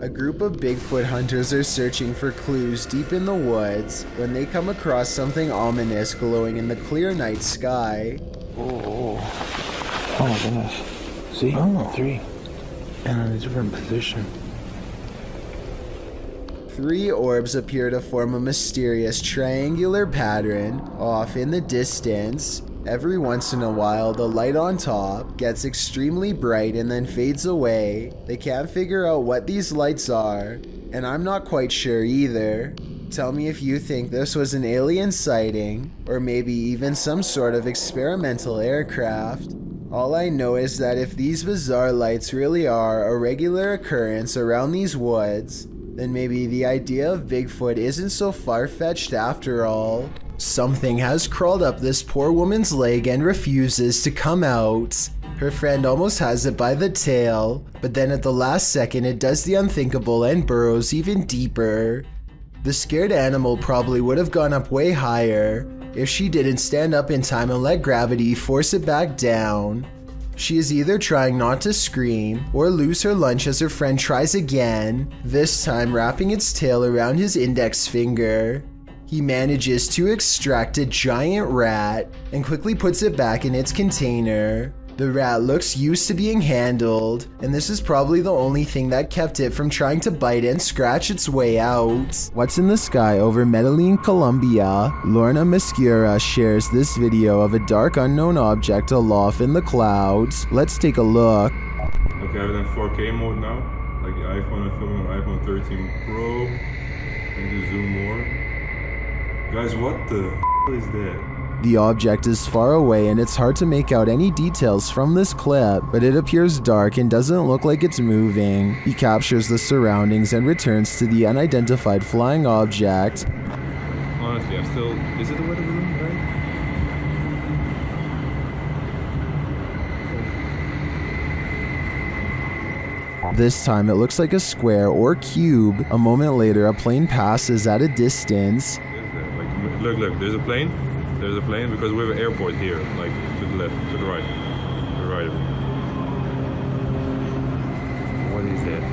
A group of Bigfoot hunters are searching for clues deep in the woods when they come across something ominous glowing in the clear night sky. Oh my goodness. See? Oh. 3. And in a different position. 3 orbs appear to form a mysterious triangular pattern off in the distance. Every once in a while, the light on top gets extremely bright and then fades away. They can't figure out what these lights are, and I'm not quite sure either. Tell me if you think this was an alien sighting, or maybe even some sort of experimental aircraft. All I know is that if these bizarre lights really are a regular occurrence around these woods, then maybe the idea of Bigfoot isn't so far-fetched after all. Something has crawled up this poor woman's leg and refuses to come out. Her friend almost has it by the tail, but then at the last second it does the unthinkable and burrows even deeper. The scared animal probably would have gone up way higher if she didn't stand up in time and let gravity force it back down. She is either trying not to scream or lose her lunch as her friend tries again, this time wrapping its tail around his index finger. He manages to extract a giant rat and quickly puts it back in its container. The rat looks used to being handled, and this is probably the only thing that kept it from trying to bite and scratch its way out. What's in the sky over Medellin, Colombia? Lorna Mascura shares this video of a dark unknown object aloft in the clouds. Let's take a look. Okay, I have it in 4K mode now. Like the iPhone, I'm filming on iPhone 13 Pro. And just zoom more. Guys, what the is that? The object is far away and it's hard to make out any details from this clip, but it appears dark and doesn't look like it's moving. He captures the surroundings and returns to the unidentified flying object. Honestly, I'm still... Is it a weather balloon, right? This time it looks like a square or cube. A moment later, a plane passes at a distance. Look, there's a plane. There's a plane because we have an airport here, like to the left, to the right. To the right of it. What is that?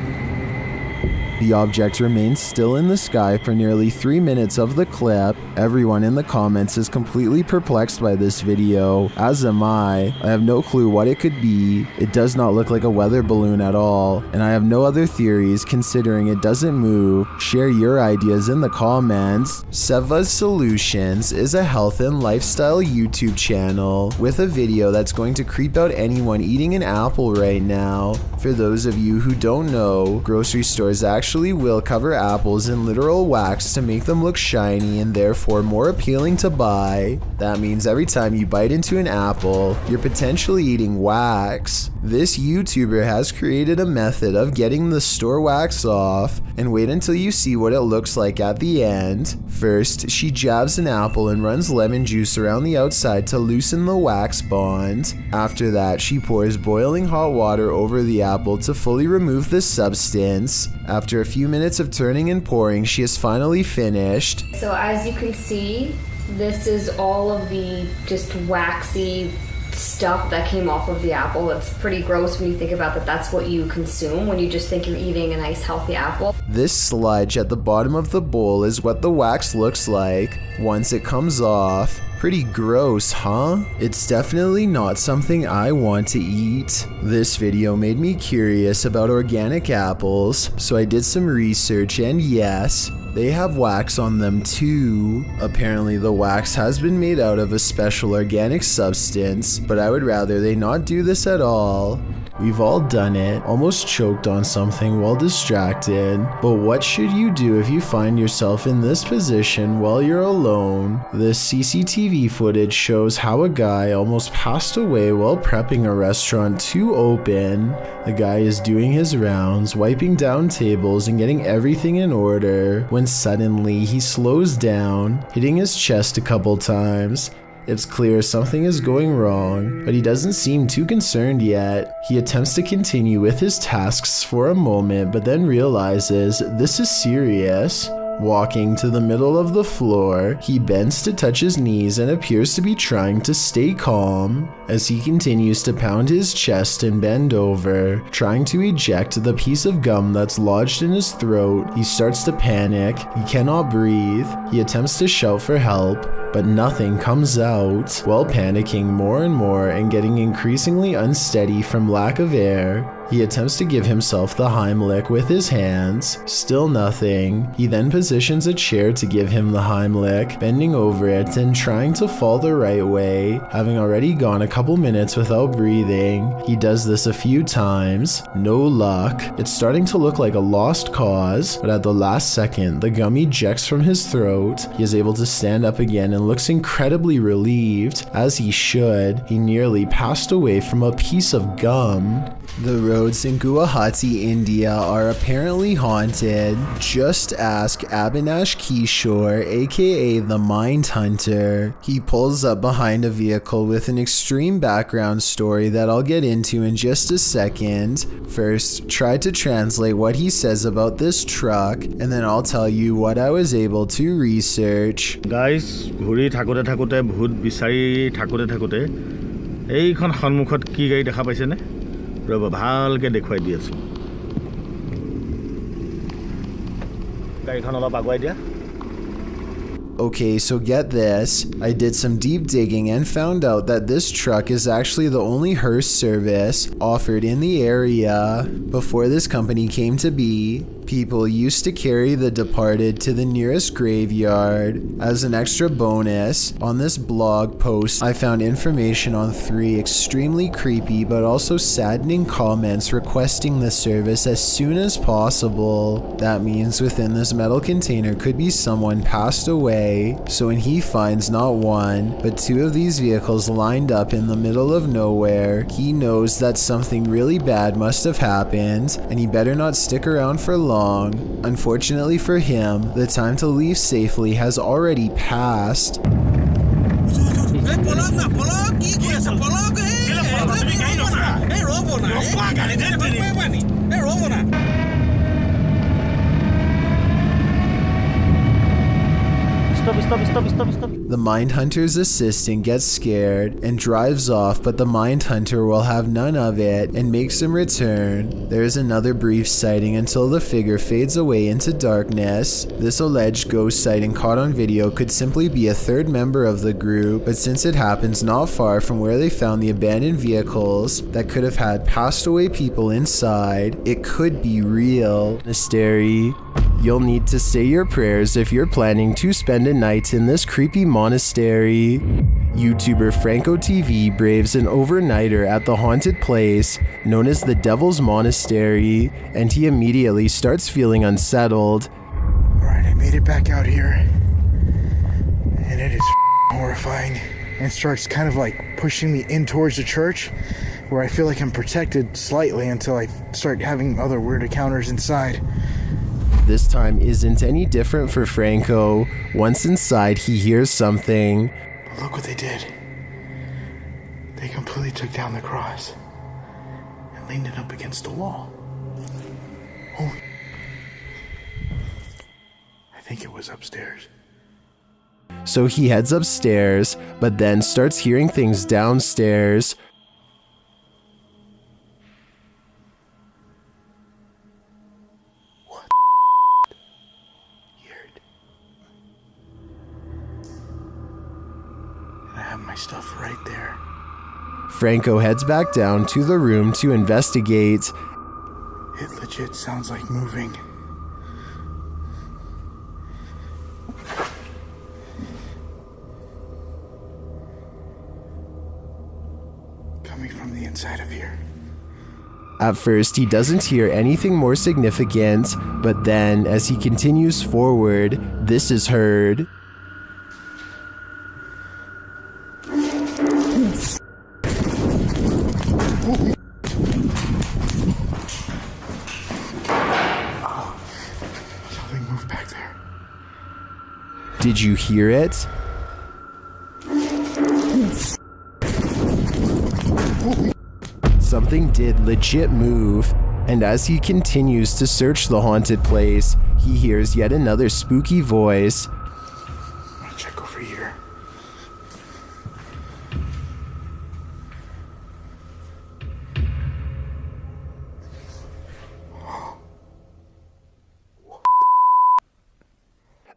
The object remains still in the sky for nearly 3 minutes of the clip. Everyone in the comments is completely perplexed by this video, as am I. I have no clue what it could be. It does not look like a weather balloon at all, and I have no other theories considering it doesn't move. Share your ideas in the comments. Seva's Solutions is a health and lifestyle YouTube channel with a video that's going to creep out anyone eating an apple right now. For those of you who don't know, grocery stores actually will cover apples in literal wax to make them look shiny and therefore more appealing to buy. That means every time you bite into an apple, you're potentially eating wax. This YouTuber has created a method of getting the store wax off, and wait until you see what it looks like at the end. First, she jabs an apple and runs lemon juice around the outside to loosen the wax bond. After that, she pours boiling hot water over the apple to fully remove the substance. After a few minutes of turning and pouring, she is finally finished. So as you can see, this is all of the just waxy stuff that came off of the apple. It's pretty gross when you think about that. That's what you consume when you just think you're eating a nice healthy apple. This sludge at the bottom of the bowl is what the wax looks like once it comes off. Pretty gross, huh? It's definitely not something I want to eat. This video made me curious about organic apples, so I did some research, and yes, they have wax on them too. Apparently the wax has been made out of a special organic substance, but I would rather they not do this at all. We've all done it, almost choked on something while distracted. But what should you do if you find yourself in this position while you're alone? This CCTV footage shows how a guy almost passed away while prepping a restaurant to open. The guy is doing his rounds, wiping down tables and getting everything in order, when suddenly he slows down, hitting his chest a couple times. It's clear something is going wrong, but he doesn't seem too concerned yet. He attempts to continue with his tasks for a moment, but then realizes this is serious. Walking to the middle of the floor, he bends to touch his knees and appears to be trying to stay calm. As he continues to pound his chest and bend over, trying to eject the piece of gum that's lodged in his throat, he starts to panic. He cannot breathe. He attempts to shout for help, but nothing comes out. While panicking more and more and getting increasingly unsteady from lack of air, he attempts to give himself the Heimlich with his hands. Still nothing. He then positions a chair to give him the Heimlich, bending over it and trying to fall the right way. Having already gone a couple minutes without breathing, he does this a few times. No luck. It's starting to look like a lost cause, but at the last second, the gum ejects from his throat. He is able to stand up again and looks incredibly relieved, as he should. He nearly passed away from a piece of gum. The roads in Guwahati, India are apparently haunted. Just ask Abhinash Kishore, aka the Mind Hunter. He pulls up behind a vehicle with an extreme background story that I'll get into in just a second. First, try to translate what he says about this truck, and then I'll tell you what I was able to research. Guys, ঘুৰি থাকোতে থাকোতে ভূত বিচাৰি থাকোতে থাকোতে এইখন সন্মুখত কি গাড়ী দেখা পাইছে নে ৰব ভালকে দেখুৱাই দি আছো গাড়ীখন অলপ আগুৱাই দিয়া Okay, so get this. I did some deep digging and found out that this truck is actually the only hearse service offered in the area. Before this company came to be, people used to carry the departed to the nearest graveyard. As an extra bonus, on this blog post, I found information on 3 extremely creepy but also saddening comments requesting the service as soon as possible. That means within this metal container could be someone passed away. So when he finds not 1, but 2 of these vehicles lined up in the middle of nowhere, he knows that something really bad must have happened, and he better not stick around for long. Unfortunately for him, the time to leave safely has already passed. Stop. The Mindhunter's assistant gets scared and drives off, but the Mindhunter will have none of it and makes him return. There is another brief sighting until the figure fades away into darkness. This alleged ghost sighting caught on video could simply be a third member of the group, but since it happens not far from where they found the abandoned vehicles that could have had passed away people inside, it could be real. Monastery. You'll need to say your prayers if you're planning to spend a night in this creepy monastery. YouTuber Franco TV braves an overnighter at the haunted place known as the Devil's Monastery, and he immediately starts feeling unsettled. Alright, I made it back out here, and it is horrifying, and starts kind of like pushing me in towards the church, where I feel like I'm protected slightly until I start having other weird encounters inside. This time isn't any different for Franco. Once inside, he hears something. But look what they did. They completely took down the cross and leaned it up against the wall. Oh, I think it was upstairs. So he heads upstairs, but then starts hearing things downstairs. Stuff right there. Franco heads back down to the room to investigate. It legit sounds like moving. Coming from the inside of here. At first, he doesn't hear anything more significant, but then, as he continues forward, this is heard. Did you hear it? Something did legit move. And as he continues to search the haunted place, he hears yet another spooky voice. I'll check over here.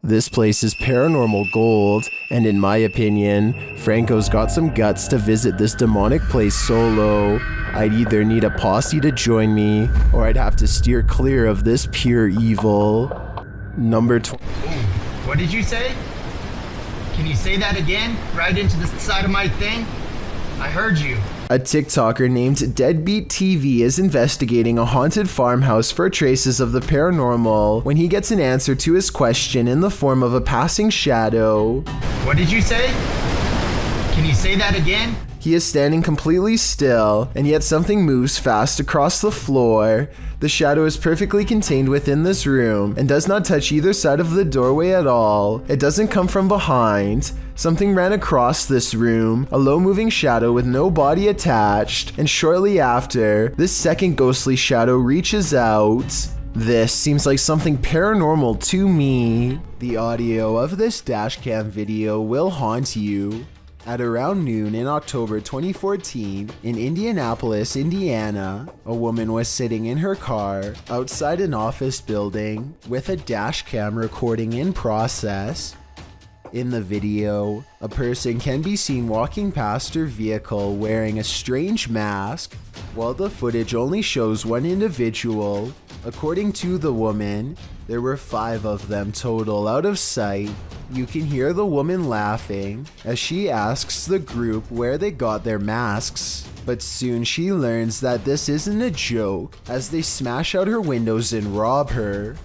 This place is paranormal gold, and in my opinion, Franco's got some guts to visit this demonic place solo. I'd either need a posse to join me, or I'd have to steer clear of this pure evil. Number 12. What did you say? Can you say that again? Right into the side of my thing? I heard you. A TikToker named Deadbeat TV is investigating a haunted farmhouse for traces of the paranormal when he gets an answer to his question in the form of a passing shadow. What did you say? Can you say that again? He is standing completely still, and yet something moves fast across the floor. The shadow is perfectly contained within this room and does not touch either side of the doorway at all. It doesn't come from behind. Something ran across this room, a low-moving shadow with no body attached, and shortly after, this second ghostly shadow reaches out. This seems like something paranormal to me. The audio of this dashcam video will haunt you. At around noon in October 2014, in Indianapolis, Indiana, a woman was sitting in her car outside an office building with a dashcam recording in process. In the video, a person can be seen walking past her vehicle wearing a strange mask, while the footage only shows one individual. According to the woman, there were 5 of them total out of sight. You can hear the woman laughing as she asks the group where they got their masks. But soon she learns that this isn't a joke as they smash out her windows and rob her.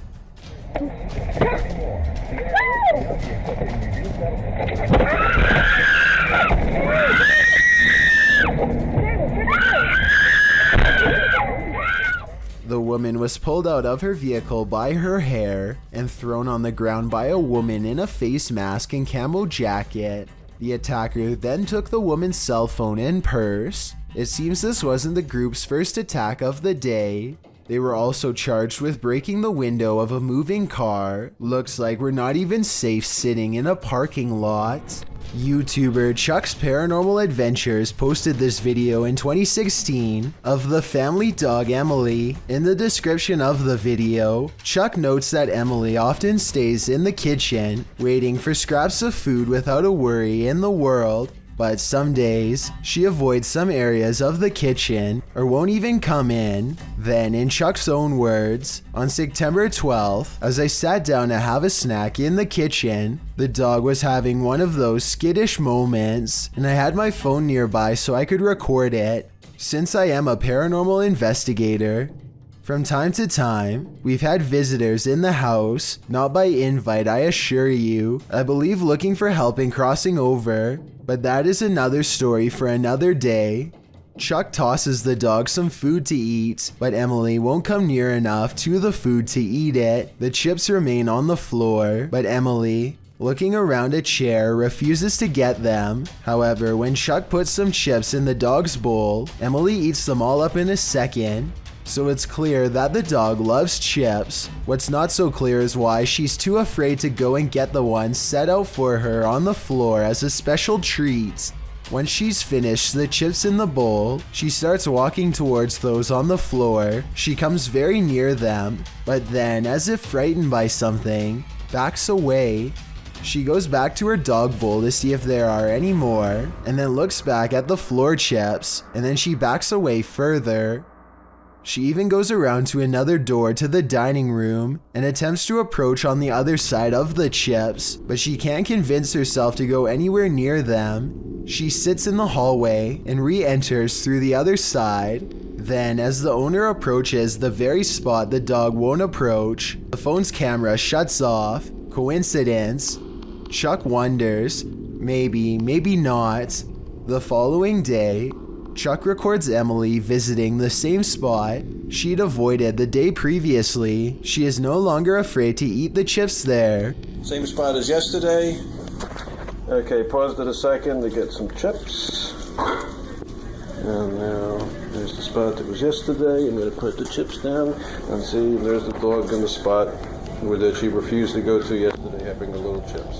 The woman was pulled out of her vehicle by her hair and thrown on the ground by a woman in a face mask and camo jacket. The attacker then took the woman's cell phone and purse. It seems this wasn't the group's first attack of the day. They were also charged with breaking the window of a moving car. Looks like we're not even safe sitting in a parking lot. YouTuber Chuck's Paranormal Adventures posted this video in 2016 of the family dog Emily. In the description of the video, Chuck notes that Emily often stays in the kitchen waiting for scraps of food without a worry in the world. But some days, she avoids some areas of the kitchen or won't even come in. Then, in Chuck's own words, on September 12th, as I sat down to have a snack in the kitchen, the dog was having one of those skittish moments, and I had my phone nearby so I could record it. Since I am a paranormal investigator, from time to time, we've had visitors in the house, not by invite I assure you, I believe looking for help in crossing over, but that is another story for another day. Chuck tosses the dog some food to eat, but Emily won't come near enough to the food to eat it. The chips remain on the floor, but Emily, looking around a chair, refuses to get them. However, when Chuck puts some chips in the dog's bowl, Emily eats them all up in a second. So it's clear that the dog loves chips. What's not so clear is why she's too afraid to go and get the ones set out for her on the floor as a special treat. Once she's finished the chips in the bowl, she starts walking towards those on the floor. She comes very near them, but then, as if frightened by something, backs away. She goes back to her dog bowl to see if there are any more, and then looks back at the floor chips, and then she backs away further. She even goes around to another door to the dining room and attempts to approach on the other side of the chips, but she can't convince herself to go anywhere near them. She sits in the hallway and re-enters through the other side. Then, as the owner approaches the very spot the dog won't approach, the phone's camera shuts off. Coincidence? Chuck wonders. Maybe, maybe not. The following day, Chuck records Emily visiting the same spot she'd avoided the day previously. She is no longer afraid to eat the chips there. Same spot as yesterday. Okay, paused it a second to get some chips. And now Here's the spot that was yesterday. I'm going to put the chips down and see. There's the dog in the spot where she refused to go to yesterday, having the little chips.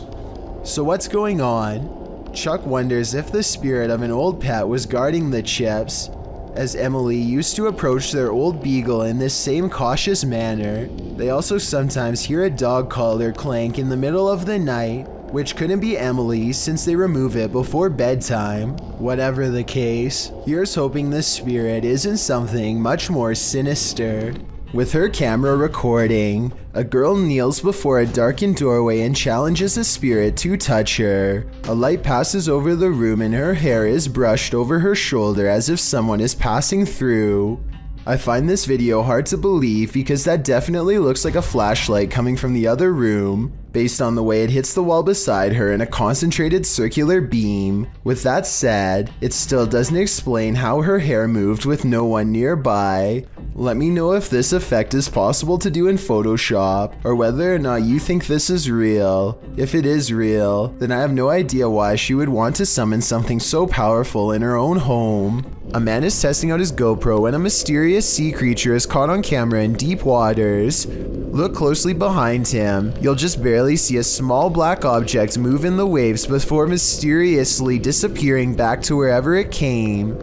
So what's going on? Chuck wonders if the spirit of an old pet was guarding the chips, as Emily used to approach their old beagle in this same cautious manner. They also sometimes hear a dog collar clank in the middle of the night, which couldn't be Emily since they remove it before bedtime. Whatever the case, here's hoping the spirit isn't something much more sinister. With her camera recording, a girl kneels before a darkened doorway and challenges a spirit to touch her. A light passes over the room and her hair is brushed over her shoulder as if someone is passing through. I find this video hard to believe because that definitely looks like a flashlight coming from the other room, based on the way it hits the wall beside her in a concentrated circular beam. With that said, it still doesn't explain how her hair moved with no one nearby. Let me know if this effect is possible to do in Photoshop, or whether or not you think this is real. If it is real, then I have no idea why she would want to summon something so powerful in her own home. A man is testing out his GoPro when a mysterious sea creature is caught on camera in deep waters. Look closely behind him. You'll just barely see a small black object move in the waves before mysteriously disappearing back to wherever it came.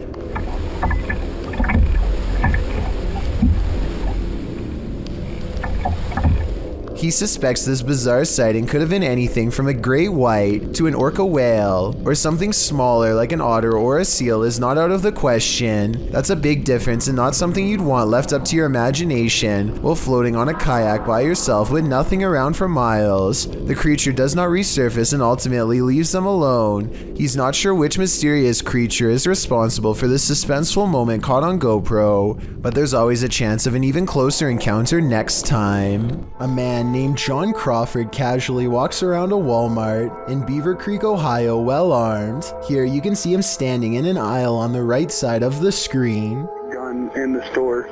He suspects this bizarre sighting could have been anything from a great white to an orca whale, or something smaller like an otter or a seal is not out of the question. That's a big difference and not something you'd want left up to your imagination while floating on a kayak by yourself with nothing around for miles. The creature does not resurface and ultimately leaves them alone. He's not sure which mysterious creature is responsible for this suspenseful moment caught on GoPro, but there's always a chance of an even closer encounter next time. A man named John Crawford casually walks around a Walmart in Beaver Creek, Ohio, well armed. Here you can see him standing in an aisle on the right side of the screen. Gun in the store.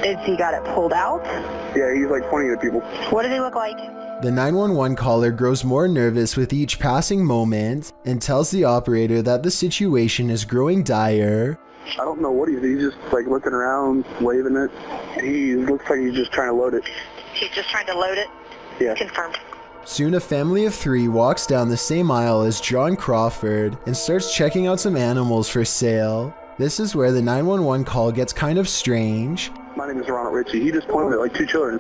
Is he got it pulled out? Yeah, he's like pointing at people. What does he look like? The 911 caller grows more nervous with each passing moment and tells the operator that the situation is growing dire. I don't know what he's just like looking around, waving it. He looks like he's just trying to load it. He's just trying to load it? Yeah. Confirmed. Soon a family of 3 walks down the same aisle as John Crawford and starts checking out some animals for sale. This is where the 911 call gets kind of strange. My name is Ronald Ritchie. He just pointed at like 2 children.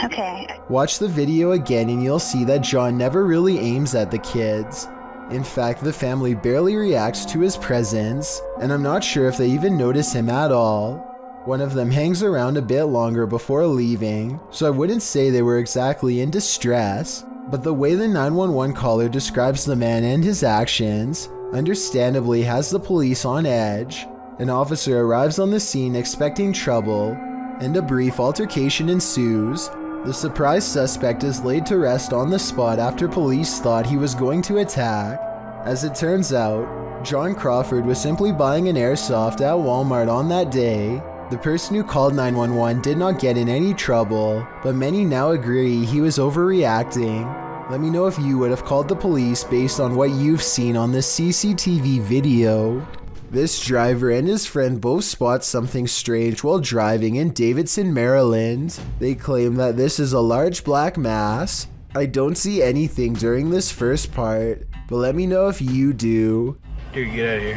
Okay. Watch the video again and you'll see that John never really aims at the kids. In fact, the family barely reacts to his presence, and I'm not sure if they even notice him at all. One of them hangs around a bit longer before leaving, so I wouldn't say they were exactly in distress, but the way the 911 caller describes the man and his actions understandably has the police on edge. An officer arrives on the scene expecting trouble, and a brief altercation ensues. The surprised suspect is laid to rest on the spot after police thought he was going to attack. As it turns out, John Crawford was simply buying an airsoft at Walmart on that day. The person who called 911 did not get in any trouble, but many now agree he was overreacting. Let me know if you would have called the police based on what you've seen on this CCTV video. This driver and his friend both spot something strange while driving in Davidson, Maryland. They claim that this is a large black mass. I don't see anything during this first part, but let me know if you do. Dude, get out of here.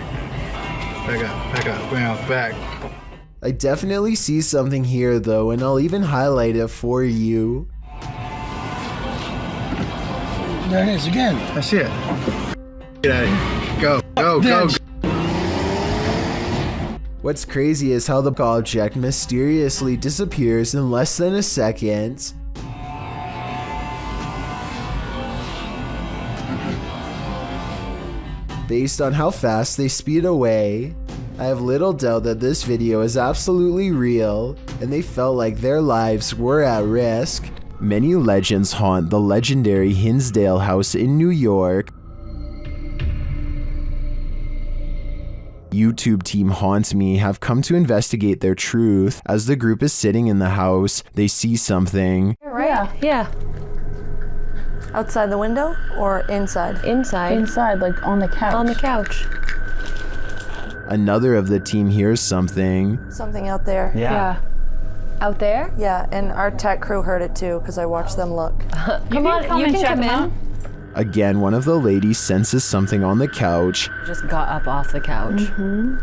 Back up, bounce back. I definitely see something here though, and I'll even highlight it for you. There it is again. I see it. Get out of here. Go. What's crazy is how the object mysteriously disappears in less than a second. Based on how fast they speed away, I have little doubt that this video is absolutely real, and they felt like their lives were at risk. Many legends haunt the legendary Hinsdale House in New York. YouTube team Haunt Me have come to investigate their truth. As the group is sitting in the house, they see something. Right? Yeah. Outside the window or inside? Inside. Inside, like on the couch. On the couch. Another of the team hears something. Something out there. Yeah. Out there? Yeah, and our tech crew heard it too because I watched them look. Come on, you can come in. Again, one of the ladies senses something on the couch. Just got up off the couch.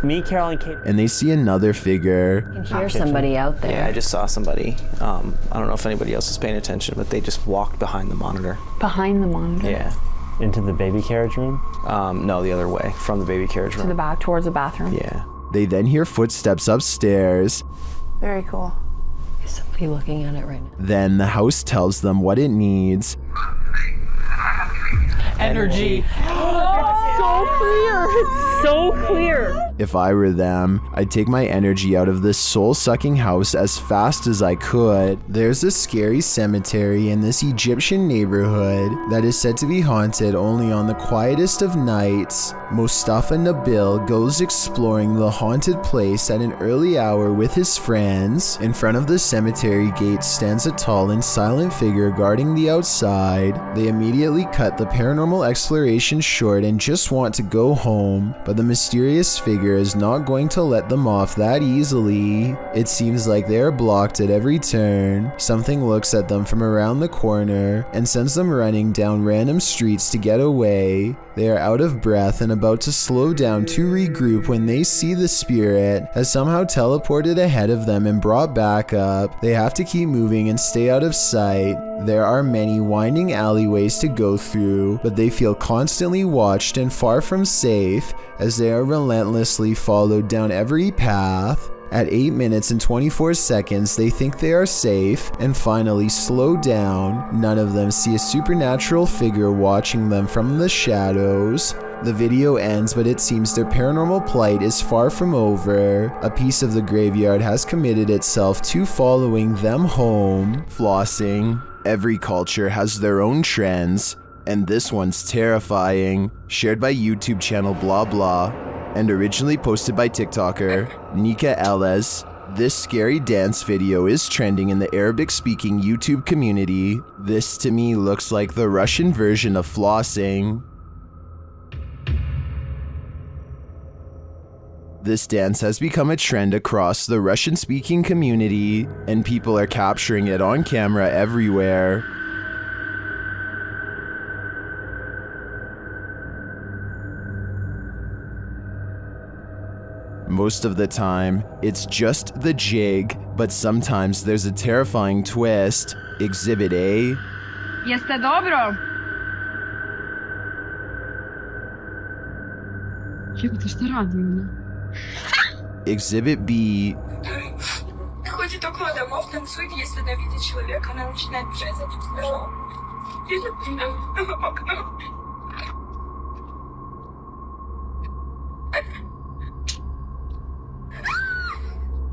Me, Carol, and Kate. And they see another figure. You can hear somebody out there. Yeah, I just saw somebody. I don't know if anybody else is paying attention, but they just walked behind the monitor. Behind the monitor? Yeah. Into the baby carriage room? No, the other way, from the baby carriage room. To the back, towards the bathroom? Yeah. They then hear footsteps upstairs. Very cool. Is somebody looking at it right now? Then the house tells them what it needs. Energy. It's so clear. It's so clear. If I were them, I'd take my energy out of this soul-sucking house as fast as I could. There's a scary cemetery in this Egyptian neighborhood that is said to be haunted only on the quietest of nights. Mustafa Nabil goes exploring the haunted place at an early hour with his friends. In front of the cemetery gate stands a tall and silent figure guarding the outside. They immediately cut the paranormal exploration short and just want to go home, but the mysterious figure is not going to let them off that easily. It seems like they are blocked at every turn. Something looks at them from around the corner and sends them running down random streets to get away. They are out of breath and about to slow down to regroup when they see the spirit has somehow teleported ahead of them and brought back up. They have to keep moving and stay out of sight. There are many winding alleyways to go through, but they feel constantly watched and far from safe as they are relentlessly followed down every path. At 8 minutes and 24 seconds, they think they are safe and finally slow down. None of them see a supernatural figure watching them from the shadows. The video ends, but it seems their paranormal plight is far from over. A piece of the graveyard has committed itself to following them home. Flossing. Every culture has their own trends, and this one's terrifying. Shared by YouTube channel blah blah, and originally posted by TikToker Nika Elez. This scary dance video is trending in the Arabic-speaking YouTube community. This to me looks like the Russian version of flossing. This dance has become a trend across the Russian-speaking community, and people are capturing it on camera everywhere. Most of the time, it's just the jig, but sometimes there's a terrifying twist. Exhibit A. Jeste dobro? Jebote, šta radi ona? Exhibit B. Chodzi dokładem, a w ten cud jest na widzi człowieka, nauczyć najprzedzać zdarzało. Wiele pinam okno.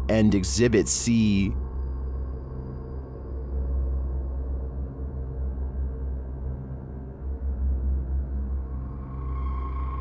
And Exhibit C.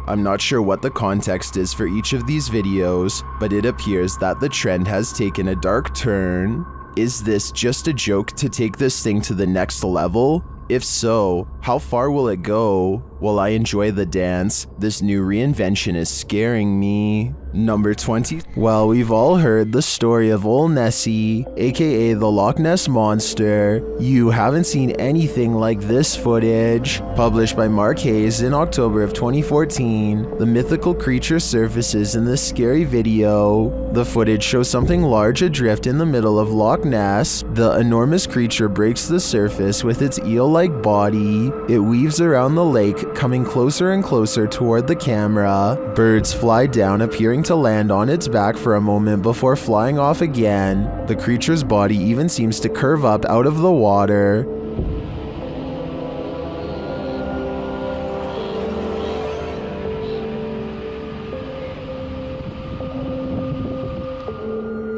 I'm not sure what the context is for each of these videos, but it appears that the trend has taken a dark turn. Is this just a joke to take this thing to the next level? If so, how far will it go? While I enjoy the dance, this new reinvention is scaring me. Number 20. Well, we've all heard the story of Old Nessie, aka the Loch Ness Monster. You haven't seen anything like this footage. Published by Mark Hayes in October of 2014, the mythical creature surfaces in this scary video. The footage shows something large adrift in the middle of Loch Ness. The enormous creature breaks the surface with its eel-like body. It weaves around the lake, coming closer and closer toward the camera. Birds fly down, appearing to land on its back for a moment before flying off again. The creature's body even seems to curve up out of the water.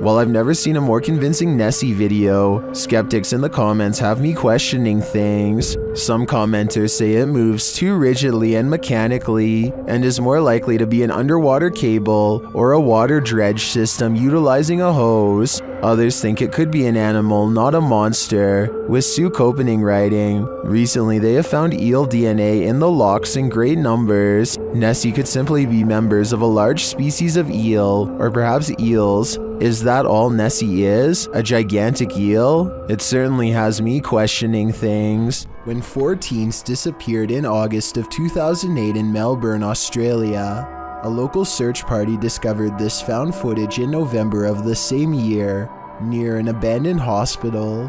While I've never seen a more convincing Nessie video, skeptics in the comments have me questioning things. Some commenters say it moves too rigidly and mechanically, and is more likely to be an underwater cable or a water dredge system utilizing a hose. Others think it could be an animal, not a monster, with Sue Copening writing, "Recently they have found eel DNA in the locks in great numbers. Nessie could simply be members of a large species of eel, or perhaps eels. Is that all Nessie is? A gigantic eel? It certainly has me questioning things." When 4 teens disappeared in August of 2008 in Melbourne, Australia, a local search party discovered this found footage in November of the same year, near an abandoned hospital.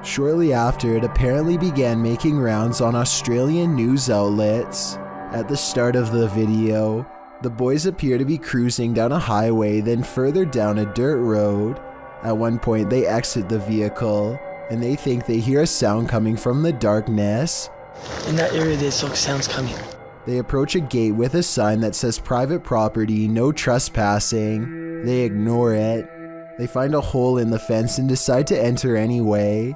Shortly after, it apparently began making rounds on Australian news outlets. At the start of the video, the boys appear to be cruising down a highway, then further down a dirt road. At one point, they exit the vehicle, and they think they hear a sound coming from the darkness. In that area, there's like sounds coming. They approach a gate with a sign that says private property, no trespassing. They ignore it. They find a hole in the fence and decide to enter anyway.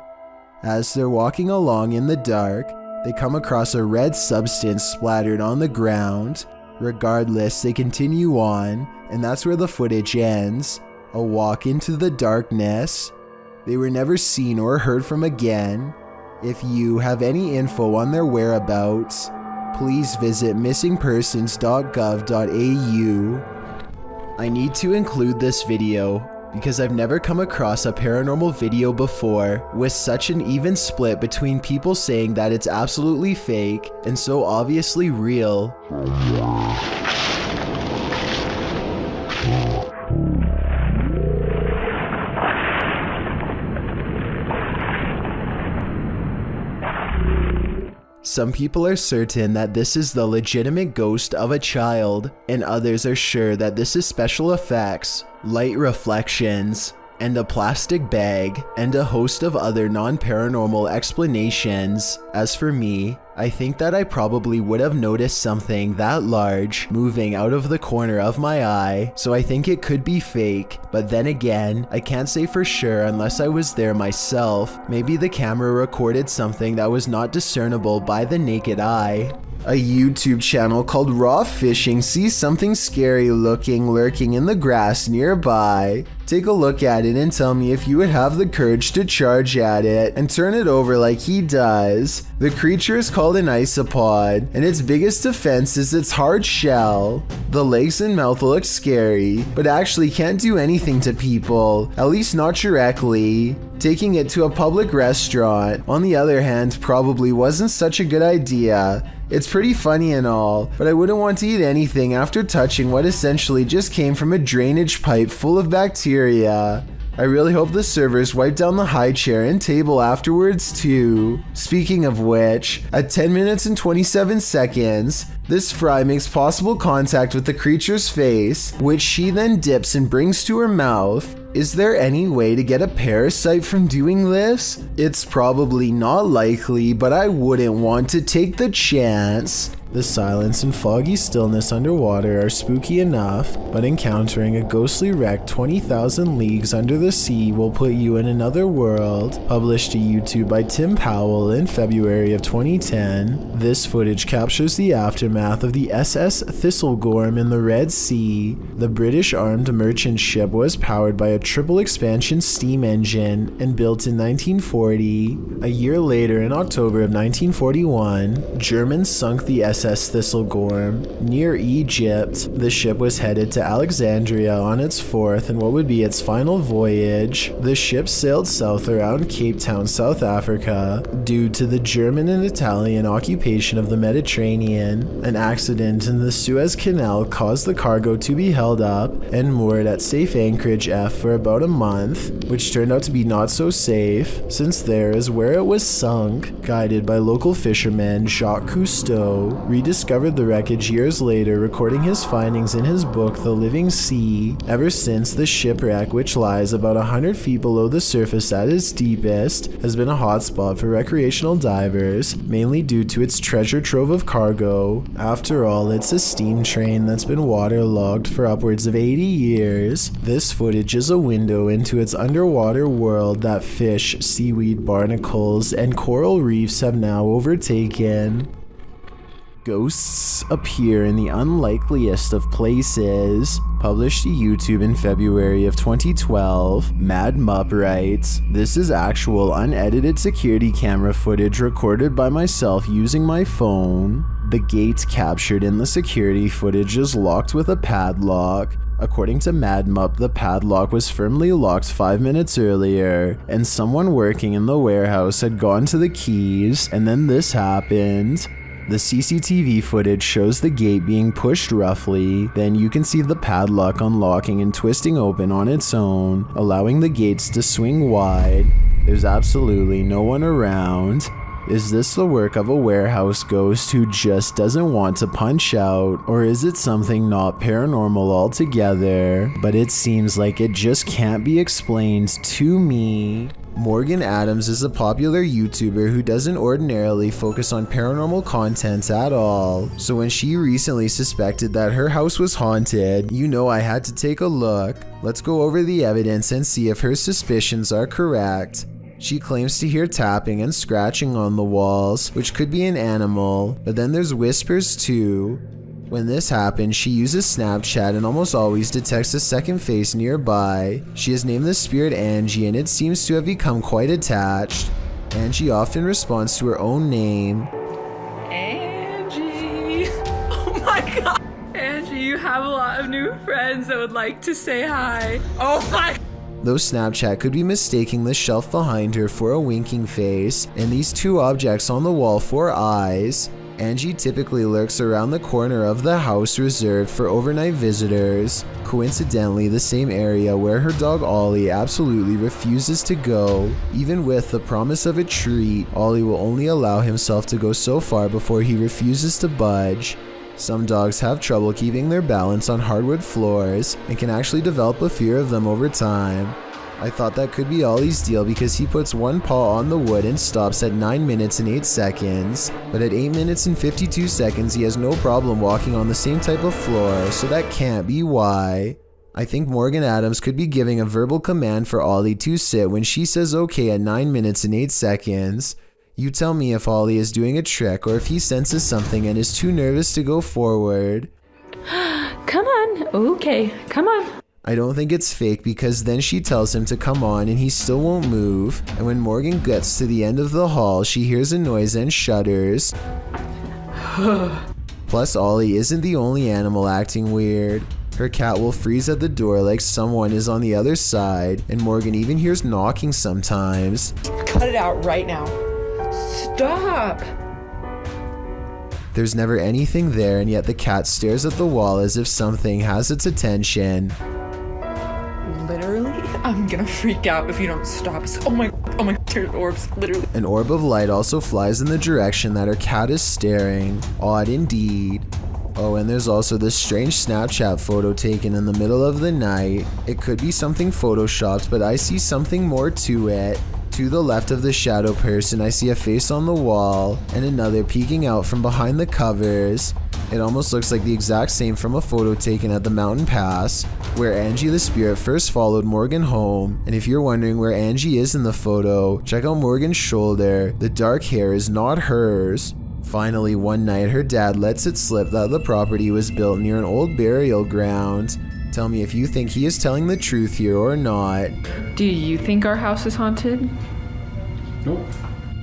As they're walking along in the dark, they come across a red substance splattered on the ground. Regardless, they continue on, and that's where the footage ends. A walk into the darkness. They were never seen or heard from again. If you have any info on their whereabouts, please visit missingpersons.gov.au. I need to include this video because I've never come across a paranormal video before with such an even split between people saying that it's absolutely fake and so obviously real. Some people are certain that this is the legitimate ghost of a child, and others are sure that this is special effects, light reflections, and a plastic bag, and a host of other non-paranormal explanations. As for me, I think that I probably would have noticed something that large moving out of the corner of my eye, so I think it could be fake. But then again, I can't say for sure unless I was there myself. Maybe the camera recorded something that was not discernible by the naked eye. A YouTube channel called Raw Fishing sees something scary lurking in the grass nearby. Take a look at it and tell me if you would have the courage to charge at it and turn it over like he does. The creature is called an isopod, and its biggest defense is its hard shell. The legs and mouth look scary, but actually can't do anything to people, at least not directly. Taking it to a public restaurant, on the other hand, probably wasn't such a good idea. It's pretty funny and all, but I wouldn't want to eat anything after touching what essentially just came from a drainage pipe full of bacteria. I really hope the servers wipe down the high chair and table afterwards too. Speaking of which, at 10 minutes and 27 seconds, this fry makes possible contact with the creature's face, which she then dips and brings to her mouth. Is there any way to get a parasite from doing this? It's probably not likely, but I wouldn't want to take the chance. The silence and foggy stillness underwater are spooky enough, but encountering a ghostly wreck 20,000 leagues under the sea will put you in another world. Published to YouTube by Tim Powell in February of 2010, this footage captures the aftermath of the SS Thistlegorm in the Red Sea. The British armed merchant ship was powered by a triple expansion steam engine and built in 1940. A year later, in October of 1941, Germans sunk the SS Thistlegorm near Egypt. The ship was headed to Alexandria on its fourth and what would be its final voyage. The ship sailed south around Cape Town, South Africa. Due to the German and Italian occupation of the Mediterranean, an accident in the Suez Canal caused the cargo to be held up and moored at safe anchorage F for about a month, which turned out to be not so safe, since there is where it was sunk. Guided by local fisherman Jacques Cousteau, rediscovered the wreckage years later, recording his findings in his book The Living Sea. Ever since, the shipwreck, which lies about 100 feet below the surface at its deepest, has been a hotspot for recreational divers, mainly due to its treasure trove of cargo. After all, it's a steam train that's been waterlogged for upwards of 80 years. This footage is a window into its underwater world that fish, seaweed, barnacles, and coral reefs have now overtaken. Ghosts appear in the unlikeliest of places. Published to YouTube in February of 2012, Mad Mup writes, "This is actual unedited security camera footage recorded by myself using my phone. The gate captured in the security footage is locked with a padlock. According to Mad Mup, the padlock was firmly locked 5 minutes earlier, and someone working in the warehouse had gone to the keys, and then this happened. The CCTV footage shows the gate being pushed roughly, then you can see the padlock unlocking and twisting open on its own, allowing the gates to swing wide. There's absolutely no one around. Is this the work of a warehouse ghost who just doesn't want to punch out, or is it something not paranormal altogether? But it seems like it just can't be explained to me." Morgan Adams is a popular YouTuber who doesn't ordinarily focus on paranormal content at all. So when she recently suspected that her house was haunted, you know I had to take a look. Let's go over the evidence and see if her suspicions are correct. She claims to hear tapping and scratching on the walls, which could be an animal, but then there's whispers too. When this happens, she uses Snapchat and almost always detects a second face nearby. She has named the spirit Angie, and it seems to have become quite attached. Angie often responds to her own name. Angie. Oh my god. Angie, you have a lot of new friends that would like to say hi. Oh my. Though Snapchat could be mistaking the shelf behind her for a winking face, and these two objects on the wall for eyes, Angie typically lurks around the corner of the house reserved for overnight visitors, coincidentally the same area where her dog Ollie absolutely refuses to go. Even with the promise of a treat, Ollie will only allow himself to go so far before he refuses to budge. Some dogs have trouble keeping their balance on hardwood floors and can actually develop a fear of them over time. I thought that could be Ollie's deal because he puts one paw on the wood and stops at 9 minutes and 8 seconds, but at 8 minutes and 52 seconds he has no problem walking on the same type of floor, so that can't be why. I think Morgan Adams could be giving a verbal command for Ollie to sit when she says okay at 9 minutes and 8 seconds. You tell me if Ollie is doing a trick or if he senses something and is too nervous to go forward. Come on. Okay, come on. I don't think it's fake because then she tells him to come on and he still won't move, and when Morgan gets to the end of the hall, she hears a noise and shudders. Plus, Ollie isn't the only animal acting weird. Her cat will freeze at the door like someone is on the other side, and Morgan even hears knocking sometimes. Cut it out right now. Stop! There's never anything there, and yet the cat stares at the wall as if something has its attention. Literally, I'm gonna freak out if you don't stop. Oh my, there's orbs, literally. An orb of light also flies in the direction that her cat is staring. Odd indeed. Oh, and there's also this strange Snapchat photo taken in the middle of the night. It could be something photoshopped, but I see something more to it. To the left of the shadow person, I see a face on the wall and another peeking out from behind the covers. It almost looks like the exact same from a photo taken at the mountain pass, where Angie the spirit first followed Morgan home. And if you're wondering where Angie is in the photo, check out Morgan's shoulder. The dark hair is not hers. Finally, one night, her dad lets it slip that the property was built near an old burial ground. Tell me if you think he is telling the truth here or not. Do you think our house is haunted? Nope.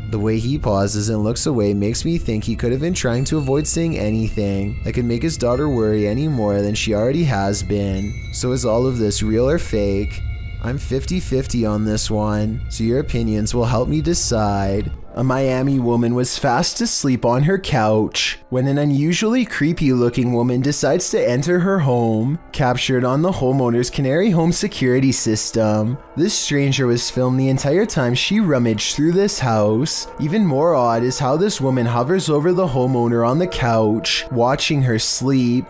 The way he pauses and looks away makes me think he could have been trying to avoid saying anything that could make his daughter worry any more than she already has been. So is all of this real or fake? I'm 50-50 on this one, so your opinions will help me decide. A Miami woman was fast asleep on her couch when an unusually creepy looking woman decides to enter her home, captured on the homeowner's Canary Home security system. This stranger was filmed the entire time she rummaged through this house. Even more odd is how this woman hovers over the homeowner on the couch, watching her sleep.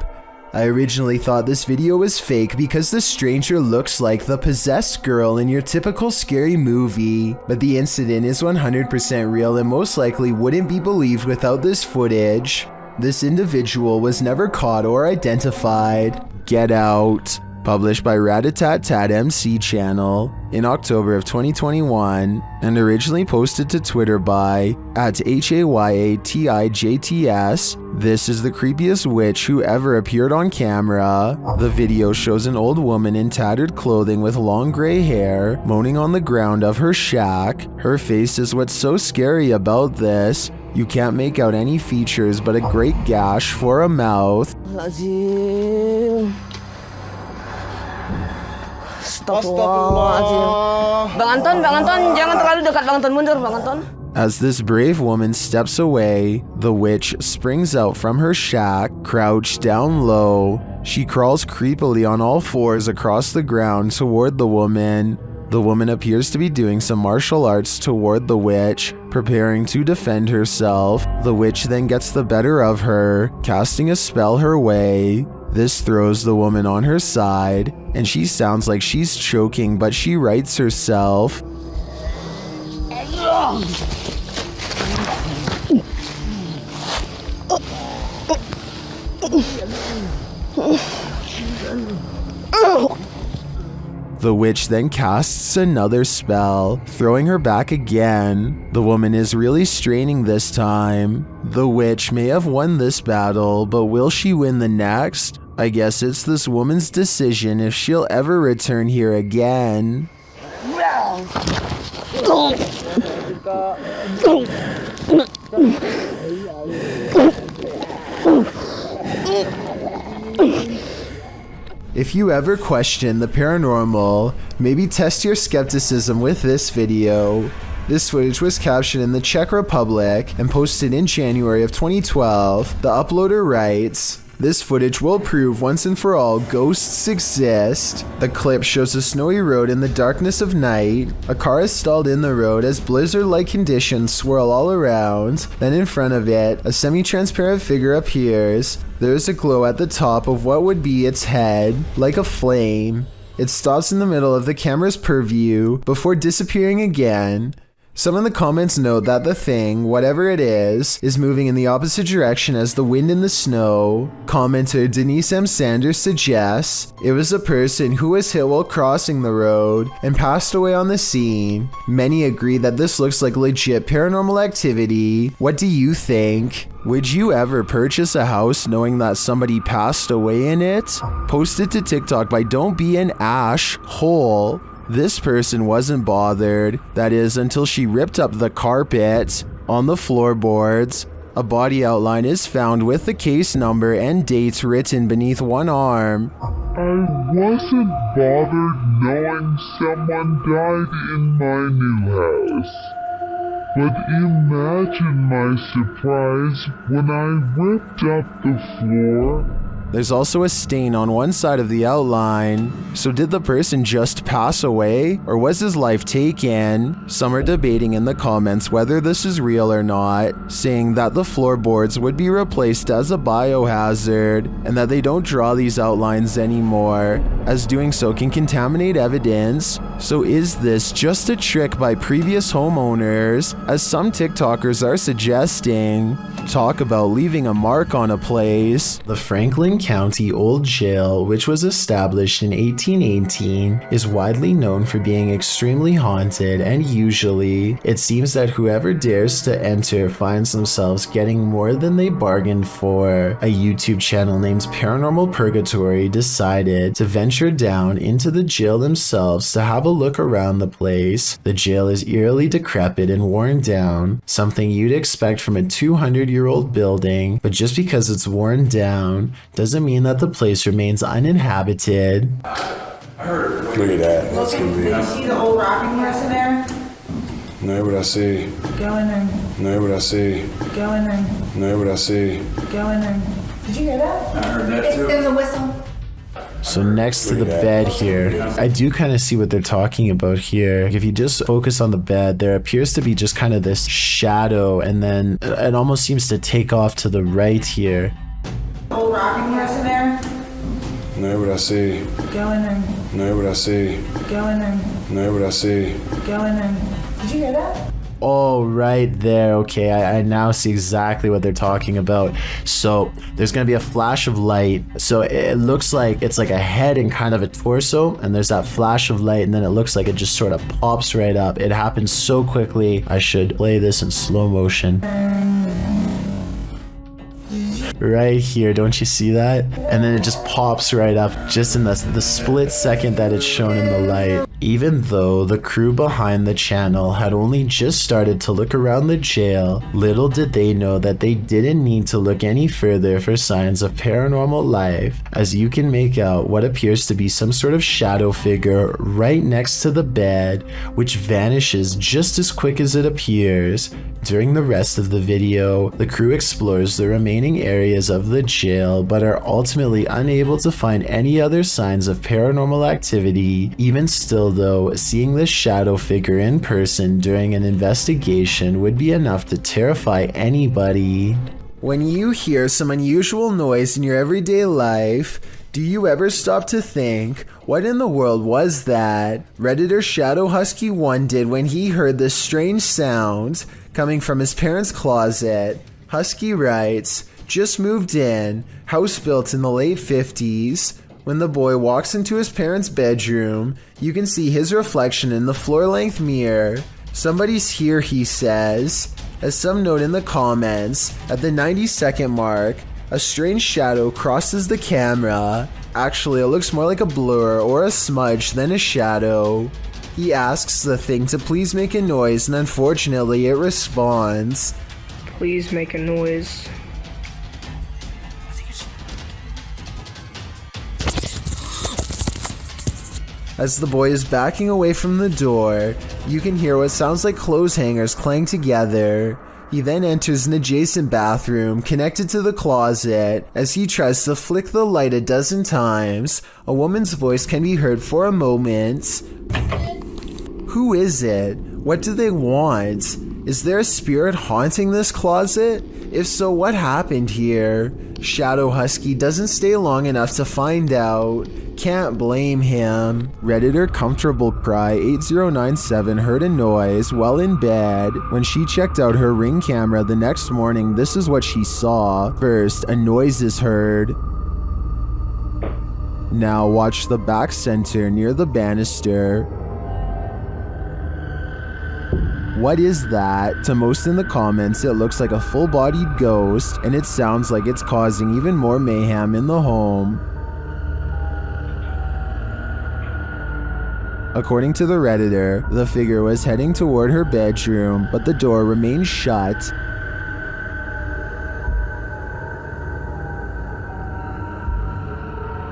I originally thought this video was fake because the stranger looks like the possessed girl in your typical scary movie, but the incident is 100% real and most likely wouldn't be believed without this footage. This individual was never caught or identified. Get Out. Published by Ratatat MC channel. in October of 2021 and originally posted to Twitter by @HAYATIJTS. This is the creepiest witch who ever appeared on camera. The video shows an old woman in tattered clothing with long gray hair moaning on the ground of her shack. Her face is what's so scary about this. You can't make out any features but a great gash for a mouth. Bang Anton, jangan terlalu dekat, Bang Anton, mundur, Bang Anton. As this brave woman steps away, the witch springs out from her shack, crouched down low. She crawls creepily on all fours across the ground toward the woman. The woman appears to be doing some martial arts toward the witch, preparing to defend herself. The witch then gets the better of her, casting a spell her way. This throws the woman on her side, and she sounds like she's choking, but she rights herself. The witch then casts another spell, throwing her back again. The woman is really straining this time. The witch may have won this battle, but will she win the next? I guess it's this woman's decision if she'll ever return here again. If you ever question the paranormal, maybe test your skepticism with this video. This footage was captured in the Czech Republic and posted in January of 2012. The uploader writes, "This footage will prove once and for all ghosts exist." The clip shows a snowy road in the darkness of night. A car is stalled in the road as blizzard-like conditions swirl all around. Then in front of it, a semi-transparent figure appears. There is a glow at the top of what would be its head, like a flame. It stops in the middle of the camera's purview before disappearing again. Some in the comments note that the thing, whatever it is moving in the opposite direction as the wind and the snow. Commenter Denise M. Sanders suggests it was a person who was hit while crossing the road and passed away on the scene. Many agree that this looks like legit paranormal activity. What do you think? Would you ever purchase a house knowing that somebody passed away in it? Posted to TikTok by Don't Be an Ash Hole. This person wasn't bothered, that is, until she ripped up the carpet. On the floorboards, a body outline is found with the case number and date written beneath one arm. I wasn't bothered knowing someone died in my new house. But imagine my surprise when I ripped up the floor. There's also a stain on one side of the outline. So did the person just pass away, or was his life taken? Some are debating in the comments whether this is real or not, saying that the floorboards would be replaced as a biohazard, and that they don't draw these outlines anymore, as doing so can contaminate evidence. So is this just a trick by previous homeowners, as some TikTokers are suggesting? Talk about leaving a mark on a place. The Franklin County Old Jail, which was established in 1818, is widely known for being extremely haunted, and usually, it seems that whoever dares to enter finds themselves getting more than they bargained for. A YouTube channel named Paranormal Purgatory decided to venture down into the jail themselves to have a look around the place. The jail is eerily decrepit and worn down, something you'd expect from a 200-year-old building, but just because it's worn down doesn't mean that the place remains uninhabited. Look at that. That's gonna be. Did you see the old rocking horse in there? Know what I see. Go in there. Know what I see. Go in there. Know what I see. Go in there. Did you hear that? I heard that too. There was a whistle. So next to the bed here, I do kind of see what they're talking about here. If you just focus on the bed, there appears to be just kind of this shadow, and then it almost seems to take off to the right here. Old rocking horse in there? Know what I see. Go in there. Know what I see. Go in there. Know what I see. Go in there. Did you hear that? Oh, right there. Okay, I now see exactly what they're talking about. So there's going to be a flash of light. So it looks like it's like a head and kind of a torso, and there's that flash of light, and then it looks like it just sort of pops right up. It happens so quickly. I should play this in slow motion. Right here, don't you see that? And then it just pops right up just in the split second that it's shown in the light. Even though the crew behind the channel had only just started to look around the jail, little did they know that they didn't need to look any further for signs of paranormal life, as you can make out what appears to be some sort of shadow figure right next to the bed, which vanishes just as quick as it appears. During the rest of the video, the crew explores the remaining areas of the jail, but are ultimately unable to find any other signs of paranormal activity. Even still though, seeing this shadow figure in person during an investigation would be enough to terrify anybody. When you hear some unusual noise in your everyday life, do you ever stop to think, what in the world was that? Redditor Shadow Husky 1 did when he heard this strange sound coming from his parents' closet. Husky writes, just moved in, house built in the late 50s. When the boy walks into his parents' bedroom, you can see his reflection in the floor-length mirror. Somebody's here, he says. As some note in the comments, at the 90-second mark, a strange shadow crosses the camera. Actually, it looks more like a blur or a smudge than a shadow. He asks the thing to please make a noise, and unfortunately it responds. Please make a noise. As the boy is backing away from the door, you can hear what sounds like clothes hangers clang together. He then enters an adjacent bathroom connected to the closet. As he tries to flick the light a dozen times, a woman's voice can be heard for a moment. Who is it? What do they want? Is there a spirit haunting this closet? If so, what happened here? Shadow Husky doesn't stay long enough to find out. Can't blame him. Redditor Comfortable Cry 8097 heard a noise while in bed. When she checked out her Ring camera the next morning, this is what she saw. First, a noise is heard. Now watch the back center near the banister. What is that? To most in the comments, it looks like a full-bodied ghost, and it sounds like it's causing even more mayhem in the home. According to the Redditor, the figure was heading toward her bedroom, but the door remained shut.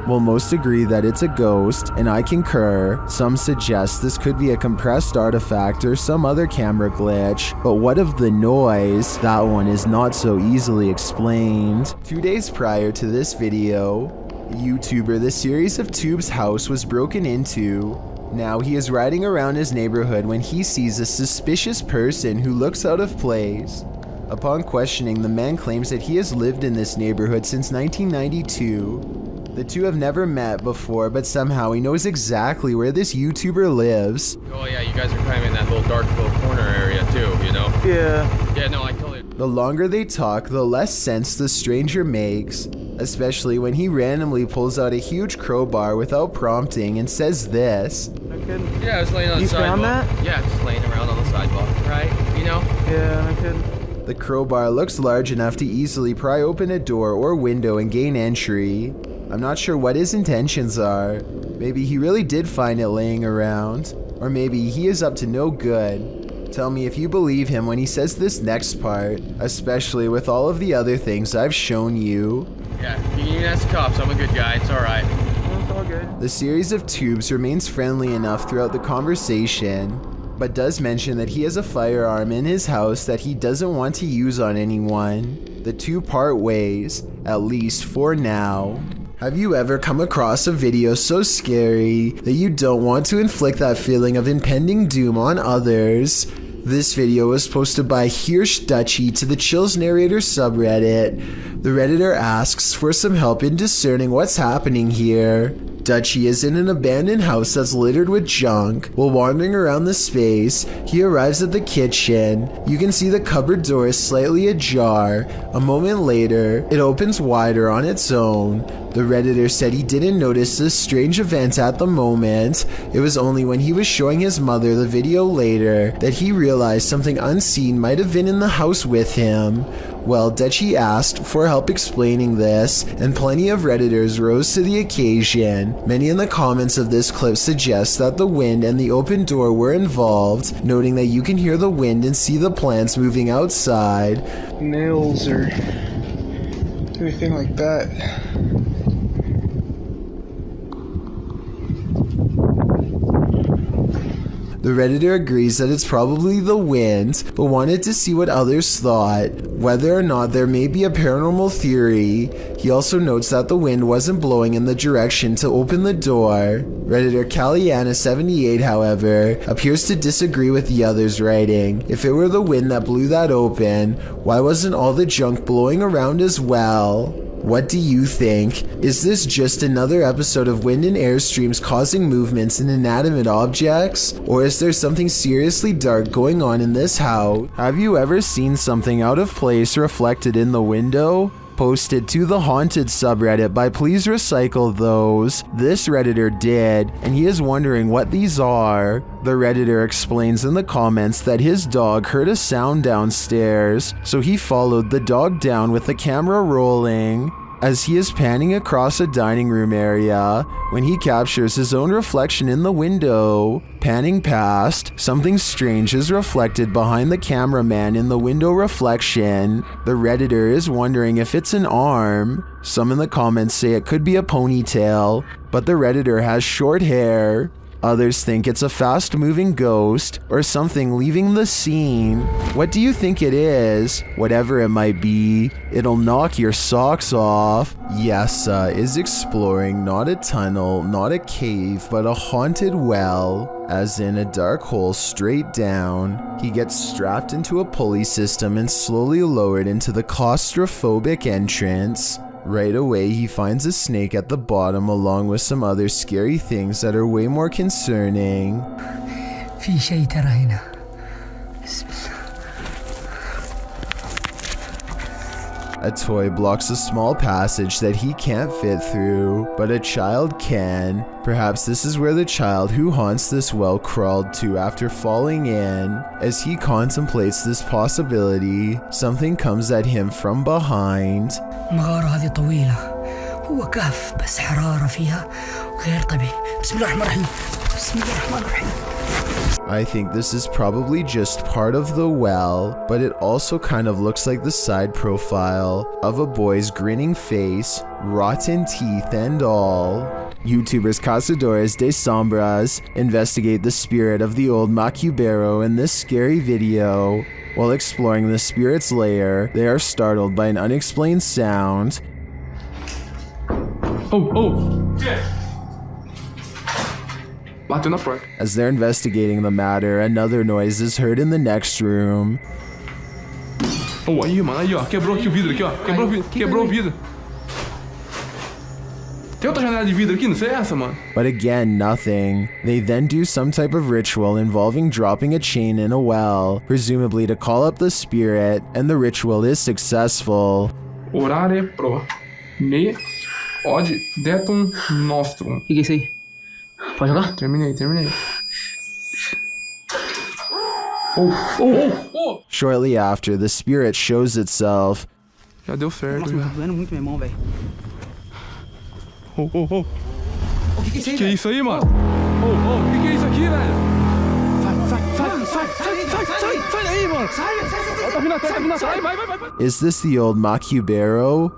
Well, most agree that it's a ghost, and I concur. Some suggest this could be a compressed artifact or some other camera glitch, but what of the noise? That one is not so easily explained. 2 days prior to this video, YouTuber The Series of Tubes' house was broken into. Now he is riding around his neighborhood when he sees a suspicious person who looks out of place. Upon questioning, the man claims that he has lived in this neighborhood since 1992. The two have never met before, but somehow he knows exactly where this YouTuber lives. Oh yeah, you guys are kind of in that little dark little corner area too, you know? Yeah. Yeah, no, I totally... The longer they talk, the less sense the stranger makes, especially when he randomly pulls out a huge crowbar without prompting and says this. Yeah, I was laying on the sidewalk. You found that? Yeah, just laying around on the sidewalk, right? You know? Yeah, I could. The crowbar looks large enough to easily pry open a door or window and gain entry. I'm not sure what his intentions are. Maybe he really did find it laying around. Or maybe he is up to no good. Tell me if you believe him when he says this next part, especially with all of the other things I've shown you. Yeah, you can ask the cops. I'm a good guy. It's alright. It's all good. The Series of Tubes remains friendly enough throughout the conversation, but does mention that he has a firearm in his house that he doesn't want to use on anyone. The two part ways, at least for now. Have you ever come across a video so scary that you don't want to inflict that feeling of impending doom on others? This video was posted by Hirsch Dutchy to the Chills Narrator subreddit. The Redditor asks for some help in discerning what's happening here. Dutchie is in an abandoned house that's littered with junk. While wandering around the space, he arrives at the kitchen. You can see the cupboard door is slightly ajar. A moment later, it opens wider on its own. The Redditor said he didn't notice this strange event at the moment. It was only when he was showing his mother the video later that he realized something unseen might have been in the house with him. Well, Dutchie asked for help explaining this, and plenty of Redditors rose to the occasion. Many in the comments of this clip suggest that the wind and the open door were involved, noting that you can hear the wind and see the plants moving outside. Nails or anything like that. The Redditor agrees that it's probably the wind, but wanted to see what others thought, whether or not there may be a paranormal theory. He also notes that the wind wasn't blowing in the direction to open the door. Redditor Caliana78, however, appears to disagree with the others, writing, "If it were the wind that blew that open, why wasn't all the junk blowing around as well?" What do you think? Is this just another episode of wind and airstreams causing movements in inanimate objects? Or is there something seriously dark going on in this house? Have you ever seen something out of place reflected in the window? Posted to the Haunted subreddit by Please Recycle Those. This Redditor did, and he is wondering what these are. The Redditor explains in the comments that his dog heard a sound downstairs, so he followed the dog down with the camera rolling. As he is panning across a dining room area, when he captures his own reflection in the window. Panning past, something strange is reflected behind the cameraman in the window reflection. The Redditor is wondering if it's an arm. Some in the comments say it could be a ponytail, but the Redditor has short hair. Others think it's a fast-moving ghost or something leaving the scene. What do you think it is? Whatever it might be, it'll knock your socks off. Yessa is exploring not a tunnel, not a cave, but a haunted well, as in a dark hole straight down. He gets strapped into a pulley system and slowly lowered into the claustrophobic entrance. Right away, he finds a snake at the bottom along with some other scary things that are way more concerning. في شيء ترى هنا. بسم الله. A toy blocks a small passage that he can't fit through, but a child can. Perhaps this is where the child who haunts this well crawled to after falling in. As he contemplates this possibility, something comes at him from behind. المغارة هذه طويلة. هو كهف بس حرارة فيها غير طبيعي. بسم الله الرحمن الرحيم. بسم الله الرحمن الرحيم. I think this is probably just part of the well, but it also kind of looks like the side profile of a boy's grinning face, rotten teeth and all. YouTubers Cazadores de Sombras investigate the spirit of the old Macubero in this scary video. While exploring the spirit's lair, they are startled by an unexplained sound. As they're investigating the matter, another noise is heard in the next room. Aí, mano, aí, ó. Quebrou aqui o vidro, aqui, ó. Quebrou o vidro. Tem outra janela de vidro aqui, não sei essa, mano. But again, nothing. They then do some type of ritual involving dropping a chain in a well, presumably to call up the spirit, and the ritual is successful. Orare pro me od detum nostrum. O que é isso aí? Pode jogar? Terminei. Shortly after, the spirit shows itself. Já deu certo. Nossa, tá doendo muito minha mão, velho. O que é isso aí, mano? O que é isso aqui, velho? Sai daí, mano! Sai! Tá vindo atrás, vai! Is this the old Macubero?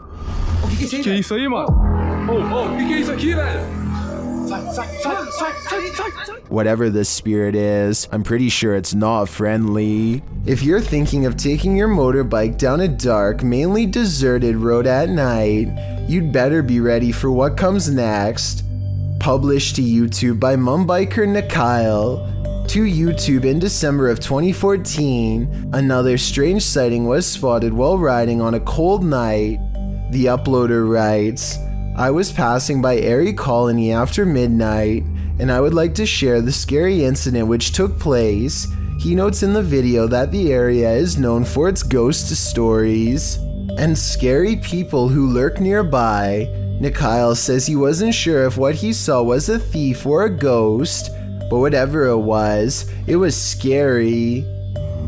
O que é isso aí, mano? O que é isso aqui, velho? Whatever this spirit is, I'm pretty sure it's not friendly. If you're thinking of taking your motorbike down a dark, mainly deserted road at night, you'd better be ready for what comes next. Published to YouTube by Mumbiker Nikhail. To YouTube in December of 2014, another strange sighting was spotted while riding on a cold night. The uploader writes, I was passing by Airy Colony after midnight, and I would like to share the scary incident which took place. He notes in the video that the area is known for its ghost stories and scary people who lurk nearby. Mikhail says he wasn't sure if what he saw was a thief or a ghost, but whatever it was scary.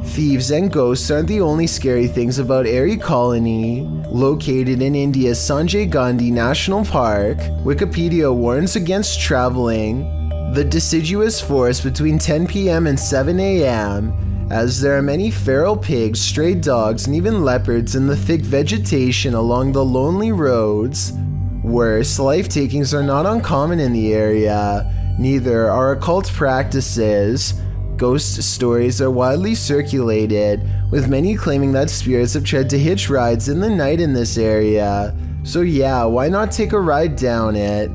Thieves and ghosts aren't the only scary things about Airy Colony. Located in India's Sanjay Gandhi National Park, Wikipedia warns against traveling the deciduous forest between 10 p.m. and 7 a.m. as there are many feral pigs, stray dogs, and even leopards in the thick vegetation along the lonely roads. Worse, life takings are not uncommon in the area. Neither are occult practices. Ghost stories are widely circulated, with many claiming that spirits have tried to hitch rides in the night in this area. So yeah, why not take a ride down it?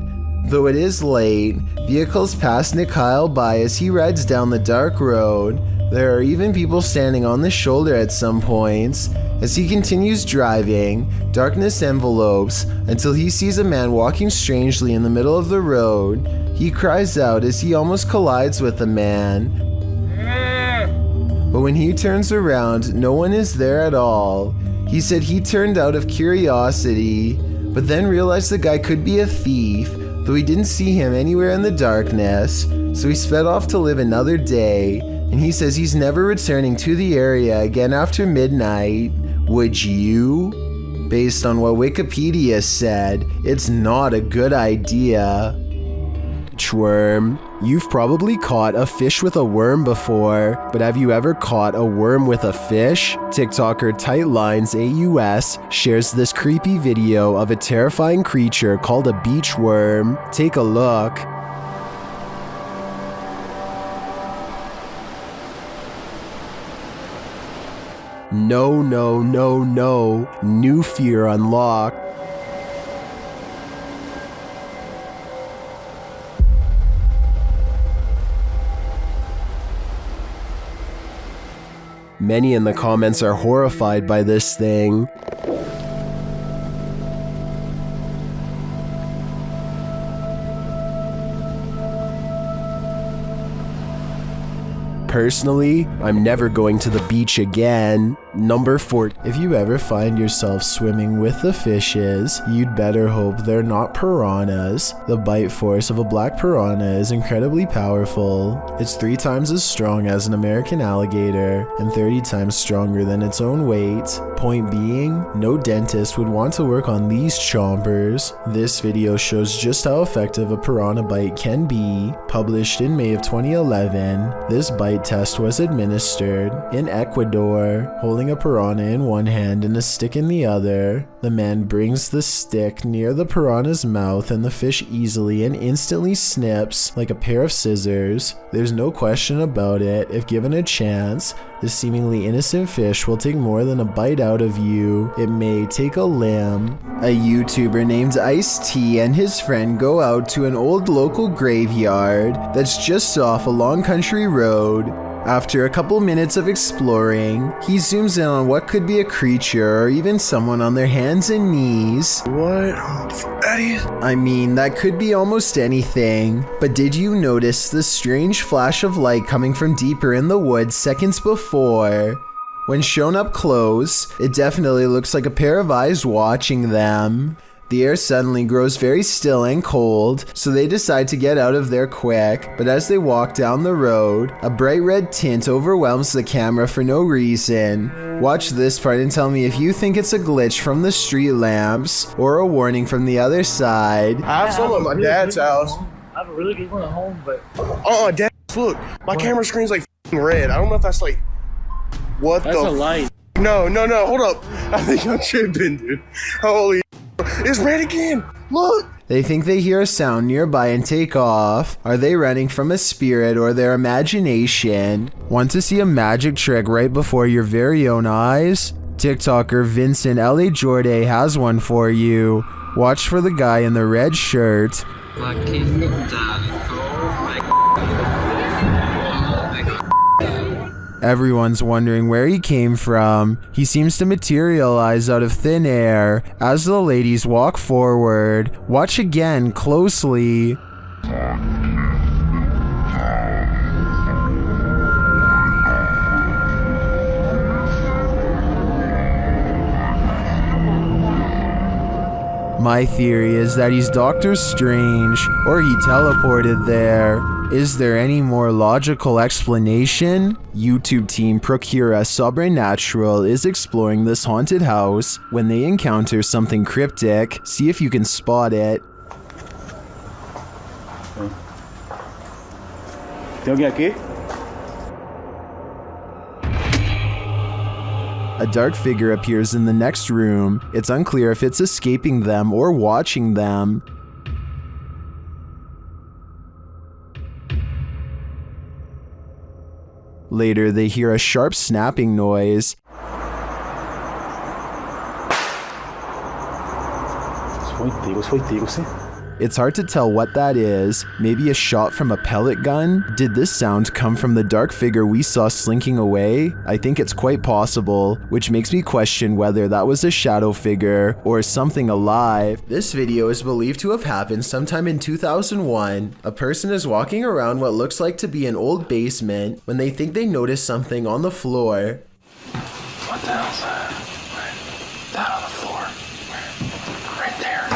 Though it is late, vehicles pass Mikhail by as he rides down the dark road. There are even people standing on the shoulder at some points. As he continues driving, darkness envelopes until he sees a man walking strangely in the middle of the road. He cries out as he almost collides with the man. But when he turns around, no one is there at all. He said he turned out of curiosity, but then realized the guy could be a thief, though he didn't see him anywhere in the darkness, so he sped off to live another day, and he says he's never returning to the area again after midnight. Would you? Based on what Wikipedia said, it's not a good idea. Worm. You've probably caught a fish with a worm before, but have you ever caught a worm with a fish? TikToker Tightlines AUS shares this creepy video of a terrifying creature called a beach worm. Take a look. No, no, no, no. New fear unlocked. Many in the comments are horrified by this thing. Personally, I'm never going to the beach again. Number 4. If you ever find yourself swimming with the fishes, you'd better hope they're not piranhas. The bite force of a black piranha is incredibly powerful. It's 3 times as strong as an American alligator and 30 times stronger than its own weight. Point being, no dentist would want to work on these chompers. This video shows just how effective a piranha bite can be. Published in May of 2011, this bite test was administered in Ecuador. Holding a piranha in one hand and a stick in the other, the man brings the stick near the piranha's mouth and the fish easily and instantly snips like a pair of scissors. There's no question about it. If given a chance, this seemingly innocent fish will take more than a bite out of you. It may take a limb. A YouTuber named Ice-T and his friend go out to an old local graveyard that's just off a long country road. After a couple minutes of exploring, he zooms in on what could be a creature or even someone on their hands and knees. What? I mean, that could be almost anything. But did you notice the strange flash of light coming from deeper in the woods seconds before? When shown up close, it definitely looks like a pair of eyes watching them. The air suddenly grows very still and cold, so they decide to get out of there quick, but as they walk down the road, a bright red tint overwhelms the camera for no reason. Watch this part and tell me if you think it's a glitch from the street lamps, or a warning from the other side. I have some at my dad's house. I have a really good one at home, but... Dad, look, my camera screen's like red. I don't know if that's like... What that's the... That's a light. No, hold up. I think I'm tripping, dude. Holy... It's red again! Look! They think they hear a sound nearby and take off. Are they running from a spirit or their imagination? Want to see a magic trick right before your very own eyes? TikToker Vincent L.A. Jordan has one for you. Watch for the guy in the red shirt. Everyone's wondering where he came from. He seems to materialize out of thin air. As the ladies walk forward, watch again closely. My theory is that he's Doctor Strange, or he teleported there. Is there any more logical explanation? YouTube team Procura Sobrenatural is exploring this haunted house. When they encounter something cryptic, see if you can spot it. ¿Tem alguém aqui? A dark figure appears in the next room. It's unclear if it's escaping them or watching them. Later, they hear a sharp snapping noise. It's hard to tell what that is. Maybe a shot from a pellet gun? Did this sound come from the dark figure we saw slinking away? I think it's quite possible, which makes me question whether that was a shadow figure or something alive. This video is believed to have happened sometime in 2001. A person is walking around what looks like to be an old basement when they think they notice something on the floor. What the hell's that? That on the floor. Right there.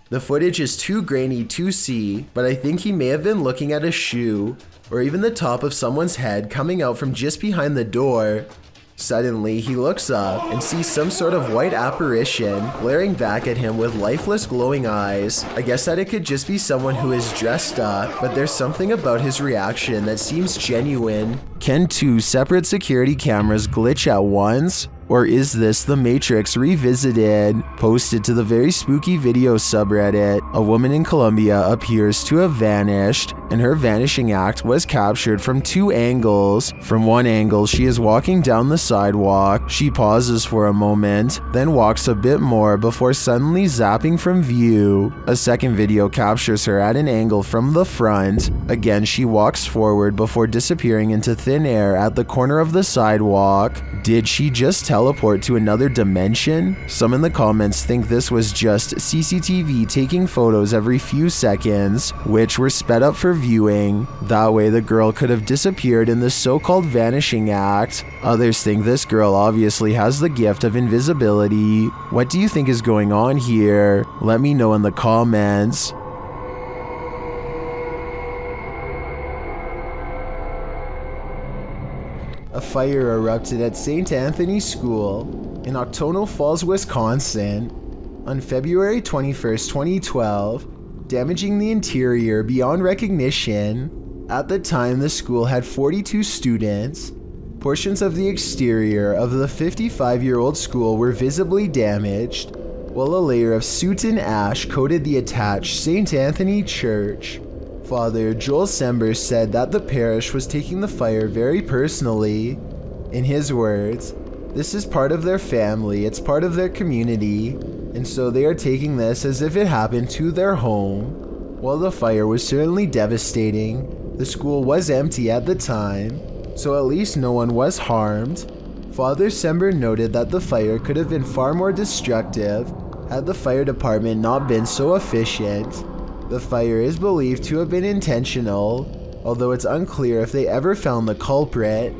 The footage is too grainy to see, but I think he may have been looking at a shoe, or even the top of someone's head coming out from just behind the door. Suddenly, he looks up and sees some sort of white apparition glaring back at him with lifeless glowing eyes. I guess that it could just be someone who is dressed up, but there's something about his reaction that seems genuine. Can two separate security cameras glitch at once? Or is this The Matrix Revisited? Posted to the very spooky video subreddit, a woman in Colombia appears to have vanished, and her vanishing act was captured from two angles. From one angle, she is walking down the sidewalk. She pauses for a moment, then walks a bit more before suddenly zapping from view. A second video captures her at an angle from the front. Again, she walks forward before disappearing into thin air at the corner of the sidewalk. Did she just teleport to another dimension? Some in the comments think this was just CCTV taking photos every few seconds, which were sped up for viewing. That way the girl could have disappeared in the so-called vanishing act. Others think this girl obviously has the gift of invisibility. What do you think is going on here? Let me know in the comments. A fire erupted at St. Anthony's School in Octonal Falls, Wisconsin on February 21st, 2012, damaging the interior beyond recognition. At the time, the school had 42 students. Portions of the exterior of the 55-year-old school were visibly damaged, while a layer of soot and ash coated the attached St. Anthony Church. Father Joel Sember said that the parish was taking the fire very personally. In his words, this is part of their family, it's part of their community, and so they are taking this as if it happened to their home. While the fire was certainly devastating, the school was empty at the time, so at least no one was harmed. Father Sember noted that the fire could have been far more destructive had the fire department not been so efficient. The fire is believed to have been intentional, although it's unclear if they ever found the culprit.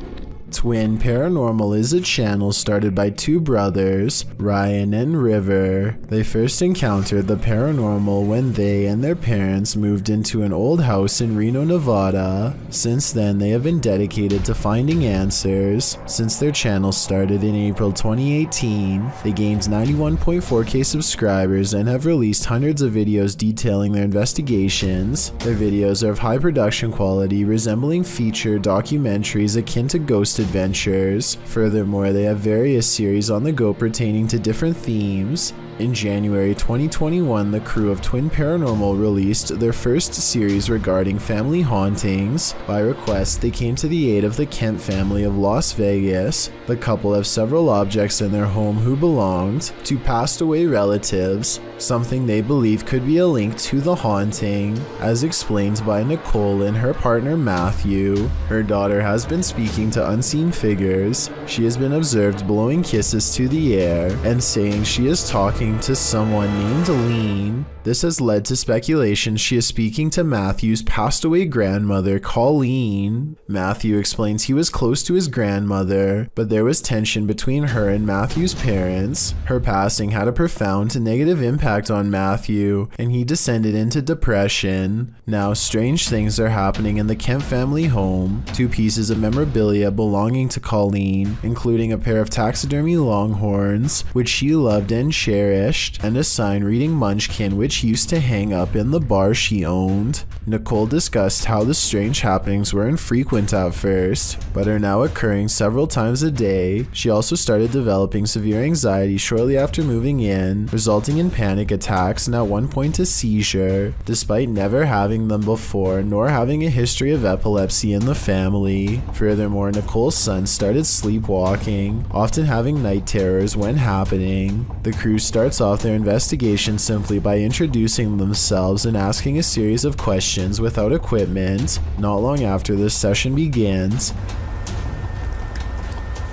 Twin Paranormal is a channel started by two brothers, Ryan and River. They first encountered the paranormal when they and their parents moved into an old house in Reno, Nevada. Since then, they have been dedicated to finding answers. Since their channel started in April 2018, they gained 91.4k subscribers and have released hundreds of videos detailing their investigations. Their videos are of high production quality, resembling feature documentaries akin to ghost adventures. Furthermore, they have various series on the go pertaining to different themes. In January 2021, the crew of Twin Paranormal released their first series regarding family hauntings. By request, they came to the aid of the Kemp family of Las Vegas. The couple have several objects in their home who belonged to passed away relatives, something they believe could be a link to the haunting. As explained by Nicole and her partner Matthew, her daughter has been speaking to unseen figures. She has been observed blowing kisses to the air and saying she is talking to someone named Lean. This has led to speculation she is speaking to Matthew's passed away grandmother, Colleen. Matthew explains he was close to his grandmother, but there was tension between her and Matthew's parents. Her passing had a profound negative impact on Matthew, and he descended into depression. Now, strange things are happening in the Kemp family home. 2 pieces of memorabilia belonging to Colleen, including a pair of taxidermy longhorns, which she loved and cherished, and a sign reading Munchkin, which used to hang up in the bar she owned. Nicole discussed how the strange happenings were infrequent at first, but are now occurring several times a day. She also started developing severe anxiety shortly after moving in, resulting in panic attacks and at one point a seizure, despite never having them before nor having a history of epilepsy in the family. Furthermore, Nicole's son started sleepwalking, often having night terrors when happening. The crew starts off their investigation simply by introducing themselves and asking a series of questions without equipment. Not long after this session begins.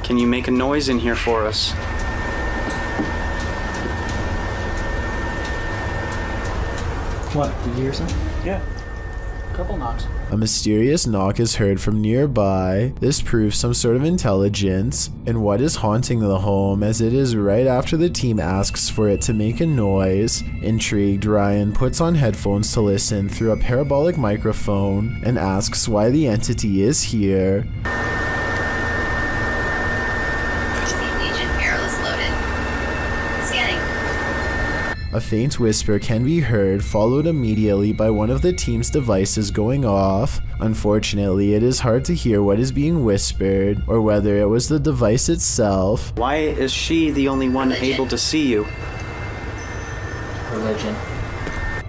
Can you make a noise in here for us? What? Did you hear something? Yeah. A couple knocks. A mysterious knock is heard from nearby. This proves some sort of intelligence in what is haunting the home, as it is right after the team asks for it to make a noise. Intrigued, Ryan puts on headphones to listen through a parabolic microphone and asks why the entity is here. A faint whisper can be heard, followed immediately by one of the team's devices going off. Unfortunately, it is hard to hear what is being whispered, or whether it was the device itself. Why is she the only one able to see you? Religion.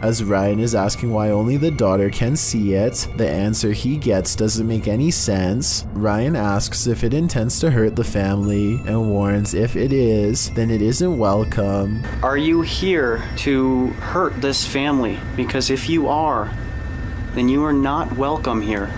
As Ryan is asking why only the daughter can see it, the answer he gets doesn't make any sense. Ryan asks if it intends to hurt the family, and warns if it is, then it isn't welcome. Are you here to hurt this family? Because if you are, then you are not welcome here.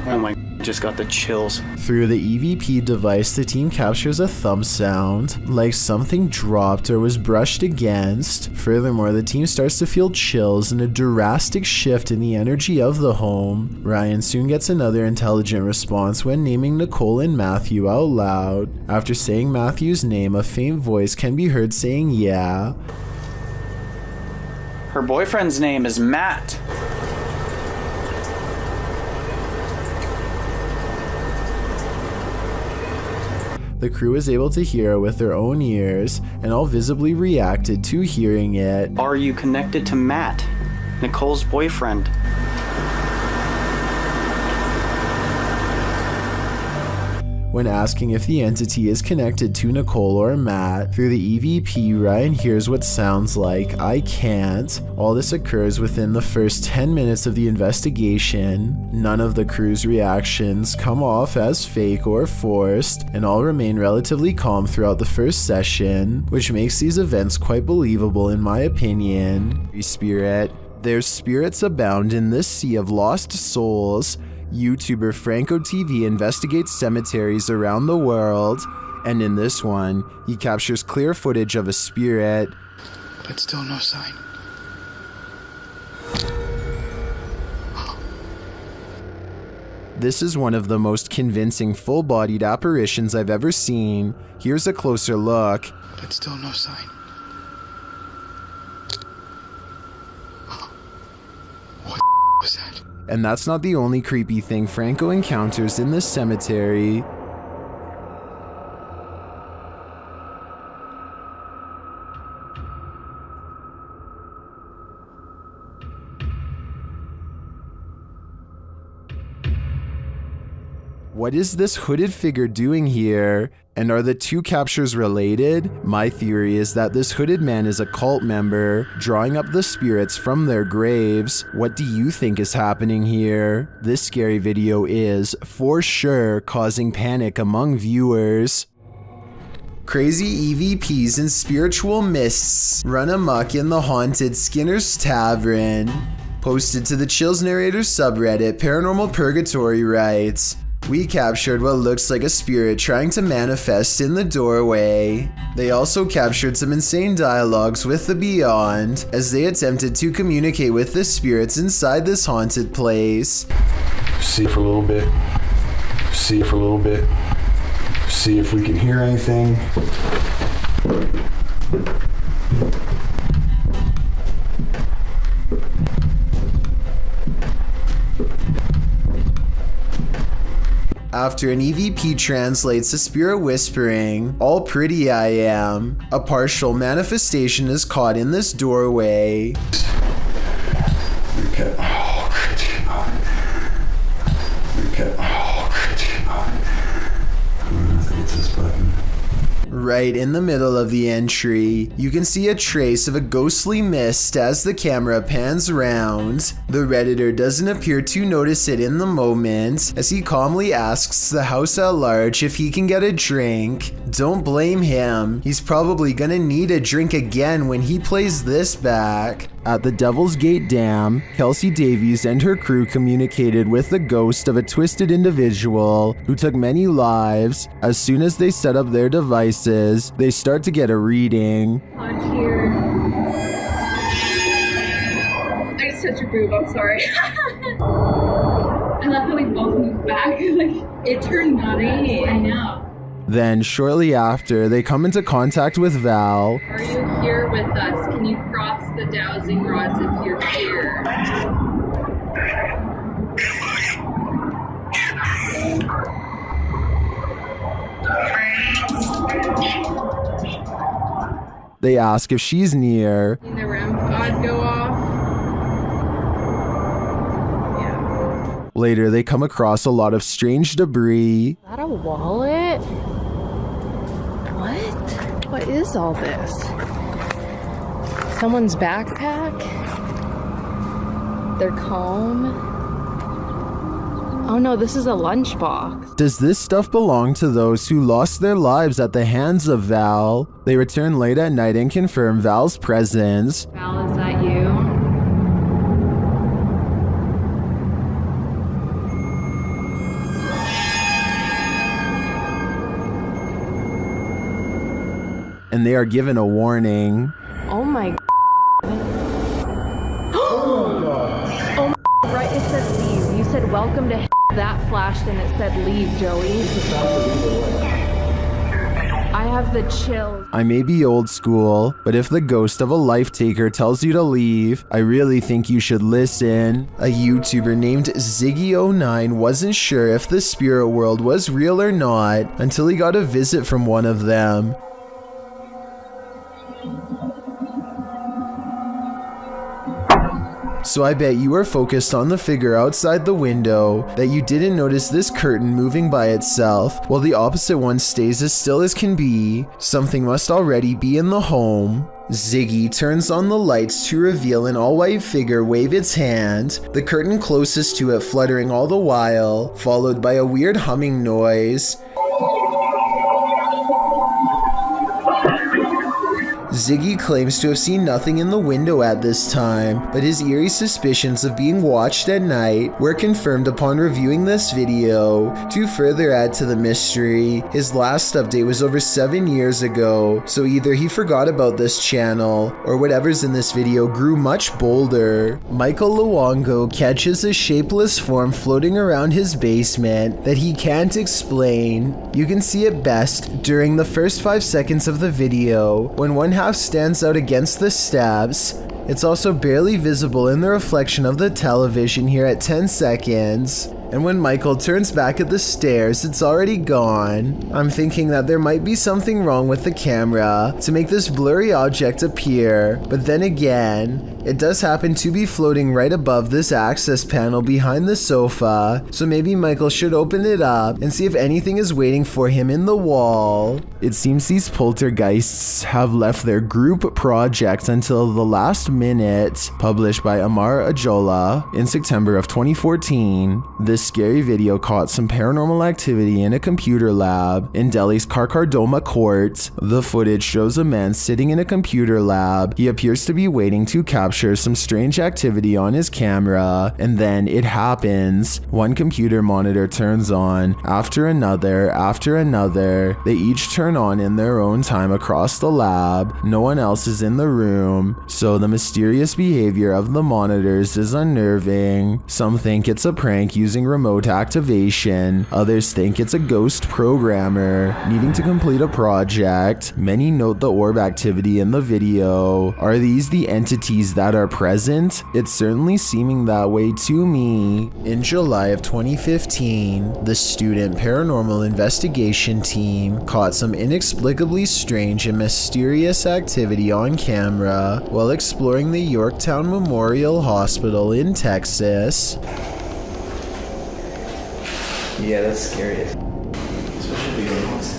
Oh my, just got the chills. Through the EVP device, the team captures a thump sound, like something dropped or was brushed against. Furthermore, the team starts to feel chills and a drastic shift in the energy of the home. Ryan soon gets another intelligent response when naming Nicole and Matthew out loud. After saying Matthew's name, a faint voice can be heard saying yeah. Her boyfriend's name is Matt. The crew is able to hear it with their own ears, and all visibly reacted to hearing it. Are you connected to Matt, Nicole's boyfriend? When asking if the entity is connected to Nicole or Matt, through the EVP, Ryan hears what sounds like, "I can't." All this occurs within the first 10 minutes of the investigation. None of the crew's reactions come off as fake or forced, and all remain relatively calm throughout the first session, which makes these events quite believable in my opinion. Spirit. There's spirits abound in this sea of lost souls. YouTuber Franco TV investigates cemeteries around the world, and in this one, he captures clear footage of a spirit. But still no sign. This is one of the most convincing full-bodied apparitions I've ever seen. Here's a closer look. But still no sign. What was that? And that's not the only creepy thing Franco encounters in this cemetery. What is this hooded figure doing here? And are the two captures related? My theory is that this hooded man is a cult member, drawing up the spirits from their graves. What do you think is happening here? This scary video is, for sure, causing panic among viewers. Crazy EVPs and spiritual mists run amok in the haunted Skinner's Tavern. Posted to the Chills Narrator subreddit, Paranormal Purgatory writes, "We captured what looks like a spirit trying to manifest in the doorway." They also captured some insane dialogues with the Beyond as they attempted to communicate with the spirits inside this haunted place. See it for a little bit. See it for a little bit. See if we can hear anything. After an EVP translates a spirit whispering, "All pretty I am," a partial manifestation is caught in this doorway. Okay. Oh, okay. Oh, I think it's this button. Right in the middle of the entry, you can see a trace of a ghostly mist as the camera pans around. The Redditor doesn't appear to notice it in the moment, as he calmly asks the house at large if he can get a drink. Don't blame him, he's probably gonna need a drink again when he plays this back. At the Devil's Gate Dam, Kelsey Davies and her crew communicated with the ghost of a twisted individual who took many lives. As soon as they set up their devices, they start to get a reading. On here. I just touched your boob, I'm sorry. I love how we both moved back. Like, it turned naughty. I know. Then, shortly after, they come into contact with Val. Are you here with us? Can you cross the dowsing rods if you're here? They ask if she's near. Seen the REM pod go off? Yeah. Later, they come across a lot of strange debris. Is that a wallet? What? What is all this? Someone's backpack? Their comb? Oh no, this is a lunchbox. Does this stuff belong to those who lost their lives at the hands of Val? They return late at night and confirm Val's presence. Val, is that you? And they are given a warning. Oh my Oh my right, it said leave. You said welcome to that flashed and it said leave, Joey. I have the chills. I may be old school, but if the ghost of a life taker tells you to leave, I really think you should listen. A YouTuber named Ziggy09 wasn't sure if the spirit world was real or not until he got a visit from one of them. So I bet you were focused on the figure outside the window that you didn't notice this curtain moving by itself while the opposite one stays as still as can be. Something must already be in the home. Ziggy turns on the lights to reveal an all-white figure wave its hand, the curtain closest to it fluttering all the while, followed by a weird humming noise. Ziggy claims to have seen nothing in the window at this time, but his eerie suspicions of being watched at night were confirmed upon reviewing this video. To further add to the mystery, his last update was over 7 years ago, so either he forgot about this channel, or whatever's in this video grew much bolder. Michael Luongo catches a shapeless form floating around his basement that he can't explain. You can see it best during the first 5 seconds of the video, when one half stands out against the steps. It's also barely visible in the reflection of the television here at 10 seconds. And when Michael turns back at the stairs, it's already gone. I'm thinking that there might be something wrong with the camera to make this blurry object appear, but then again, It does happen to be floating right above this access panel behind the sofa, so maybe Michael should open it up and see if anything is waiting for him in the wall. It seems these poltergeists have left their group project until the last minute, published by Amar Ajola in September of 2014. This scary video caught some paranormal activity in a computer lab in Delhi's Karkardoma court. The footage shows a man sitting in a computer lab. He appears to be waiting to capture some strange activity on his camera, and then it happens. One computer monitor turns on, after another, they each turn on in their own time across the lab. No one else is in the room, so the mysterious behavior of the monitors is unnerving. Some think it's a prank using remote activation, others think it's a ghost programmer needing to complete a project. Many note the orb activity in the video. Are these the entities that are present? It's certainly seeming that way to me. In July of 2015, the student paranormal investigation team caught some inexplicably strange and mysterious activity on camera while exploring the Yorktown Memorial Hospital in Texas. Yeah, that's scary. Especially if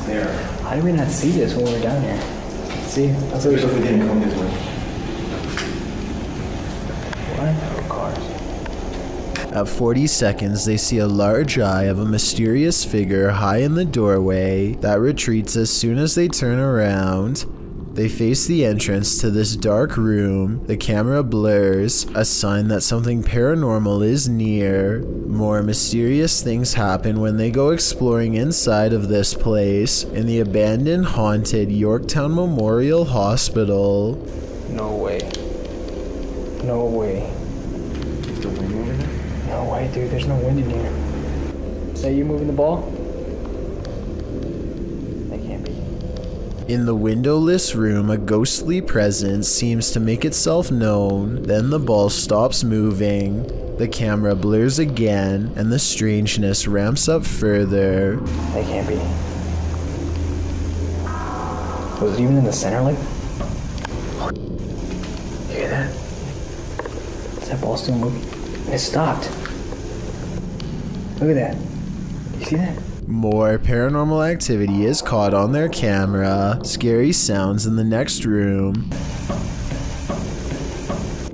we there. How did we not see this when we were down here? See? That's what we didn't come this way. What? Oh, cars. At 40 seconds, they see a large eye of a mysterious figure high in the doorway that retreats as soon as they turn around. They face the entrance to this dark room. The camera blurs, a sign that something paranormal is near. More mysterious things happen when they go exploring inside of this place in the abandoned, haunted Yorktown Memorial Hospital. No way. No way. Is the wind moving there? No way, dude. There's no wind in here. Is that you moving the ball? In the windowless room, a ghostly presence seems to make itself known, then the ball stops moving. The camera blurs again, and the strangeness ramps up further. That can't be. Was it even in the center, like? You hear that? Is that ball still moving? It stopped. Look at that. You see that? More paranormal activity is caught on their camera. Scary sounds in the next room.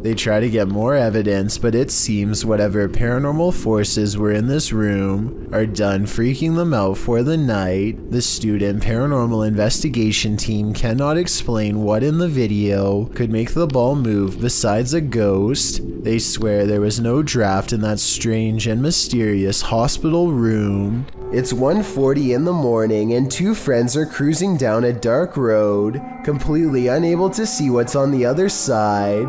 They try to get more evidence, but it seems whatever paranormal forces were in this room are done freaking them out for the night. The student paranormal investigation team cannot explain what in the video could make the ball move besides a ghost. They swear there was no draft in that strange and mysterious hospital room. It's 1:40 in the morning and two friends are cruising down a dark road, completely unable to see what's on the other side.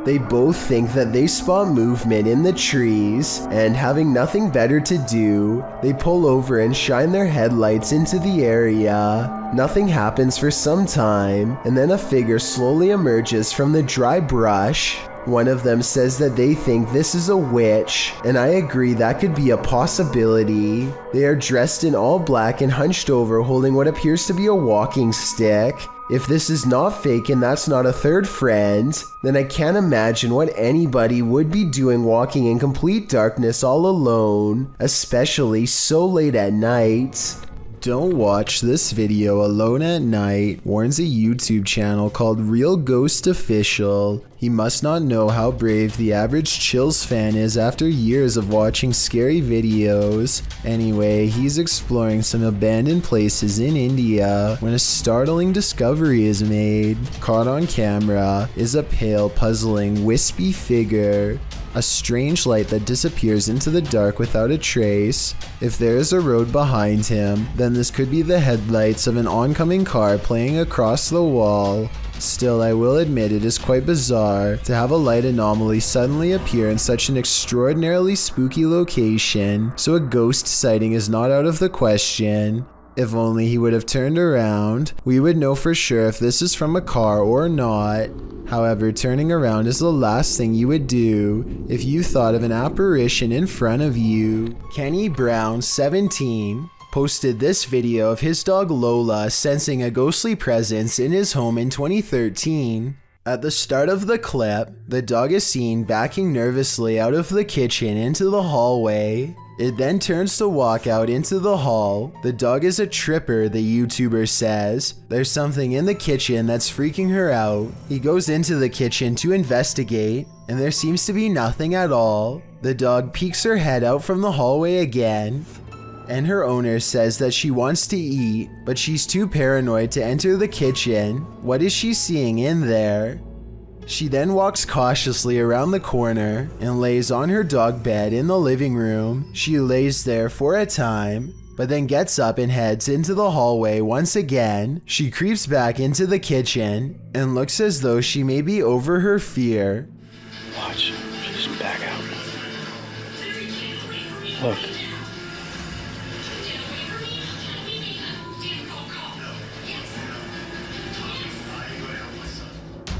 They both think that they spot movement in the trees, and having nothing better to do, they pull over and shine their headlights into the area. Nothing happens for some time, and then a figure slowly emerges from the dry brush. One of them says that they think this is a witch, and I agree that could be a possibility. They are dressed in all black and hunched over, holding what appears to be a walking stick. If this is not fake and that's not a third friend, then I can't imagine what anybody would be doing walking in complete darkness all alone, especially so late at night. Don't watch this video alone at night, warns a YouTube channel called Real Ghost Official. He must not know how brave the average Chills fan is after years of watching scary videos. Anyway, he's exploring some abandoned places in India when a startling discovery is made. Caught on camera is a pale, puzzling, wispy figure. A strange light that disappears into the dark without a trace. If there is a road behind him, then this could be the headlights of an oncoming car playing across the wall. Still, I will admit it is quite bizarre to have a light anomaly suddenly appear in such an extraordinarily spooky location, so a ghost sighting is not out of the question. If only he would have turned around, we would know for sure if this is from a car or not. However, turning around is the last thing you would do if you thought of an apparition in front of you. Kenny Brown, 17, posted this video of his dog Lola sensing a ghostly presence in his home in 2013. At the start of the clip, the dog is seen backing nervously out of the kitchen into the hallway. It then turns to walk out into the hall. The dog is a tripper, the YouTuber says. There's something in the kitchen that's freaking her out. He goes into the kitchen to investigate, and there seems to be nothing at all. The dog peeks her head out from the hallway again, and her owner says that she wants to eat, but she's too paranoid to enter the kitchen. What is she seeing in there? She then walks cautiously around the corner and lays on her dog bed in the living room. She lays there for a time, but then gets up and heads into the hallway once again. She creeps back into the kitchen and looks as though she may be over her fear. Watch, she's back out. Look.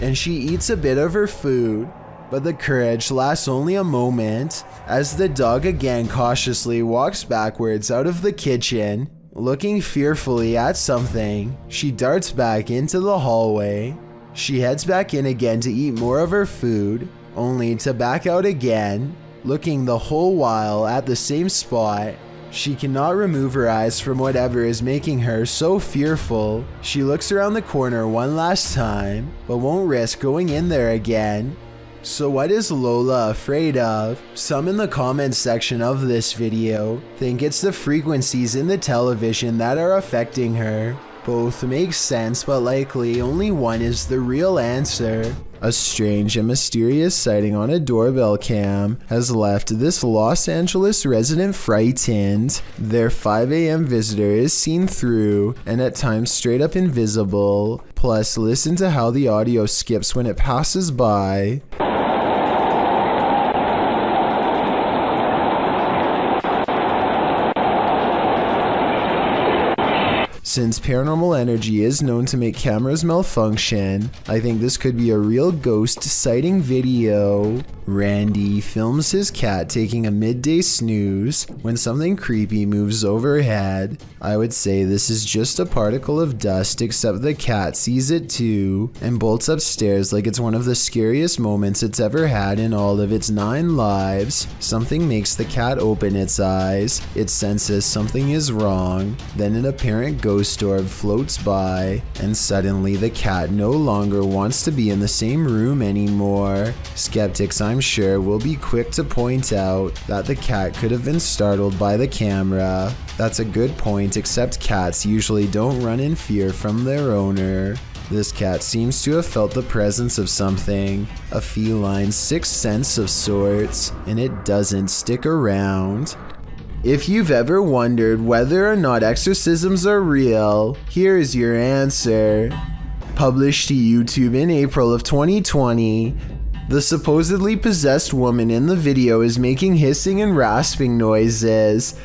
And she eats a bit of her food, but the courage lasts only a moment as the dog again cautiously walks backwards out of the kitchen. Looking fearfully at something, she darts back into the hallway. She heads back in again to eat more of her food, only to back out again, looking the whole while at the same spot. She cannot remove her eyes from whatever is making her so fearful. She looks around the corner one last time, but won't risk going in there again. So what is Lola afraid of? Some in the comments section of this video think it's the frequencies in the television that are affecting her. Both make sense, but likely only one is the real answer. A strange and mysterious sighting on a doorbell cam has left this Los Angeles resident frightened. Their 5 a.m. visitor is seen through and at times straight up invisible. Plus, listen to how the audio skips when it passes by. Since paranormal energy is known to make cameras malfunction, I think this could be a real ghost sighting video. Randy films his cat taking a midday snooze when something creepy moves overhead. I would say this is just a particle of dust, except the cat sees it too and bolts upstairs like it's one of the scariest moments it's ever had in all of its 9 lives. Something makes the cat open its eyes. It senses something is wrong. Then an apparent ghost orb floats by, and suddenly the cat no longer wants to be in the same room anymore. Skeptics, I'm sure, will be quick to point out that the cat could have been startled by the camera. That's a good point, except cats usually don't run in fear from their owner. This cat seems to have felt the presence of something, a feline sixth sense of sorts, and it doesn't stick around. If you've ever wondered whether or not exorcisms are real, here is your answer. Published to YouTube in April of 2020, the supposedly possessed woman in the video is making hissing and rasping noises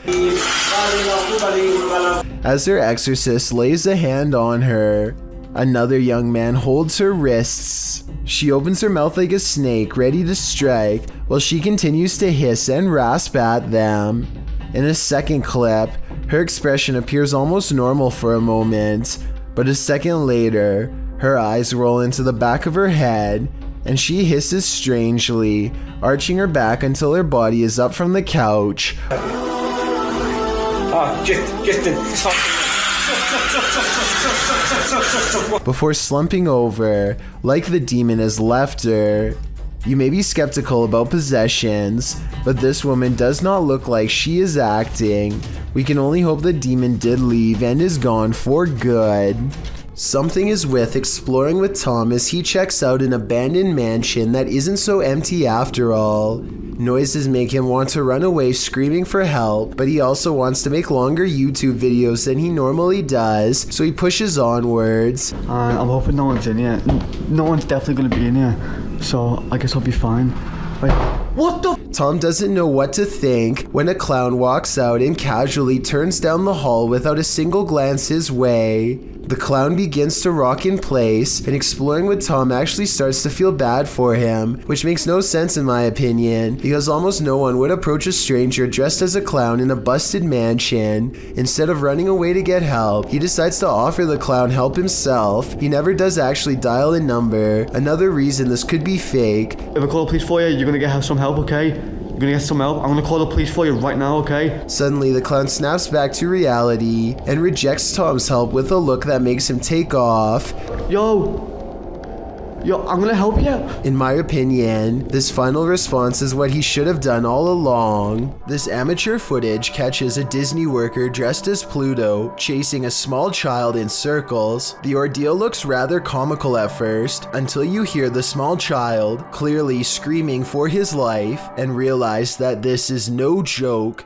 as her exorcist lays a hand on her. Another young man holds her wrists. She opens her mouth like a snake, ready to strike, while she continues to hiss and rasp at them. In a second clip, her expression appears almost normal for a moment, but a second later, her eyes roll into the back of her head, and she hisses strangely, arching her back until her body is up from the couch. Before slumping over, like the demon has left her. You may be skeptical about possessions, but this woman does not look like she is acting. We can only hope the demon did leave and is gone for good. Something is with exploring with Tom as he checks out an abandoned mansion that isn't so empty after all. Noises make him want to run away screaming for help, but he also wants to make longer YouTube videos than he normally does, so he pushes onwards. I'm hoping no one's in here. No one's definitely going to be in here, so I guess I'll be fine. Wait. What the? Tom doesn't know what to think when a clown walks out and casually turns down the hall without a single glance his way. The clown begins to rock in place, and exploring with Tom actually starts to feel bad for him, which makes no sense in my opinion, because almost no one would approach a stranger dressed as a clown in a busted mansion. Instead of running away to get help, he decides to offer the clown help himself. He never does actually dial a number. Another reason this could be fake. If I call the police for you, you're gonna get some help, okay? You're gonna get some help. I'm gonna call the police for you right now, okay? Suddenly, the clown snaps back to reality and rejects Tom's help with a look that makes him take off. Yo, I'm gonna help you. In my opinion, this final response is what he should have done all along. This amateur footage catches a Disney worker dressed as Pluto chasing a small child in circles. The ordeal looks rather comical at first, until you hear the small child clearly screaming for his life and realize that this is no joke.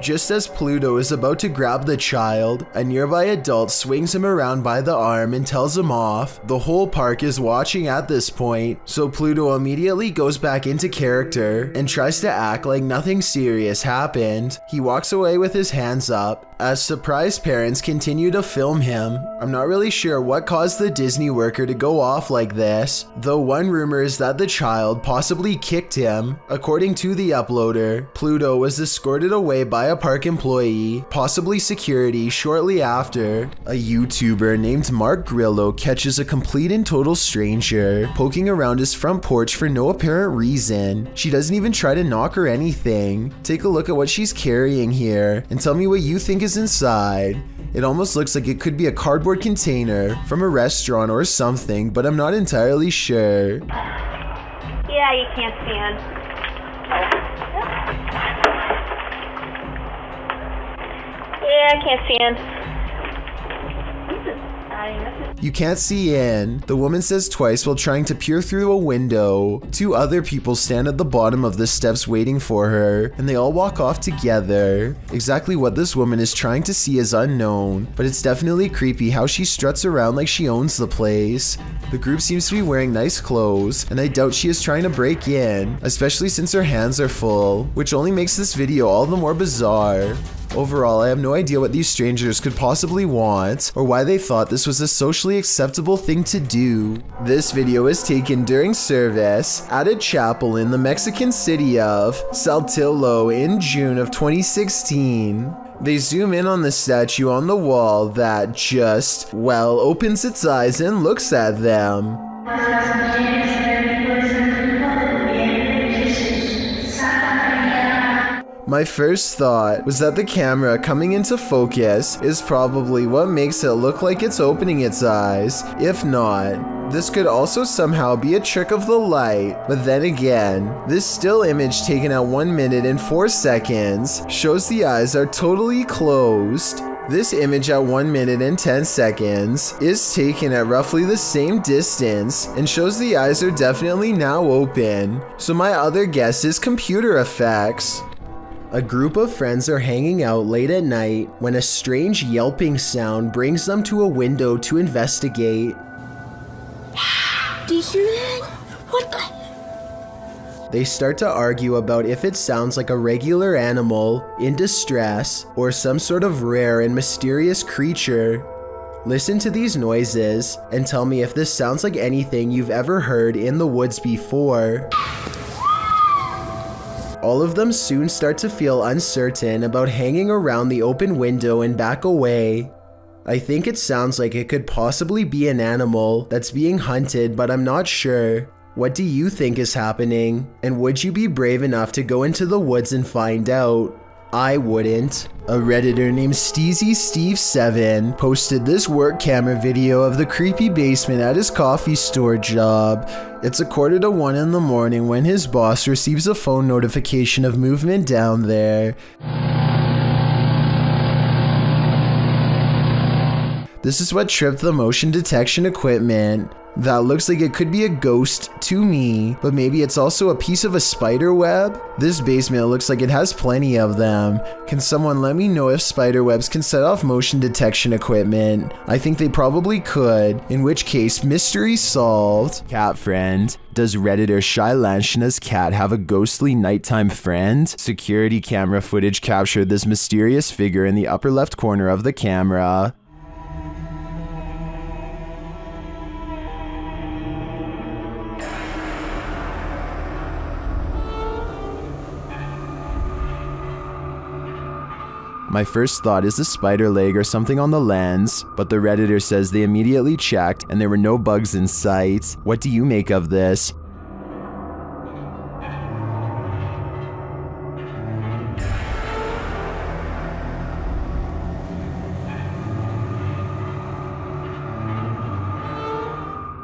Just as Pluto is about to grab the child, a nearby adult swings him around by the arm and tells him off. The whole park is watching at this point, so Pluto immediately goes back into character and tries to act like nothing serious happened. He walks away with his hands up as surprised parents continue to film him. I'm not really sure what caused the Disney worker to go off like this, though one rumor is that the child possibly kicked him. According to the uploader, Pluto was escorted away by a park employee, possibly security, shortly after. A YouTuber named Mark Grillo catches a complete and total stranger poking around his front porch for no apparent reason. She doesn't even try to knock or anything. Take a look at what she's carrying here and tell me what you think is inside. It almost looks like it could be a cardboard container from a restaurant or something, but I'm not entirely sure. Yeah, you can't stand. Yeah, I can't stand. You can't see in, the woman says twice while trying to peer through a window. Two other people stand at the bottom of the steps waiting for her, and they all walk off together. Exactly what this woman is trying to see is unknown, but it's definitely creepy how she struts around like she owns the place. The group seems to be wearing nice clothes, and I doubt she is trying to break in, especially since her hands are full, which only makes this video all the more bizarre. Overall, I have no idea what these strangers could possibly want, or why they thought this was a socially acceptable thing to do. This video was taken during service at a chapel in the Mexican city of Saltillo in June of 2016. They zoom in on the statue on the wall that just, well, opens its eyes and looks at them. My first thought was that the camera coming into focus is probably what makes it look like it's opening its eyes. If not, this could also somehow be a trick of the light. But then again, this still image taken at 1 minute and 4 seconds shows the eyes are totally closed. This image at 1 minute and 10 seconds is taken at roughly the same distance and shows the eyes are definitely now open. So my other guess is computer effects. A group of friends are hanging out late at night when a strange yelping sound brings them to a window to investigate. Do you hear that? What the? They start to argue about if it sounds like a regular animal in distress or some sort of rare and mysterious creature. Listen to these noises and tell me if this sounds like anything you've ever heard in the woods before. All of them soon start to feel uncertain about hanging around the open window and back away. I think it sounds like it could possibly be an animal that's being hunted, but I'm not sure. What do you think is happening? And would you be brave enough to go into the woods and find out? I wouldn't. A Redditor named SteezySteve7 posted this work camera video of the creepy basement at his coffee store job. It's a 1:45 in the morning when his boss receives a phone notification of movement down there. This is what tripped the motion detection equipment. That looks like it could be a ghost to me, but maybe it's also a piece of a spider web. This basement looks like it has plenty of them. Can someone let me know if spider webs can set off motion detection equipment? I think they probably could, in which case, mystery solved. Cat friend. Does Redditor Shy Lanshina's cat have a ghostly nighttime friend? Security camera footage captured this mysterious figure in the upper left corner of the camera. My first thought is a spider leg or something on the lens, but the Redditor says they immediately checked and there were no bugs in sight. What do you make of this?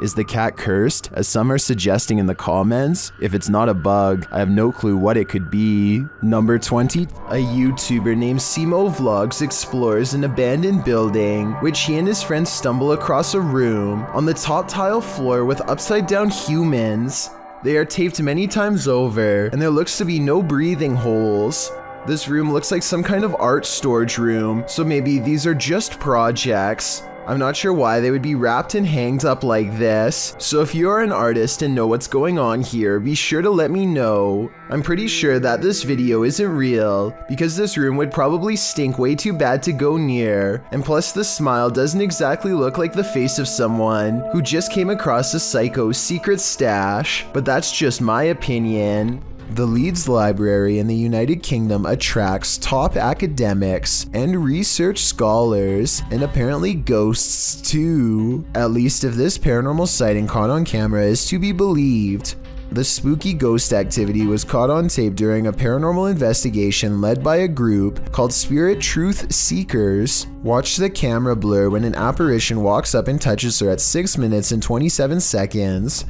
Is the cat cursed, as some are suggesting in the comments? If it's not a bug, I have no clue what it could be. Number 20. A YouTuber named Simo Vlogs explores an abandoned building, which he and his friends stumble across a room on the top tile floor with upside down humans. They are taped many times over, and there looks to be no breathing holes. This room looks like some kind of art storage room, so maybe these are just projects. I'm not sure why they would be wrapped and hanged up like this, so if you're an artist and know what's going on here, be sure to let me know. I'm pretty sure that this video isn't real, because this room would probably stink way too bad to go near, and plus the smile doesn't exactly look like the face of someone who just came across a psycho's secret stash, but that's just my opinion. The Leeds Library in the United Kingdom attracts top academics and research scholars, and apparently ghosts too. At least if this paranormal sighting caught on camera is to be believed. The spooky ghost activity was caught on tape during a paranormal investigation led by a group called Spirit Truth Seekers. Watch the camera blur when an apparition walks up and touches her at 6 minutes and 27 seconds.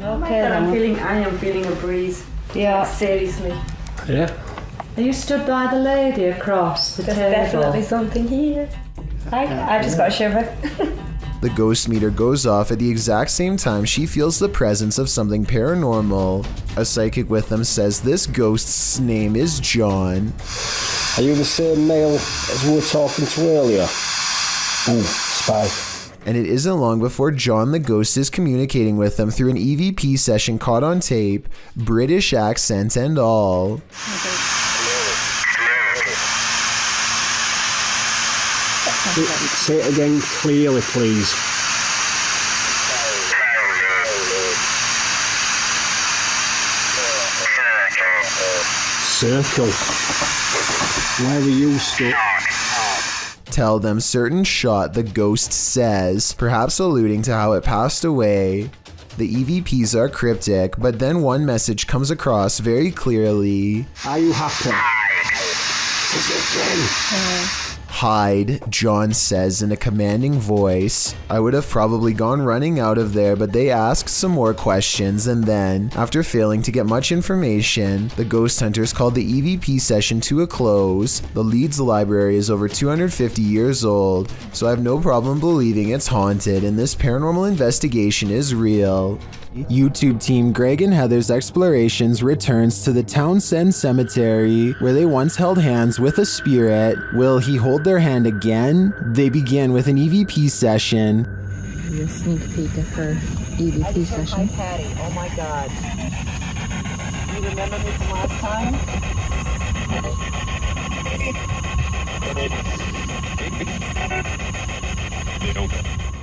Oh my God, I am feeling a breeze. Yeah. Seriously. Yeah. Are you stood by the lady across the There's table? definitely something here. I just got a shiver. The ghost meter goes off at the exact same time she feels the presence of something paranormal. A psychic with them says this ghost's name is John. Are you the same male as we were talking to earlier? Ooh, spy. And it isn't long before John the ghost is communicating with them through an EVP session caught on tape, British accent and all. Say it again clearly, please. Circle. Where are you stuck? Tell them certain shot, the ghost says, perhaps alluding to how it passed away. The EVPs are cryptic, but then one message comes across very clearly. Are you happy? Hide, John says in a commanding voice. I would have probably gone running out of there, but they asked some more questions, and then, after failing to get much information, the ghost hunters called the EVP session to a close. The Leeds Library is over 250 years old, so I have no problem believing it's haunted and this paranormal investigation is real. YouTube team Greg and Heather's Explorations returns to the Townsend Cemetery, where they once held hands with a spirit. Will he hold their hand again? They begin with an EVP session. A sneak peek of her EVP session. Hi, Patty. Oh my God. You remember me from last time?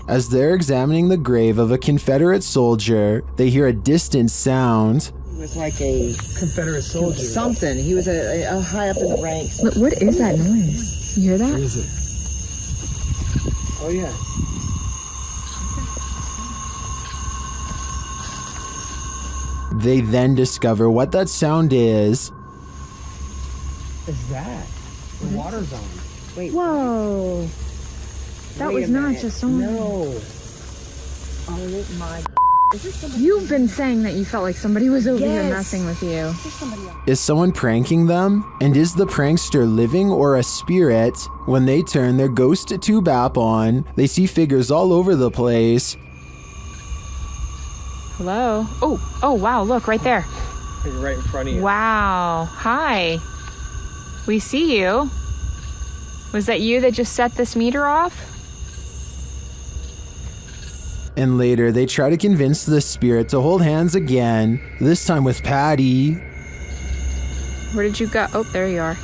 As they're examining the grave of a Confederate soldier, they hear a distant sound. He was like a Confederate soldier. Something. He was a high up in the ranks. What is that noise? You hear that? What is it? Oh yeah. They then discover what that sound is. Is that? The water zone. Wait. Whoa. That was not just on. No. Oh my. You've been saying that you felt like somebody was over here messing with you. Is someone pranking them? And is the prankster living or a spirit? When they turn their ghost tube app on, they see figures all over the place. Hello? Oh, wow, look, right there. Right in front of you. Wow. Hi. We see you. Was that you that just set this meter off? And later, they try to convince the spirit to hold hands again, this time with Patty. Where did you go? Oh, there you are.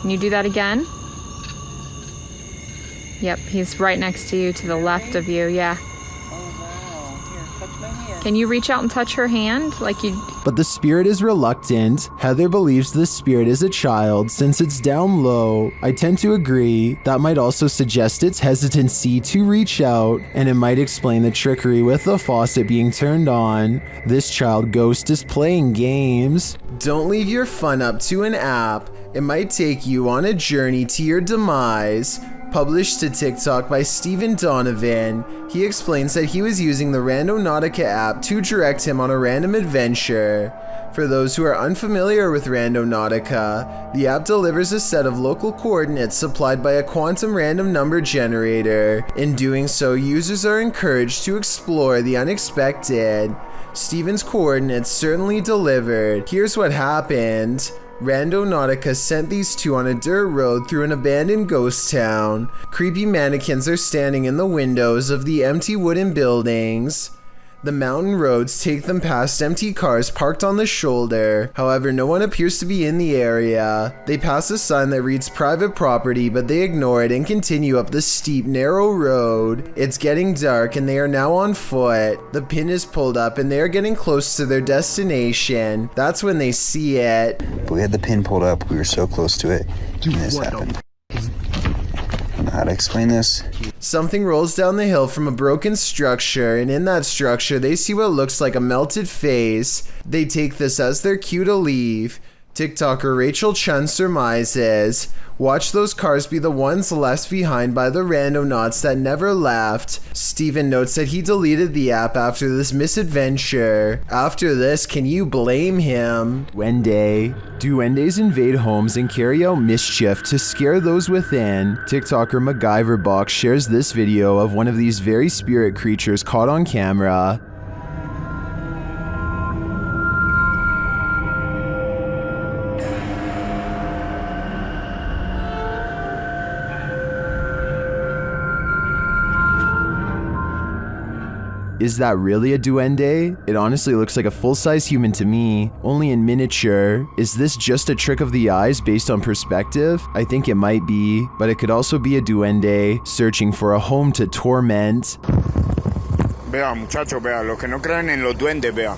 Can you do that again? Yep, he's right next to you, to the left of you, yeah. Can you reach out and touch her hand like you... But the spirit is reluctant. Heather believes the spirit is a child since it's down low. I tend to agree. That might also suggest its hesitancy to reach out, and it might explain the trickery with the faucet being turned on. This child ghost is playing games. Don't leave your fun up to an app. It might take you on a journey to your demise. Published to TikTok by Stephen Donovan, he explains that he was using the Randonautica app to direct him on a random adventure. For those who are unfamiliar with Randonautica, the app delivers a set of local coordinates supplied by a quantum random number generator. In doing so, users are encouraged to explore the unexpected. Stephen's coordinates certainly delivered. Here's what happened. Randonautica sent these two on a dirt road through an abandoned ghost town. Creepy mannequins are standing in the windows of the empty wooden buildings. The mountain roads take them past empty cars parked on the shoulder. However, no one appears to be in the area. They pass a sign that reads private property, but they ignore it and continue up the steep, narrow road. It's getting dark and they are now on foot. The pin is pulled up and they are getting close to their destination. That's when they see it. But we had the pin pulled up. We were so close to it. And this happened. I don't know how to explain this. Something rolls down the hill from a broken structure, and in that structure they see what looks like a melted face. They take this as their cue to leave. TikToker Rachel Chun surmises, watch those cars be the ones left behind by the randonauts that never left. Steven notes that he deleted the app after this misadventure. After this, can you blame him? Duende. Duendes invade homes and carry out mischief to scare those within. TikToker MacGyver Box shares this video of one of these very spirit creatures caught on camera. Is that really a duende? It honestly looks like a full-size human to me, only in miniature. Is this just a trick of the eyes based on perspective? I think it might be, but it could also be a duende searching for a home to torment. Vea, muchachos, vea, los que no creen en los duendes, vea.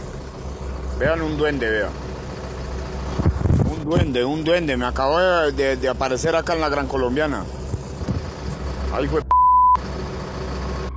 Vean un duende, vea. Un duende, me acabo de aparecer acá en la Gran Colombiana. Ahí fue.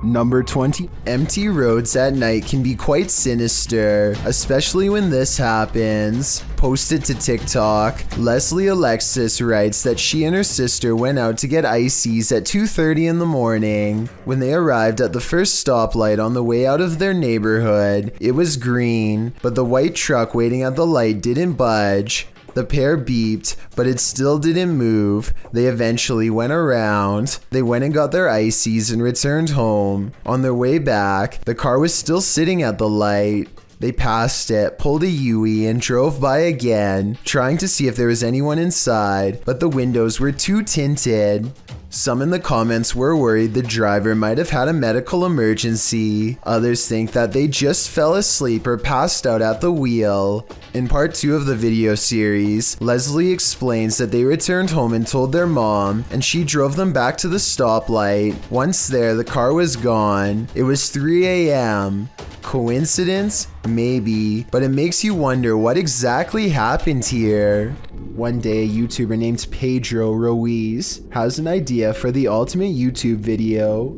Number 20. Empty roads at night can be quite sinister, especially when this happens. Posted to TikTok, Leslie Alexis writes that she and her sister went out to get ices at 2:30 in the morning. When they arrived at the first stoplight on the way out of their neighborhood, it was green, but the white truck waiting at the light didn't budge. The pair beeped, but it still didn't move. They eventually went around. They went and got their ices and returned home. On their way back, the car was still sitting at the light. They passed it, pulled a U-turn, and drove by again, trying to see if there was anyone inside, but the windows were too tinted. Some in the comments were worried the driver might have had a medical emergency. Others think that they just fell asleep or passed out at the wheel. In part 2 of the video series, Leslie explains that they returned home and told their mom, and she drove them back to the stoplight. Once there, the car was gone. It was 3 a.m. Coincidence? Maybe, but it makes you wonder what exactly happened here. One day, a YouTuber named Pedro Ruiz has an idea for the ultimate YouTube video.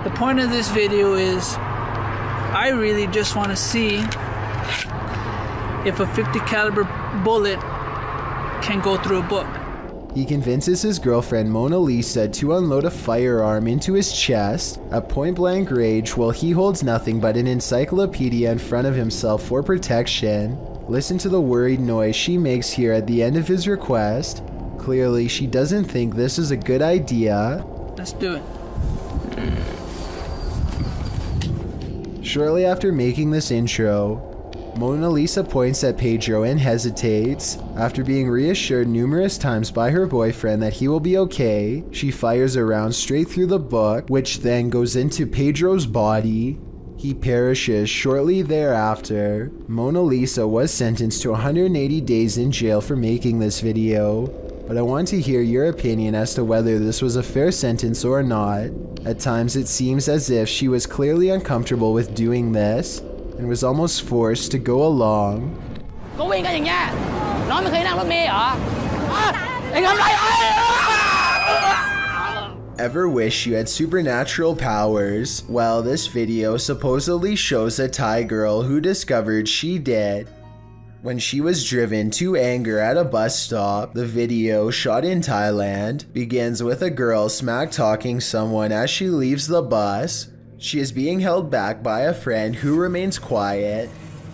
The point of this video is, I really just want to see if a .50 caliber bullet can go through a book. He convinces his girlfriend Mona Lisa to unload a firearm into his chest at point blank range while he holds nothing but an encyclopedia in front of himself for protection. Listen to the worried noise she makes here at the end of his request. Clearly, she doesn't think this is a good idea. Let's do it. Shortly after making this intro, Mona Lisa points at Pedro and hesitates. After being reassured numerous times by her boyfriend that he will be okay, she fires a round straight through the book, which then goes into Pedro's body. He perishes shortly thereafter. Mona Lisa was sentenced to 180 days in jail for making this video, but I want to hear your opinion as to whether this was a fair sentence or not. At times it seems as if she was clearly uncomfortable with doing this, and was almost forced to go along. Ever wish you had supernatural powers? Well, this video supposedly shows a Thai girl who discovered she did when she was driven to anger at a bus stop. The video, shot in Thailand, begins with a girl smack-talking someone as she leaves the bus. She is being held back by a friend who remains quiet.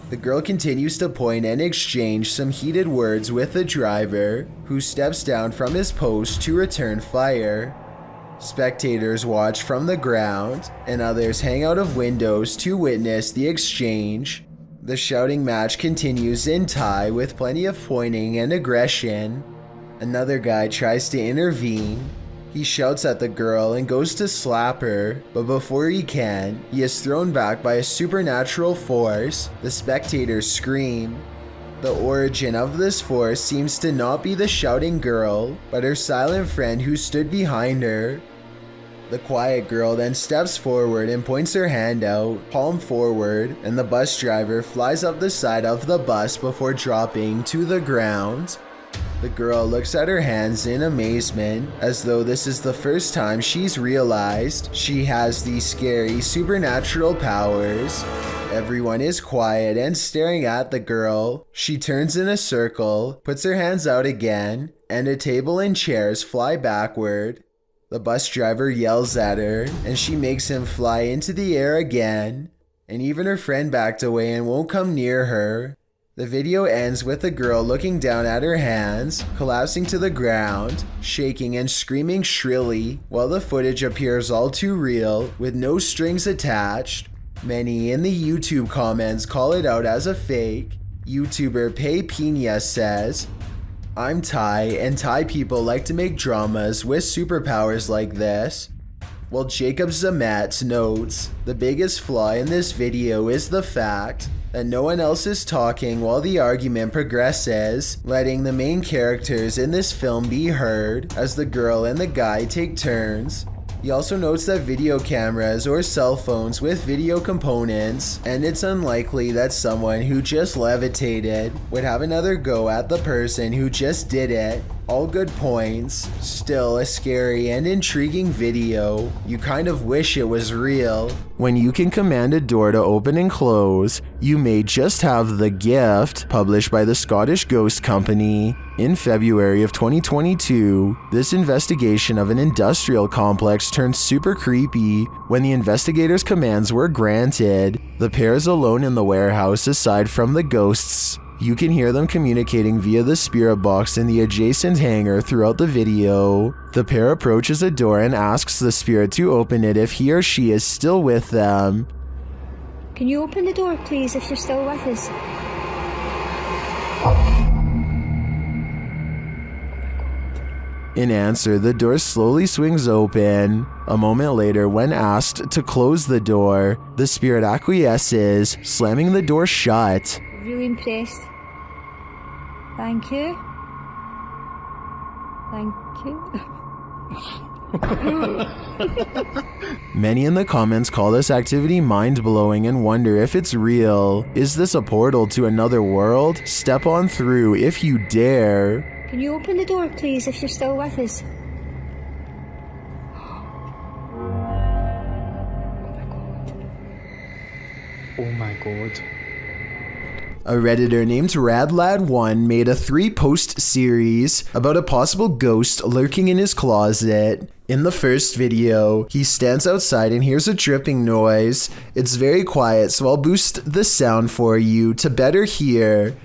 The girl continues to point and exchange some heated words with the driver, who steps down from his post to return fire. Spectators watch from the ground, and others hang out of windows to witness the exchange. The shouting match continues in Thai with plenty of pointing and aggression. Another guy tries to intervene. He shouts at the girl and goes to slap her, but before he can, he is thrown back by a supernatural force. The spectators scream. The origin of this force seems to not be the shouting girl, but her silent friend who stood behind her. The quiet girl then steps forward and points her hand out, palm forward, and the bus driver flies up the side of the bus before dropping to the ground. The girl looks at her hands in amazement, as though this is the first time she's realized she has these scary supernatural powers. Everyone is quiet and staring at the girl. She turns in a circle, puts her hands out again, and a table and chairs fly backward. The bus driver yells at her, and she makes him fly into the air again, and even her friend backed away and won't come near her. The video ends with the girl looking down at her hands, collapsing to the ground, shaking and screaming shrilly, while the footage appears all too real, with no strings attached. Many in the YouTube comments call it out as a fake. YouTuber Pei Pina says, "I'm Thai, and Thai people like to make dramas with superpowers like this." While Jacob Zamet notes, the biggest flaw in this video is the fact that no one else is talking while the argument progresses, letting the main characters in this film be heard as the girl and the guy take turns. He also notes that video cameras or cell phones with video components, and it's unlikely that someone who just levitated would have another go at the person who just did it. All good points. Still a scary and intriguing video. You kind of wish it was real. When you can command a door to open and close, you may just have The Gift, published by the Scottish Ghost Company. In February of 2022, this investigation of an industrial complex turned super creepy when the investigators' commands were granted. The pair is alone in the warehouse aside from the ghosts. You can hear them communicating via the spirit box in the adjacent hangar throughout the video. The pair approaches a door and asks the spirit to open it if he or she is still with them. Can you open the door, please, if you're still with us? In answer, the door slowly swings open. A moment later, when asked to close the door, the spirit acquiesces, slamming the door shut. Really impressed. Thank you. Thank you. Many in the comments call this activity mind-blowing and wonder if it's real. Is this a portal to another world? Step on through if you dare. Can you open the door, please, if you're still with us? Oh my god. A Redditor named Radlad1 made a 3-post series about a possible ghost lurking in his closet. In the first video, he stands outside and hears a dripping noise. It's very quiet, so I'll boost the sound for you to better hear.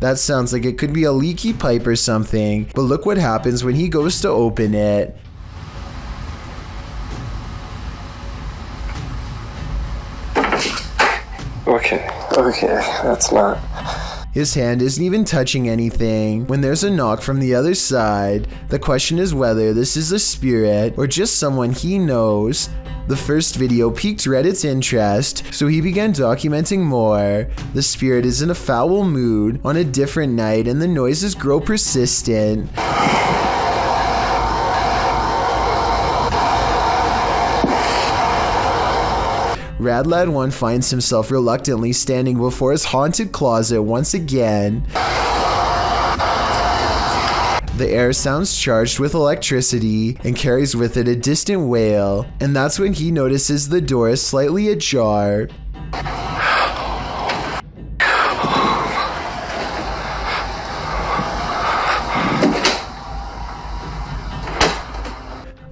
That sounds like it could be a leaky pipe or something, but look what happens when he goes to open it. Okay, that's not... His hand isn't even touching anything when there's a knock from the other side. The question is whether this is a spirit or just someone he knows. The first video piqued Reddit's interest, so he began documenting more. The spirit is in a foul mood on a different night and the noises grow persistent. Radlad1 finds himself reluctantly standing before his haunted closet once again. The air sounds charged with electricity and carries with it a distant wail, and that's when he notices the door is slightly ajar.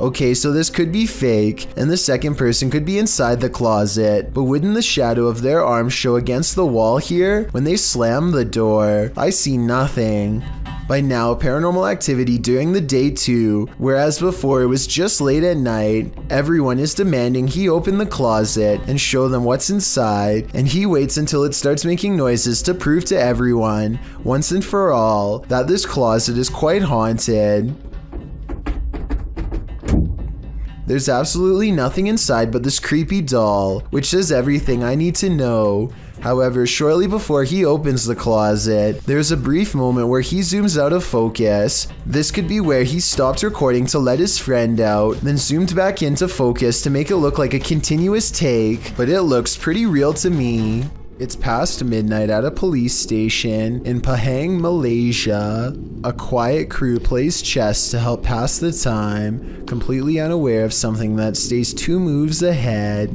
Okay, so this could be fake, and the second person could be inside the closet, but wouldn't the shadow of their arm show against the wall here when they slam the door? I see nothing. By now, paranormal activity during the day too, whereas before it was just late at night. Everyone is demanding he open the closet and show them what's inside, and he waits until it starts making noises to prove to everyone, once and for all, that this closet is quite haunted. There's absolutely nothing inside but this creepy doll, which says everything I need to know. However, shortly before he opens the closet, there's a brief moment where he zooms out of focus. This could be where he stopped recording to let his friend out, then zoomed back into focus to make it look like a continuous take, but it looks pretty real to me. It's past midnight at a police station in Pahang, Malaysia. A quiet crew plays chess to help pass the time, completely unaware of something that stays 2 moves ahead.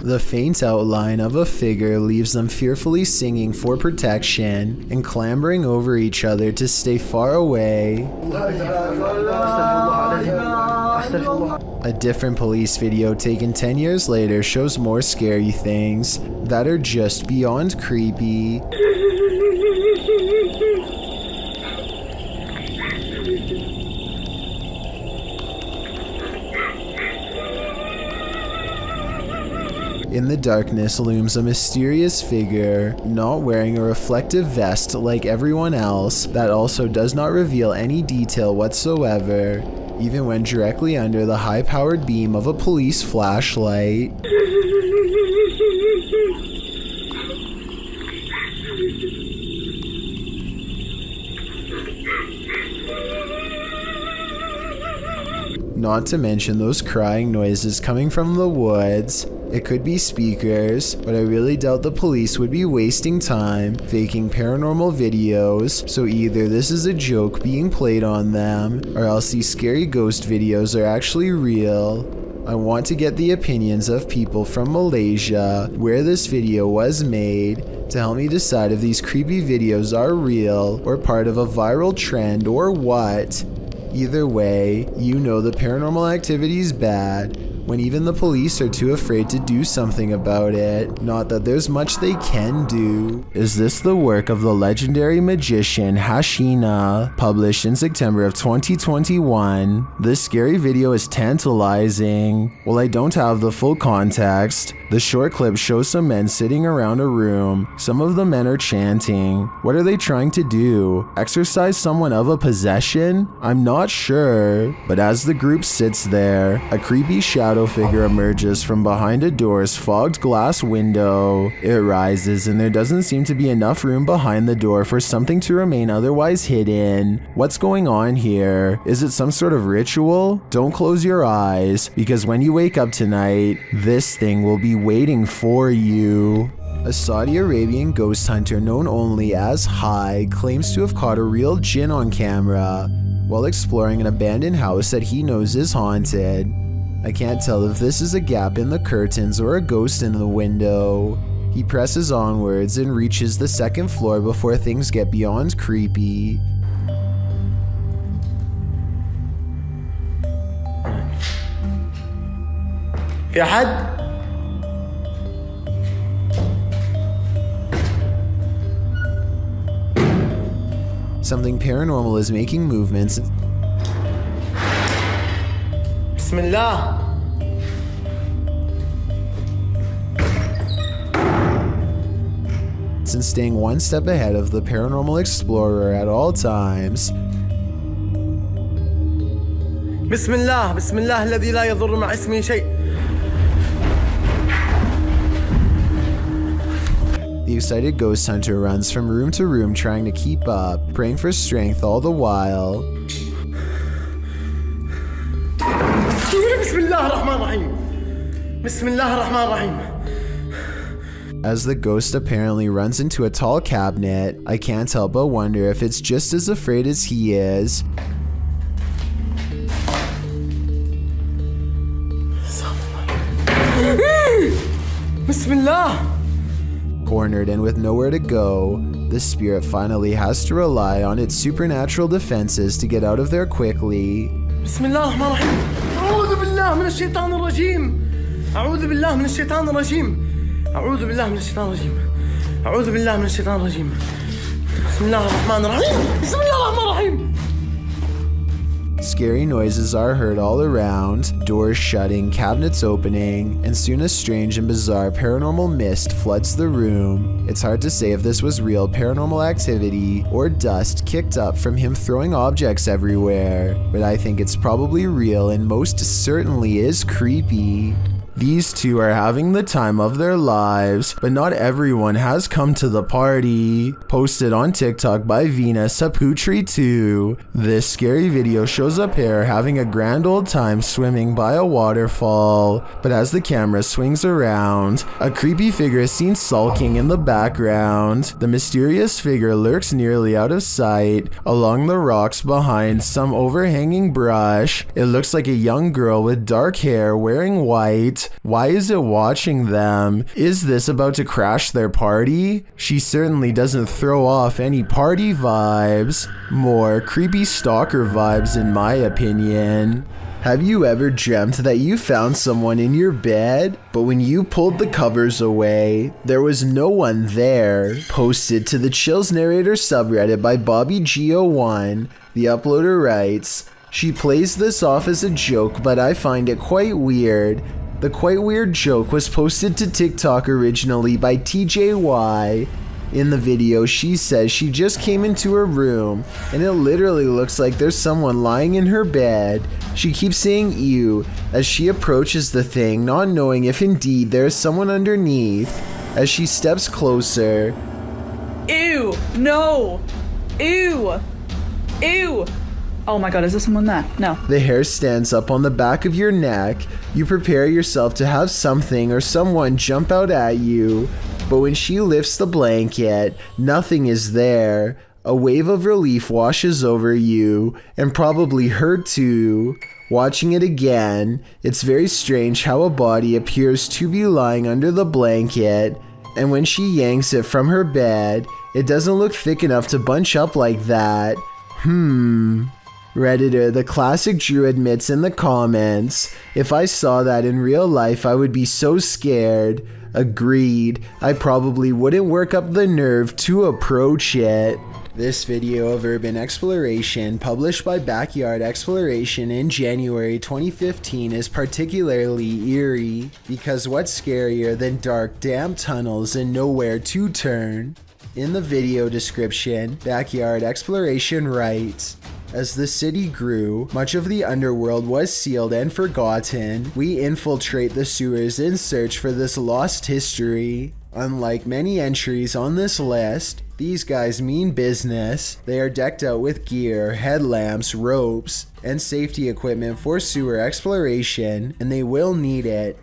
The faint outline of a figure leaves them fearfully singing for protection and clambering over each other to stay far away. A different police video taken 10 years later shows more scary things that are just beyond creepy. In the darkness looms a mysterious figure, not wearing a reflective vest like everyone else, that also does not reveal any detail whatsoever, even when directly under the high-powered beam of a police flashlight. Not to mention those crying noises coming from the woods. It could be speakers, but I really doubt the police would be wasting time faking paranormal videos, so either this is a joke being played on them, or else these scary ghost videos are actually real. I want to get the opinions of people from Malaysia, where this video was made, to help me decide if these creepy videos are real, or part of a viral trend, or what. Either way, you know the paranormal activity is bad, when even the police are too afraid to do something about it. Not that there's much they can do. Is this the work of the legendary magician Hashina, published in September of 2021? This scary video is tantalizing. While I don't have the full context, the short clip shows some men sitting around a room. Some of the men are chanting. What are they trying to do? Exorcise someone of a possession? I'm not sure. But as the group sits there, a creepy shadow figure emerges from behind a door's fogged glass window. It rises, and there doesn't seem to be enough room behind the door for something to remain otherwise hidden. What's going on here? Is it some sort of ritual? Don't close your eyes, because when you wake up tonight, this thing will be waiting for you. A Saudi Arabian ghost hunter known only as Hai claims to have caught a real jinn on camera while exploring an abandoned house that he knows is haunted. I can't tell if this is a gap in the curtains or a ghost in the window. He presses onwards and reaches the second floor before things get beyond creepy. في أحد؟ Something paranormal is making movements. بسم الله. And staying one step ahead of the paranormal explorer at all times. بسم الله بسم الله الذي لا يضر مع اسمه شيء. The excited ghost hunter runs from room to room trying to keep up, praying for strength all the while. بسم الله الرحمن الرحيم. بسم الله الرحمن الرحيم. As the ghost apparently runs into a tall cabinet, I can't help but wonder if it's just as afraid as he is. بسم الله. Cornered and with nowhere to go, the spirit finally has to rely on its supernatural defenses to get out of there quickly. بسم الله الرحمن الرحيم. أعوذ بالله من الشيطان الرجيم. أعوذ بالله من الشيطان الرجيم. أعوذ بالله من الشيطان الرجيم. أعوذ بالله من الشيطان الرجيم. بسم الله الرحمن الرحيم. بسم الله الرحمن الرحيم. Scary noises are heard all around, doors shutting, cabinets opening, and soon a strange and bizarre paranormal mist floods the room. It's hard to say if this was real paranormal activity or dust kicked up from him throwing objects everywhere, but I think it's probably real and most certainly is creepy. These two are having the time of their lives, but not everyone has come to the party. Posted on TikTok by Vina Saputri2. This scary video shows a pair having a grand old time swimming by a waterfall, but as the camera swings around, a creepy figure is seen sulking in the background. The mysterious figure lurks nearly out of sight, along the rocks behind some overhanging brush. It looks like a young girl with dark hair wearing white. Why is it watching them? Is this about to crash their party? She certainly doesn't throw off any party vibes. More creepy stalker vibes in my opinion. Have you ever dreamt that you found someone in your bed, but when you pulled the covers away, there was no one there? Posted to the Chills Narrator subreddit by BobbyGO1, the uploader writes, "She plays this off as a joke, but I find it quite weird. The quite weird joke was posted to TikTok originally by TJY. In the video, she says she just came into her room and it literally looks like there's someone lying in her bed. She keeps saying ew as she approaches the thing, not knowing if indeed there is someone underneath. As she steps closer, Ew! No! Ew! Ew! Oh my god, is there someone there? No. The hair stands up on the back of your neck. You prepare yourself to have something or someone jump out at you. But when she lifts the blanket, nothing is there. A wave of relief washes over you, and probably her too. Watching it again, it's very strange how a body appears to be lying under the blanket. And when she yanks it from her bed, it doesn't look thick enough to bunch up like that. Redditor The Classic Drew admits in the comments, "If I saw that in real life, I would be so scared." Agreed. I probably wouldn't work up the nerve to approach it. This video of urban exploration, published by Backyard Exploration in January 2015, is particularly eerie, because what's scarier than dark, damp tunnels and nowhere to turn? In the video description, Backyard Exploration writes, "As the city grew, much of the underworld was sealed and forgotten. We infiltrate the sewers in search for this lost history. Unlike many entries on this list, these guys mean business. They are decked out with gear, headlamps, ropes, and safety equipment for sewer exploration, and they will need it.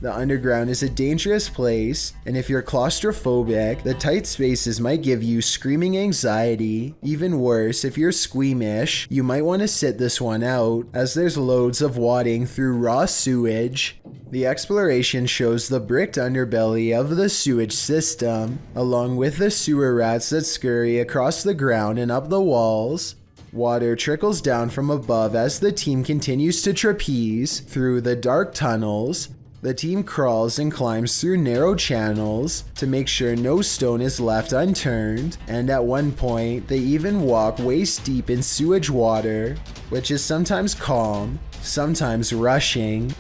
The underground is a dangerous place, and if you're claustrophobic, the tight spaces might give you screaming anxiety. Even worse, if you're squeamish, you might want to sit this one out, as there's loads of wadding through raw sewage. The exploration shows the bricked underbelly of the sewage system, along with the sewer rats that scurry across the ground and up the walls. Water trickles down from above as the team continues to trapeze through the dark tunnels. The team crawls and climbs through narrow channels to make sure no stone is left unturned, and at one point they even walk waist deep in sewage water, which is sometimes calm, sometimes rushing.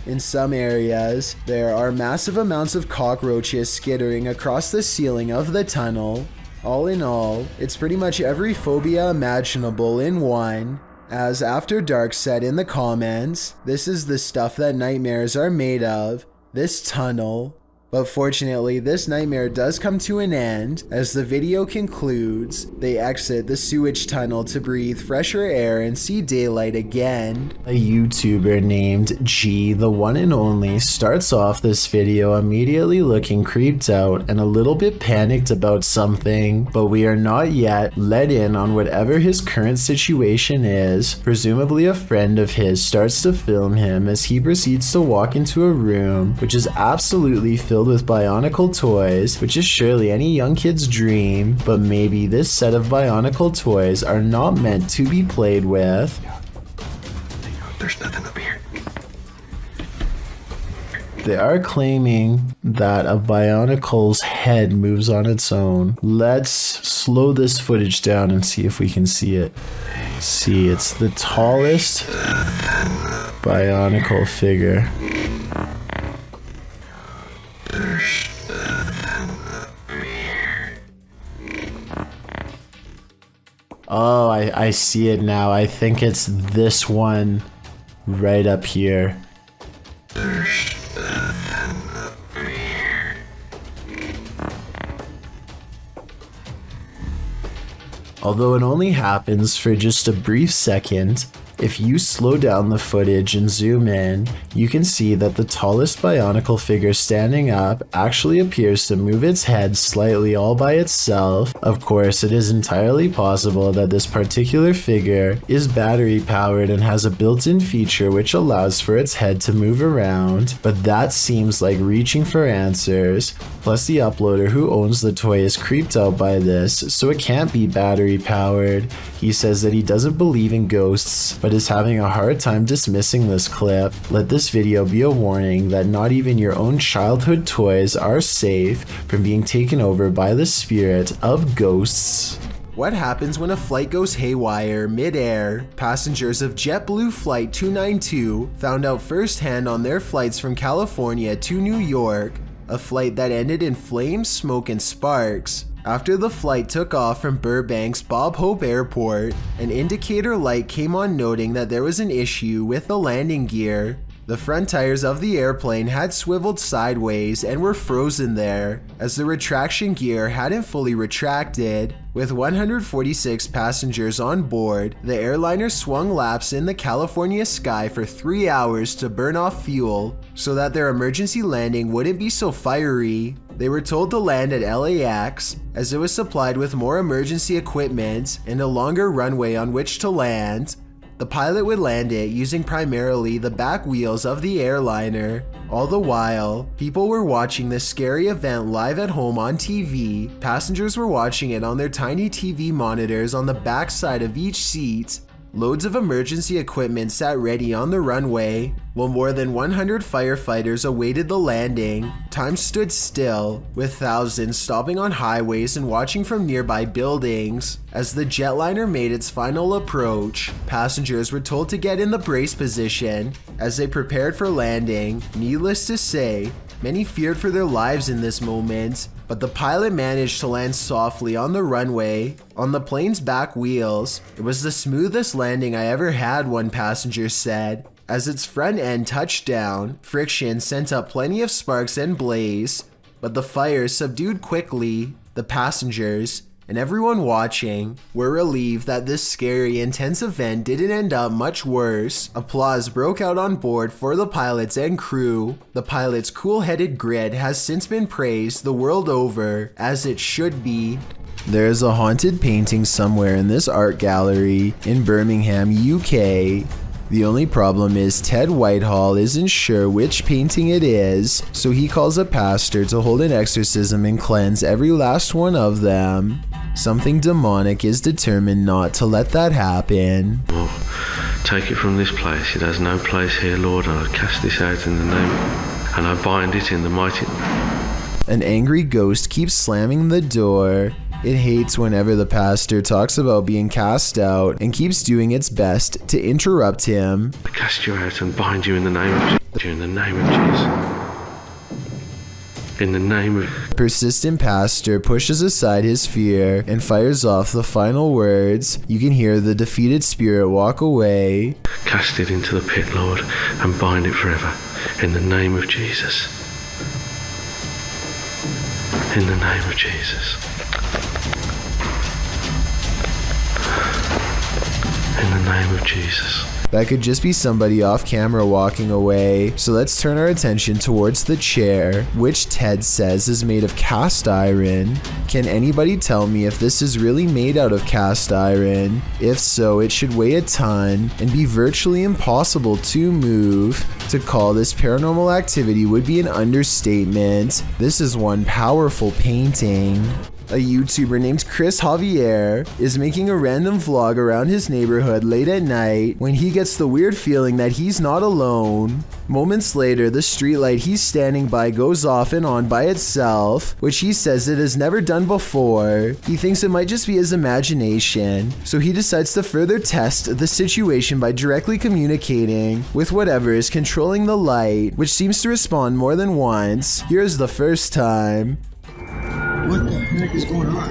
In some areas, there are massive amounts of cockroaches skittering across the ceiling of the tunnel. All in all, it's pretty much every phobia imaginable in one. As After Dark said in the comments, this is the stuff that nightmares are made of, this tunnel. But fortunately, this nightmare does come to an end. As the video concludes, they exit the sewage tunnel to breathe fresher air and see daylight again. A YouTuber named G, the one and only, starts off this video immediately looking creeped out and a little bit panicked about something, but we are not yet let in on whatever his current situation is. Presumably a friend of his starts to film him as he proceeds to walk into a room which is absolutely filled with Bionicle toys, which is surely any young kid's dream, but maybe this set of Bionicle toys are not meant to be played with. There's nothing up here. They are claiming that a Bionicle's head moves on its own. Let's slow this footage down and see if we can see it. See, it's the tallest Bionicle figure. Oh, I see it now. I think it's this one right up here. Although it only happens for just a brief second, if you slow down the footage and zoom in, you can see that the tallest Bionicle figure standing up actually appears to move its head slightly all by itself. Of course, it is entirely possible that this particular figure is battery powered and has a built-in feature which allows for its head to move around, but that seems like reaching for answers. Plus the uploader who owns the toy is creeped out by this, so it can't be battery powered. He says that he doesn't believe in ghosts, but is having a hard time dismissing this clip. Let this video be a warning that not even your own childhood toys are safe from being taken over by the spirit of ghosts. What happens when a flight goes haywire mid-air? Passengers of JetBlue Flight 292 found out firsthand on their flights from California to New York, a flight that ended in flames, smoke, and sparks. After the flight took off from Burbank's Bob Hope Airport, an indicator light came on noting that there was an issue with the landing gear. The front tires of the airplane had swiveled sideways and were frozen there, as the retraction gear hadn't fully retracted. With 146 passengers on board, the airliner swung laps in the California sky for 3 hours to burn off fuel, so that their emergency landing wouldn't be so fiery. They were told to land at LAX, as it was supplied with more emergency equipment and a longer runway on which to land. The pilot would land it using primarily the back wheels of the airliner. All the while, people were watching this scary event live at home on TV. Passengers were watching it on their tiny TV monitors on the back side of each seat. Loads of emergency equipment sat ready on the runway, while more than 100 firefighters awaited the landing. Time stood still, with thousands stopping on highways and watching from nearby buildings. As the jetliner made its final approach, passengers were told to get in the brace position as they prepared for landing. Needless to say, many feared for their lives in this moment, but the pilot managed to land softly on the runway, on the plane's back wheels. It was the smoothest landing I ever had, one passenger said. As its front end touched down, friction sent up plenty of sparks and blaze, but the fires subdued quickly. The passengers, and everyone watching were relieved that this scary, intense event didn't end up much worse. Applause broke out on board for the pilots and crew. The pilot's cool-headed grit has since been praised the world over, as it should be. There's a haunted painting somewhere in this art gallery in Birmingham, UK. The only problem is Ted Whitehall isn't sure which painting it is, so he calls a pastor to hold an exorcism and cleanse every last one of them. Something demonic is determined not to let that happen. Oh, take it from this place. It has no place here, Lord. I cast this out in the name, and I bind it in the mighty... An angry ghost keeps slamming the door. It hates whenever the pastor talks about being cast out and keeps doing its best to interrupt him. I cast you out and bind you in the name of Jesus. In the name of Jesus. In the name of... Persistent pastor pushes aside his fear and fires off the final words. You can hear the defeated spirit walk away. Cast it into the pit, Lord, and bind it forever. In the name of Jesus. In the name of Jesus. In the name of Jesus. That could just be somebody off camera walking away, so let's turn our attention towards the chair, which Ted says is made of cast iron. Can anybody tell me if this is really made out of cast iron? If so, it should weigh a ton and be virtually impossible to move. To call this paranormal activity would be an understatement. This is one powerful painting. A YouTuber named Chris Javier is making a random vlog around his neighborhood late at night when he gets the weird feeling that he's not alone. Moments later, the streetlight he's standing by goes off and on by itself, which he says it has never done before. He thinks it might just be his imagination, so he decides to further test the situation by directly communicating with whatever is controlling the light, which seems to respond more than once. Here's the first time. What the heck is going on?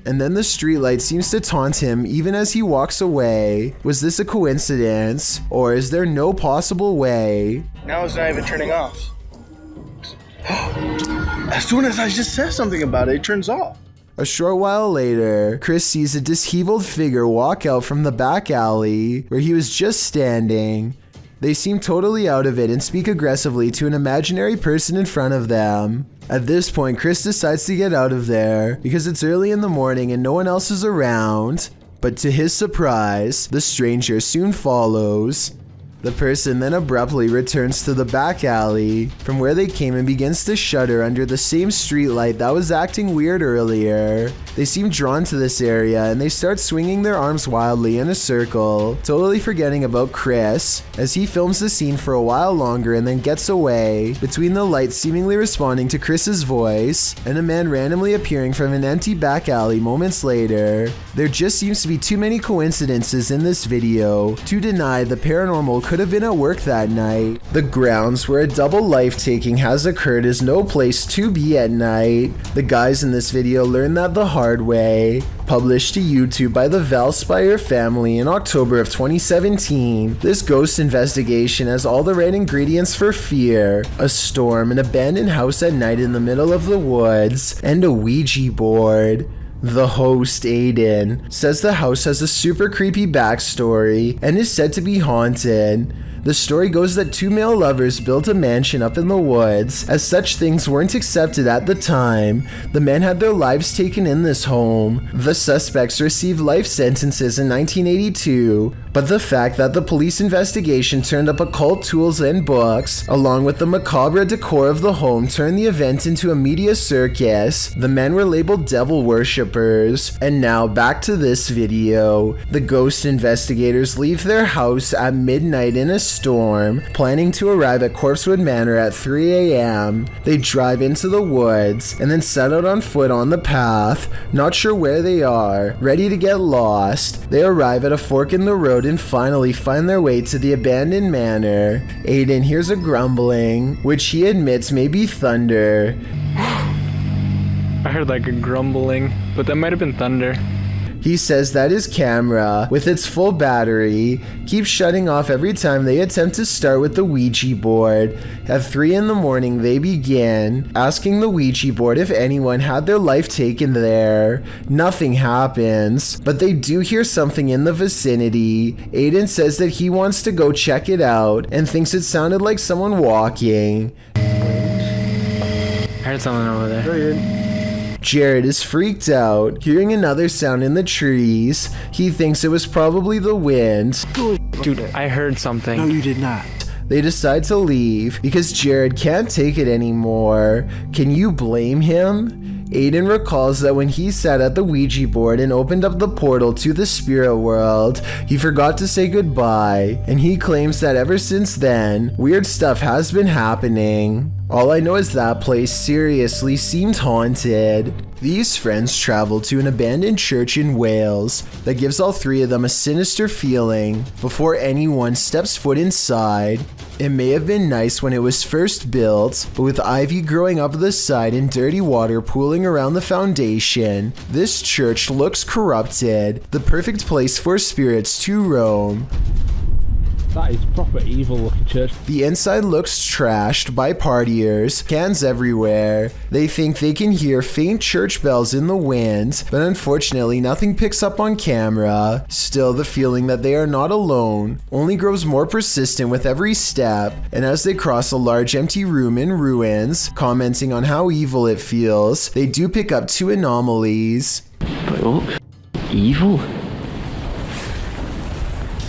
And then the streetlight seems to taunt him even as he walks away. Was this a coincidence, or is there no possible way? Now it's not even turning off. As soon as I just said something about it, it turns off. A short while later, Chris sees a disheveled figure walk out from the back alley where he was just standing. They seem totally out of it and speak aggressively to an imaginary person in front of them. At this point, Chris decides to get out of there because it's early in the morning and no one else is around. But to his surprise, the stranger soon follows. The person then abruptly returns to the back alley from where they came and begins to shudder under the same streetlight that was acting weird earlier. They seem drawn to this area and they start swinging their arms wildly in a circle, totally forgetting about Chris as he films the scene for a while longer and then gets away, between the lights seemingly responding to Chris's voice and a man randomly appearing from an empty back alley moments later. There just seems to be too many coincidences in this video to deny the paranormal could have been at work that night. The grounds where a double life-taking has occurred is no place to be at night. The guys in this video learned that the hard way. Published to YouTube by the Valspire family in October of 2017, this ghost investigation has all the right ingredients for fear: a storm, an abandoned house at night in the middle of the woods, and a Ouija board. The host, Aiden, says the house has a super creepy backstory and is said to be haunted. The story goes that two male lovers built a mansion up in the woods. As such things weren't accepted at the time, the men had their lives taken in this home. The suspects received life sentences in 1982, but the fact that the police investigation turned up occult tools and books, along with the macabre decor of the home, turned the event into a media circus. The men were labeled devil worshippers. And now back to this video. The ghost investigators leave their house at midnight in a storm, planning to arrive at Corpsewood Manor at 3 a.m. They drive into the woods and then set out on foot on the path, not sure where they are, ready to get lost. They arrive at a fork in the road and finally find their way to the abandoned manor. Aiden hears a grumbling, which he admits may be thunder. I heard like a grumbling, but that might have been thunder. He says that his camera, with its full battery, keeps shutting off every time they attempt to start with the Ouija board. At 3 in the morning, they begin asking the Ouija board if anyone had their life taken there. Nothing happens, but they do hear something in the vicinity. Aiden says that he wants to go check it out and thinks it sounded like someone walking. Heard something over there. Jared is freaked out, hearing another sound in the trees. He thinks it was probably the wind. Dude, I heard something. No, you did not. They decide to leave because Jared can't take it anymore. Can you blame him? Aiden recalls that when he sat at the Ouija board and opened up the portal to the spirit world, he forgot to say goodbye, and he claims that ever since then, weird stuff has been happening. All I know is that place seriously seemed haunted. These friends travel to an abandoned church in Wales that gives all 3 of them a sinister feeling before anyone steps foot inside. It may have been nice when it was first built, but with ivy growing up the side and dirty water pooling around the foundation, this church looks corrupted, the perfect place for spirits to roam. That is proper evil looking church. The inside looks trashed by partiers, cans everywhere. They think they can hear faint church bells in the wind, but unfortunately nothing picks up on camera. Still, the feeling that they are not alone only grows more persistent with every step, and as they cross a large empty room in ruins, commenting on how evil it feels, they do pick up 2 anomalies. But look, evil?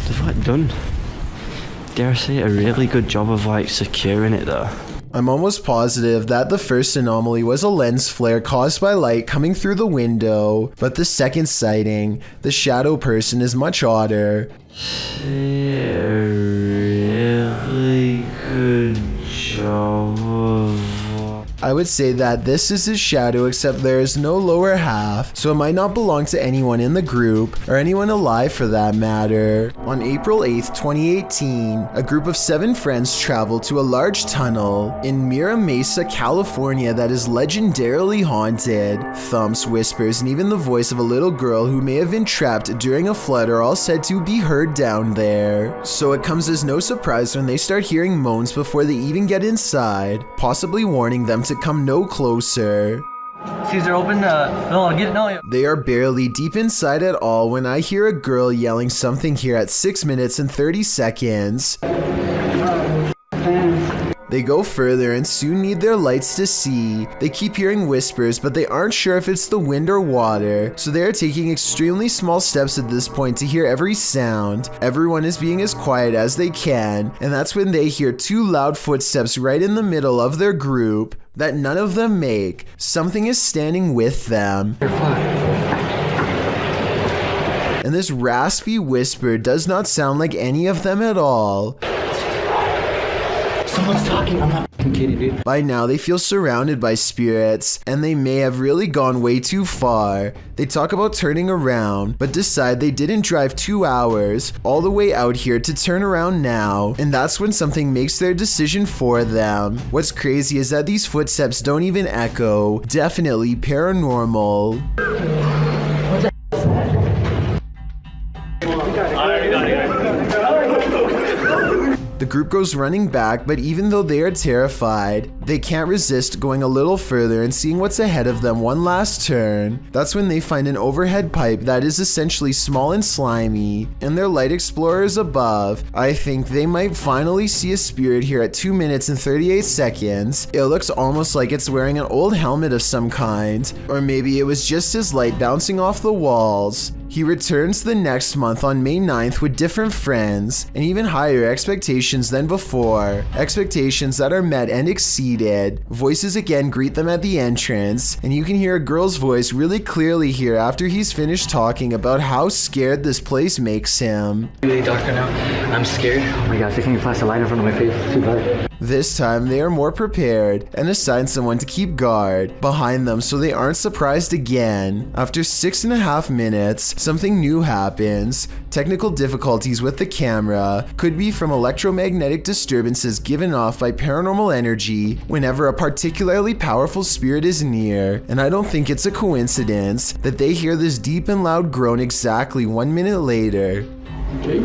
They've like done, dare I say, a really good job of like securing it though. I'm almost positive that the first anomaly was a lens flare caused by light coming through the window, but the second sighting, the shadow person, is much odder. A really good job of... I would say that this is his shadow, except there is no lower half, so it might not belong to anyone in the group, or anyone alive for that matter. On April 8th, 2018, a group of 7 friends traveled to a large tunnel in Mira Mesa, California that is legendarily haunted. Thumps, whispers, and even the voice of a little girl who may have been trapped during a flood are all said to be heard down there. So it comes as no surprise when they start hearing moans before they even get inside, possibly warning them to come no closer. Caesar, open no, get it, no. They are barely deep inside at all when I hear a girl yelling something here at 6 minutes and 30 seconds. They go further and soon need their lights to see. They keep hearing whispers, but they aren't sure if it's the wind or water, so they are taking extremely small steps at this point to hear every sound. Everyone is being as quiet as they can, and that's when they hear 2 loud footsteps right in the middle of their group that none of them make. Something is standing with them. And this raspy whisper does not sound like any of them at all. Someone's talking, I'm not kidding, dude. By now, they feel surrounded by spirits, and they may have really gone way too far. They talk about turning around, but decide they didn't drive 2 hours all the way out here to turn around now, and that's when something makes their decision for them. What's crazy is that these footsteps don't even echo. Definitely paranormal. The group goes running back, but even though they are terrified, they can't resist going a little further and seeing what's ahead of them one last turn. That's when they find an overhead pipe that is essentially small and slimy, and their light explorers above. I think they might finally see a spirit here at 2 minutes and 38 seconds. It looks almost like it's wearing an old helmet of some kind, or maybe it was just his light bouncing off the walls. He returns the next month on May 9th with different friends and even higher expectations than before. Expectations that are met and exceeded. Voices again greet them at the entrance, and you can hear a girl's voice really clearly here after he's finished talking about how scared this place makes him. Really dark right now. I'm scared. Oh my gosh, I can't flash a light in front of my face. It's too dark. This time they are more prepared and assign someone to keep guard behind them so they aren't surprised again. After 6.5 minutes, something new happens. Technical difficulties with the camera could be from electromagnetic disturbances given off by paranormal energy whenever a particularly powerful spirit is near, and I don't think it's a coincidence that they hear this deep and loud groan exactly 1 minute later. Okay.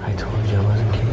I told you I wasn't kidding.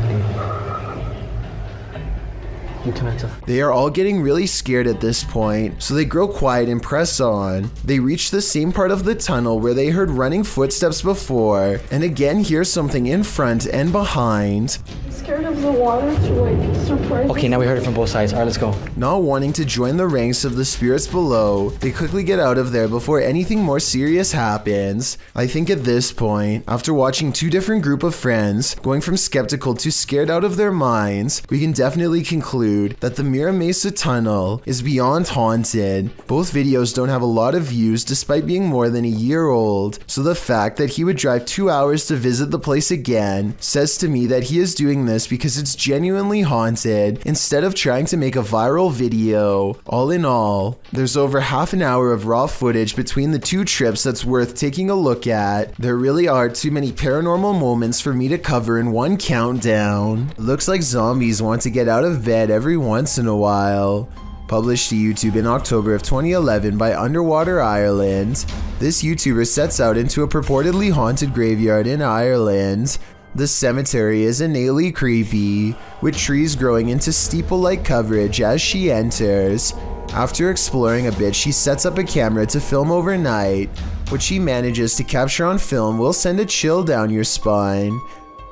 They are all getting really scared at this point, so they grow quiet and press on. They reach the same part of the tunnel where they heard running footsteps before, and again hear something in front and behind. Scared of the water to like surprise. Okay, now we heard it from both sides. All right, let's go. Not wanting to join the ranks of the spirits below, they quickly get out of there before anything more serious happens. I think at this point, after watching two different group of friends going from skeptical to scared out of their minds, we can definitely conclude that the Mira Mesa tunnel is beyond haunted. Both videos don't have a lot of views despite being more than a year old, so the fact that he would drive 2 hours to visit the place again says to me that he is doing this because it's genuinely haunted instead of trying to make a viral video. All in all, there's over half an hour of raw footage between the two trips that's worth taking a look at. There really are too many paranormal moments for me to cover in one countdown. Looks like zombies want to get out of bed every once in a while. Published to YouTube in October of 2011 by Underwater Ireland, this YouTuber sets out into a purportedly haunted graveyard in Ireland. The cemetery is innately creepy, with trees growing into steeple-like coverage as she enters. After exploring a bit, she sets up a camera to film overnight. What she manages to capture on film will send a chill down your spine.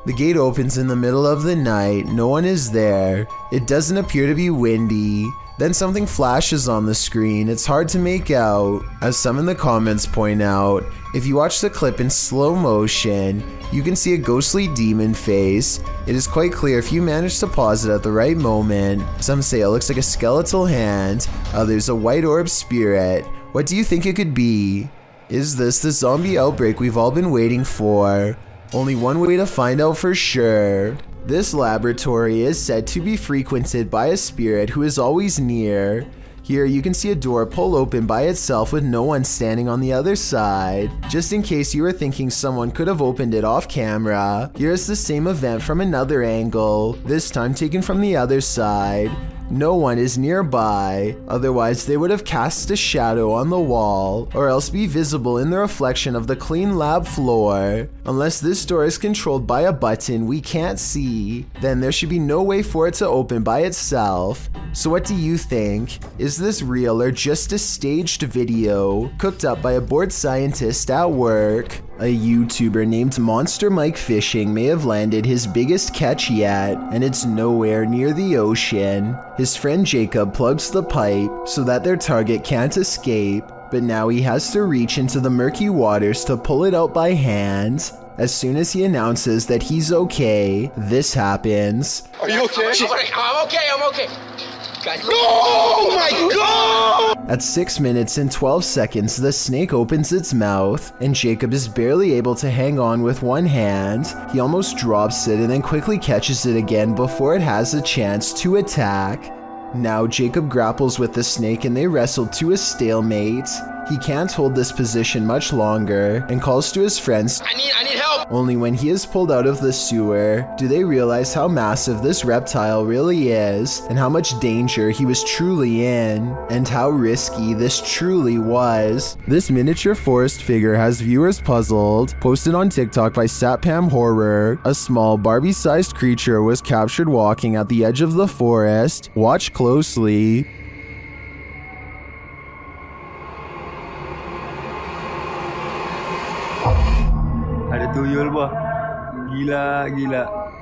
The gate opens in the middle of the night, no one is there. It doesn't appear to be windy. Then something flashes on the screen, it's hard to make out. As some in the comments point out, if you watch the clip in slow motion, you can see a ghostly demon face. It is quite clear if you manage to pause it at the right moment. Some say it looks like a skeletal hand, others a white orb spirit. What do you think it could be? Is this the zombie outbreak we've all been waiting for? Only one way to find out for sure. This laboratory is said to be frequented by a spirit who is always near. Here you can see a door pull open by itself with no one standing on the other side. Just in case you were thinking someone could have opened it off camera, here's the same event from another angle, this time taken from the other side. No one is nearby, otherwise they would have cast a shadow on the wall, or else be visible in the reflection of the clean lab floor. Unless this door is controlled by a button we can't see, then there should be no way for it to open by itself. So what do you think? Is this real or just a staged video cooked up by a bored scientist at work? A YouTuber named Monster Mike Fishing may have landed his biggest catch yet, and it's nowhere near the ocean. His friend Jacob plugs the pipe so that their target can't escape, but now he has to reach into the murky waters to pull it out by hand. As soon as he announces that he's okay, this happens. Are you okay? I'm okay. Guys, oh my god! At 6 minutes and 12 seconds, the snake opens its mouth, and Jacob is barely able to hang on with one hand. He almost drops it and then quickly catches it again before it has a chance to attack. Now Jacob grapples with the snake and they wrestle to a stalemate. He can't hold this position much longer and calls to his friends. I need help! Only when he is pulled out of the sewer do they realize how massive this reptile really is and how much danger he was truly in and how risky this truly was. This miniature forest figure has viewers puzzled. Posted on TikTok by Satpam Horror, a small Barbie-sized creature was captured walking at the edge of the forest. Watch closely. Ada tuyul bah. Gila.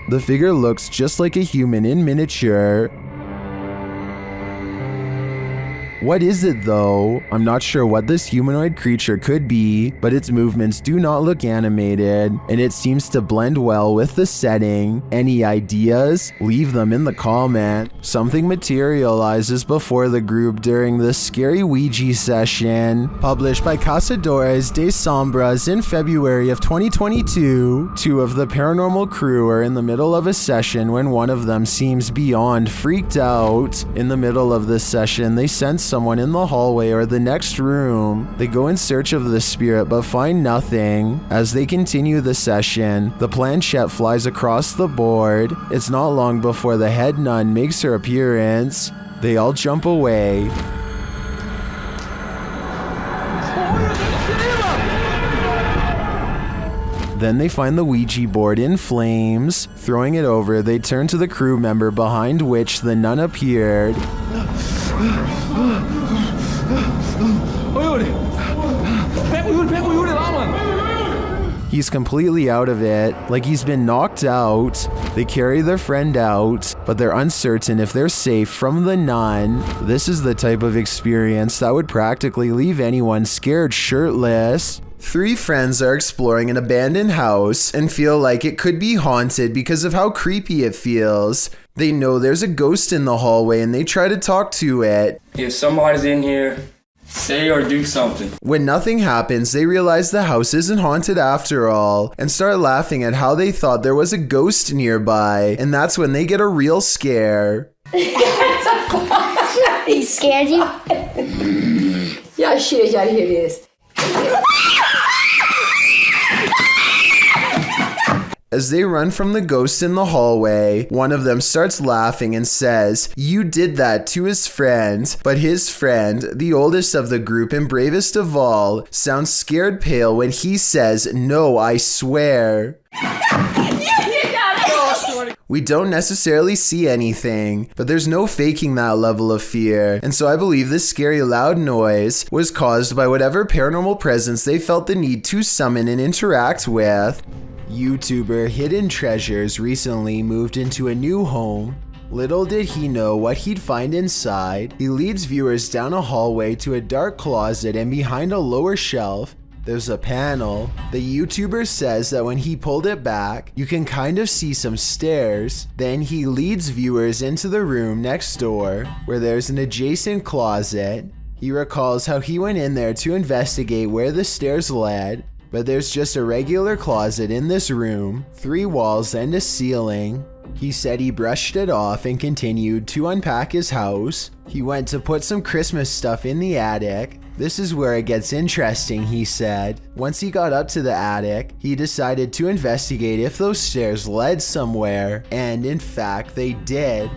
The figure looks just like a human in miniature. What is it though? I'm not sure what this humanoid creature could be, but its movements do not look animated, and it seems to blend well with the setting. Any ideas? Leave them in the comment. Something materializes before the group during this scary Ouija session. Published by Cazadores de Sombras in February of 2022, two of the paranormal crew are in the middle of a session when one of them seems beyond freaked out. In the middle of this session, they sense someone in the hallway or the next room. They go in search of the spirit but find nothing. As they continue the session, the planchette flies across the board. It's not long before the head nun makes her appearance. They all jump away. Then they find the Ouija board in flames. Throwing it over, they turn to the crew member behind which the nun appeared. He's completely out of it, like he's been knocked out. They carry their friend out, but they're uncertain if they're safe from the nun. This is the type of experience that would practically leave anyone scared shirtless. Three friends are exploring an abandoned house and feel like it could be haunted because of how creepy it feels. They know there's a ghost in the hallway and they try to talk to it. If somebody's in here, say or do something. When nothing happens, they realize the house isn't haunted after all and start laughing at how they thought there was a ghost nearby, and that's when they get a real scare. He scared you? Yeah, shit, y'all hear this. As they run from the ghost in the hallway, one of them starts laughing and says, "You did that," to his friend. But his friend, the oldest of the group and bravest of all, sounds scared pale when he says, "No, I swear." We don't necessarily see anything, but there's no faking that level of fear, and so I believe this scary loud noise was caused by whatever paranormal presence they felt the need to summon and interact with. YouTuber Hidden Treasures recently moved into a new home. Little did he know what he'd find inside. He leads viewers down a hallway to a dark closet, and behind a lower shelf, there's a panel. The YouTuber says that when he pulled it back, you can kind of see some stairs. Then he leads viewers into the room next door, where there's an adjacent closet. He recalls how he went in there to investigate where the stairs led, but there's just a regular closet in this room, 3 walls and a ceiling. He said he brushed it off and continued to unpack his house. He went to put some Christmas stuff in the attic. This is where it gets interesting, he said. Once he got up to the attic, he decided to investigate if those stairs led somewhere, and in fact they did.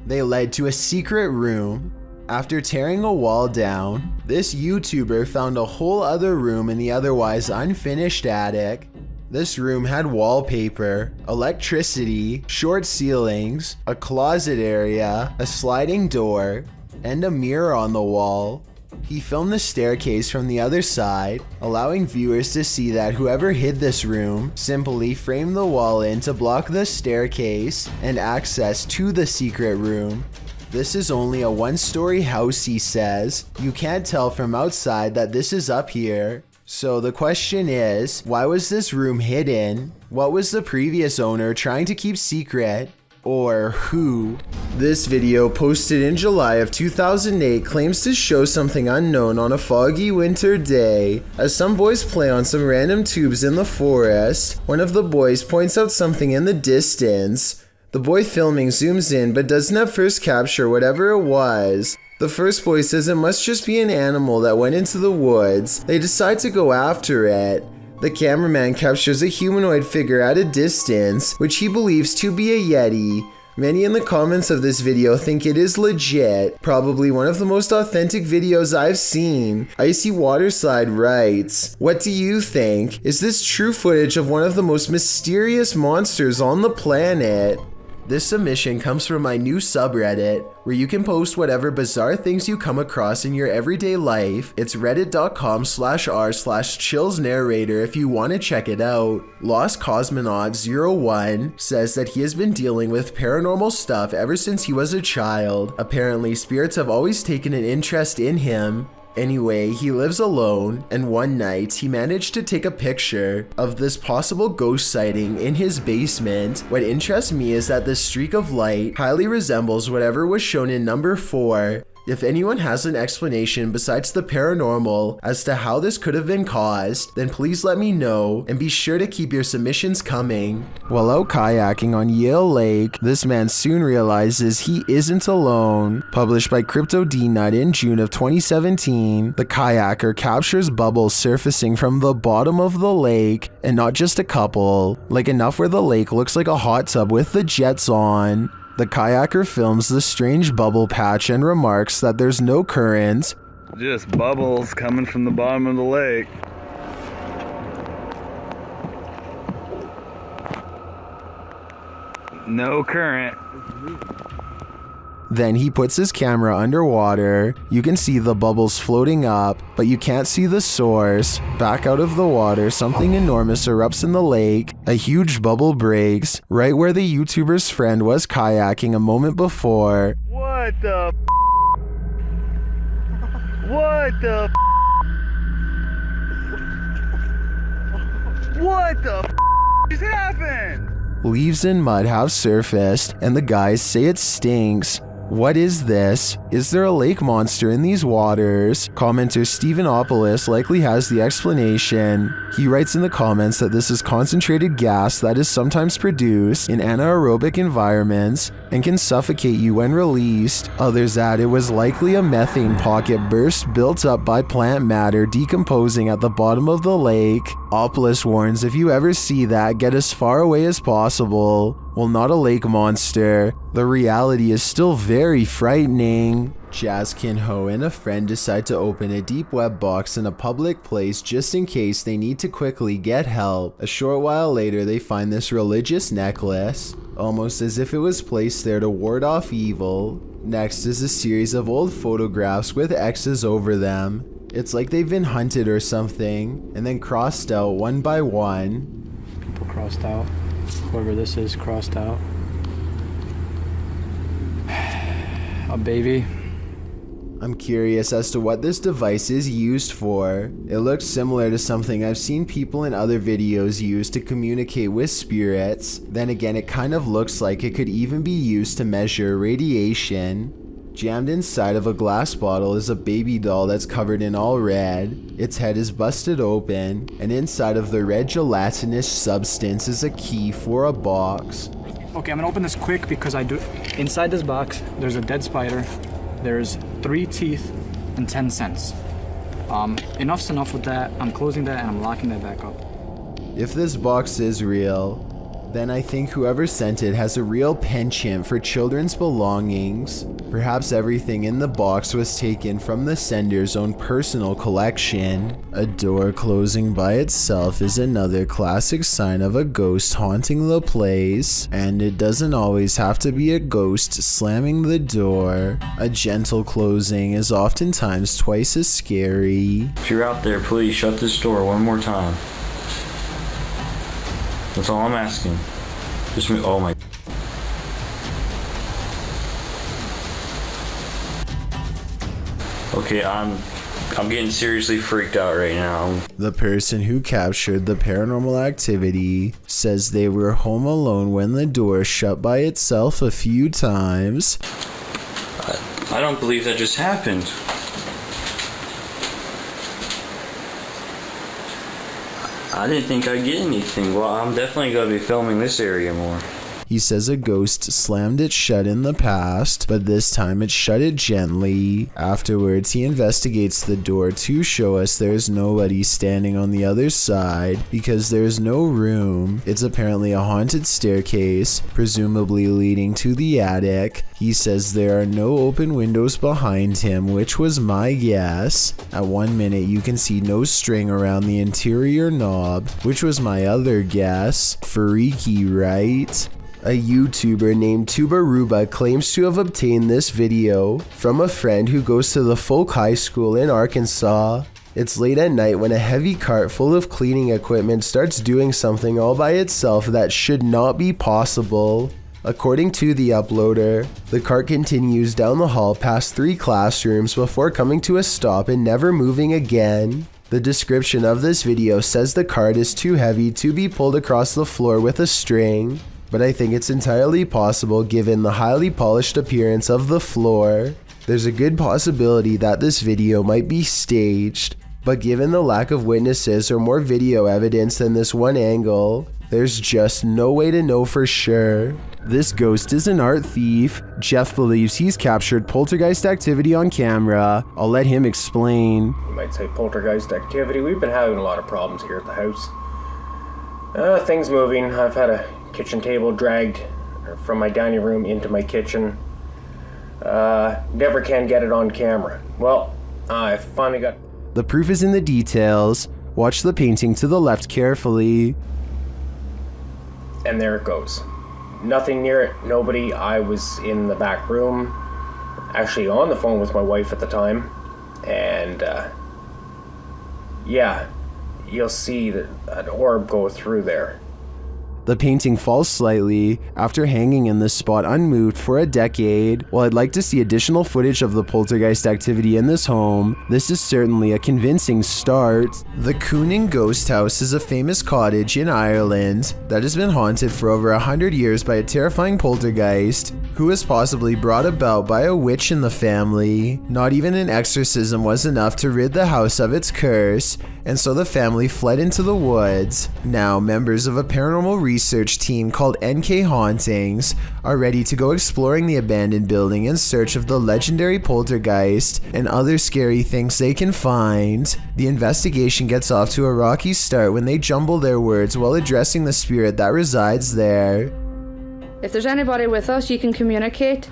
They led to a secret room. After tearing a wall down, this YouTuber found a whole other room in the otherwise unfinished attic. This room had wallpaper, electricity, short ceilings, a closet area, a sliding door, and a mirror on the wall. He filmed the staircase from the other side, allowing viewers to see that whoever hid this room simply framed the wall in to block the staircase and access to the secret room. This is only a 1-story house, he says. You can't tell from outside that this is up here. So the question is, why was this room hidden? What was the previous owner trying to keep secret? Or who? This video, posted in July of 2008, claims to show something unknown on a foggy winter day. As some boys play on some random tubes in the forest, one of the boys points out something in the distance. The boy filming zooms in but doesn't at first capture whatever it was. The first boy says it must just be an animal that went into the woods. They decide to go after it. The cameraman captures a humanoid figure at a distance, which he believes to be a Yeti. Many in the comments of this video think it is legit, probably one of the most authentic videos I've seen. Icy Waterslide writes, "What do you think? Is this true footage of one of the most mysterious monsters on the planet?" This submission comes from my new subreddit, where you can post whatever bizarre things you come across in your everyday life. It's reddit.com/r/chillsnarrator if you want to check it out. Lost Cosmonaut 01 says that he has been dealing with paranormal stuff ever since he was a child. Apparently, spirits have always taken an interest in him. Anyway, he lives alone, and one night he managed to take a picture of this possible ghost sighting in his basement. What interests me is that this streak of light highly resembles whatever was shown in number 4. If anyone has an explanation besides the paranormal as to how this could have been caused, then please let me know, and be sure to keep your submissions coming. While out kayaking on Yale Lake, this man soon realizes he isn't alone. Published by Crypto D-Nut in June of 2017, the kayaker captures bubbles surfacing from the bottom of the lake, and not just a couple, like enough where the lake looks like a hot tub with the jets on. The kayaker films the strange bubble patch and remarks that there's no current. Just bubbles coming from the bottom of the lake. No current. Then he puts his camera underwater. You can see the bubbles floating up, but you can't see the source. Back out of the water, something enormous erupts in the lake. A huge bubble breaks, right where the YouTuber's friend was kayaking a moment before. What the What the What the just happened? Leaves and mud have surfaced, and the guys say it stinks. What is this? Is there a lake monster in these waters? Commenter Stephenopolis likely has the explanation. He writes in the comments that this is concentrated gas that is sometimes produced in anaerobic environments and can suffocate you when released. Others add it was likely a methane pocket burst built up by plant matter decomposing at the bottom of the lake. Opolis warns if you ever see that, get as far away as possible. Well, not a lake monster. The reality is still very frightening. Jazkin Ho and a friend decide to open a deep web box in a public place just in case they need to quickly get help. A short while later, they find this religious necklace, almost as if it was placed there to ward off evil. Next is a series of old photographs with X's over them. It's like they've been hunted or something, and then crossed out one by one. People crossed out. Whoever this is crossed out. A baby. I'm curious as to what this device is used for. It looks similar to something I've seen people in other videos use to communicate with spirits. Then again, it kind of looks like it could even be used to measure radiation. Jammed inside of a glass bottle is a baby doll that's covered in all red. Its head is busted open, and inside of the red gelatinous substance is a key for a box. Okay, I'm gonna open this quick because inside this box, there's a dead spider, there's 3 teeth, and 10 cents. Enough's enough with that. I'm closing that and I'm locking that back up. If this box is real, then I think whoever sent it has a real penchant for children's belongings. Perhaps everything in the box was taken from the sender's own personal collection. A door closing by itself is another classic sign of a ghost haunting the place, and it doesn't always have to be a ghost slamming the door. A gentle closing is oftentimes twice as scary. If you're out there, please shut this door one more time. That's all I'm asking. Just me. Oh my. Okay, I'm getting seriously freaked out right now. The person who captured the paranormal activity says they were home alone when the door shut by itself a few times. I don't believe that just happened. I didn't think I'd get anything. Well, I'm definitely going to be filming this area more. He says a ghost slammed it shut in the past, but this time it shut it gently. Afterwards, he investigates the door to show us there's nobody standing on the other side because there's no room. It's apparently a haunted staircase, presumably leading to the attic. He says there are no open windows behind him, which was my guess. At 1 minute, you can see no string around the interior knob, which was my other guess. Freaky, right? A YouTuber named Tubaruba claims to have obtained this video from a friend who goes to the Folk High School in Arkansas. It's late at night when a heavy cart full of cleaning equipment starts doing something all by itself that should not be possible. According to the uploader, the cart continues down the hall past 3 classrooms before coming to a stop and never moving again. The description of this video says the cart is too heavy to be pulled across the floor with a string, but I think it's entirely possible given the highly polished appearance of the floor. There's a good possibility that this video might be staged, but given the lack of witnesses or more video evidence than this one angle, there's just no way to know for sure. This ghost is an art thief. Jeff believes he's captured poltergeist activity on camera. I'll let him explain. You might say poltergeist activity. We've been having a lot of problems here at the house. Things moving. I've had a kitchen table dragged from my dining room into my kitchen. Never can get it on camera. Well, I finally got... The proof is in the details. Watch the painting to the left carefully. And there it goes. Nothing near it, nobody. I was in the back room, actually on the phone with my wife at the time, and yeah, you'll see that an orb go through there. The painting falls slightly after hanging in this spot unmoved for a decade. While I'd like to see additional footage of the poltergeist activity in this home, this is certainly a convincing start. The Coonan Ghost House is a famous cottage in Ireland that has been haunted for over 100 years by a terrifying poltergeist who was possibly brought about by a witch in the family. Not even an exorcism was enough to rid the house of its curse, and so the family fled into the woods. Now, members of a paranormal research team called NK Hauntings are ready to go exploring the abandoned building in search of the legendary poltergeist and other scary things they can find. The investigation gets off to a rocky start when they jumble their words while addressing the spirit that resides there. If there's anybody with us, you can communicate.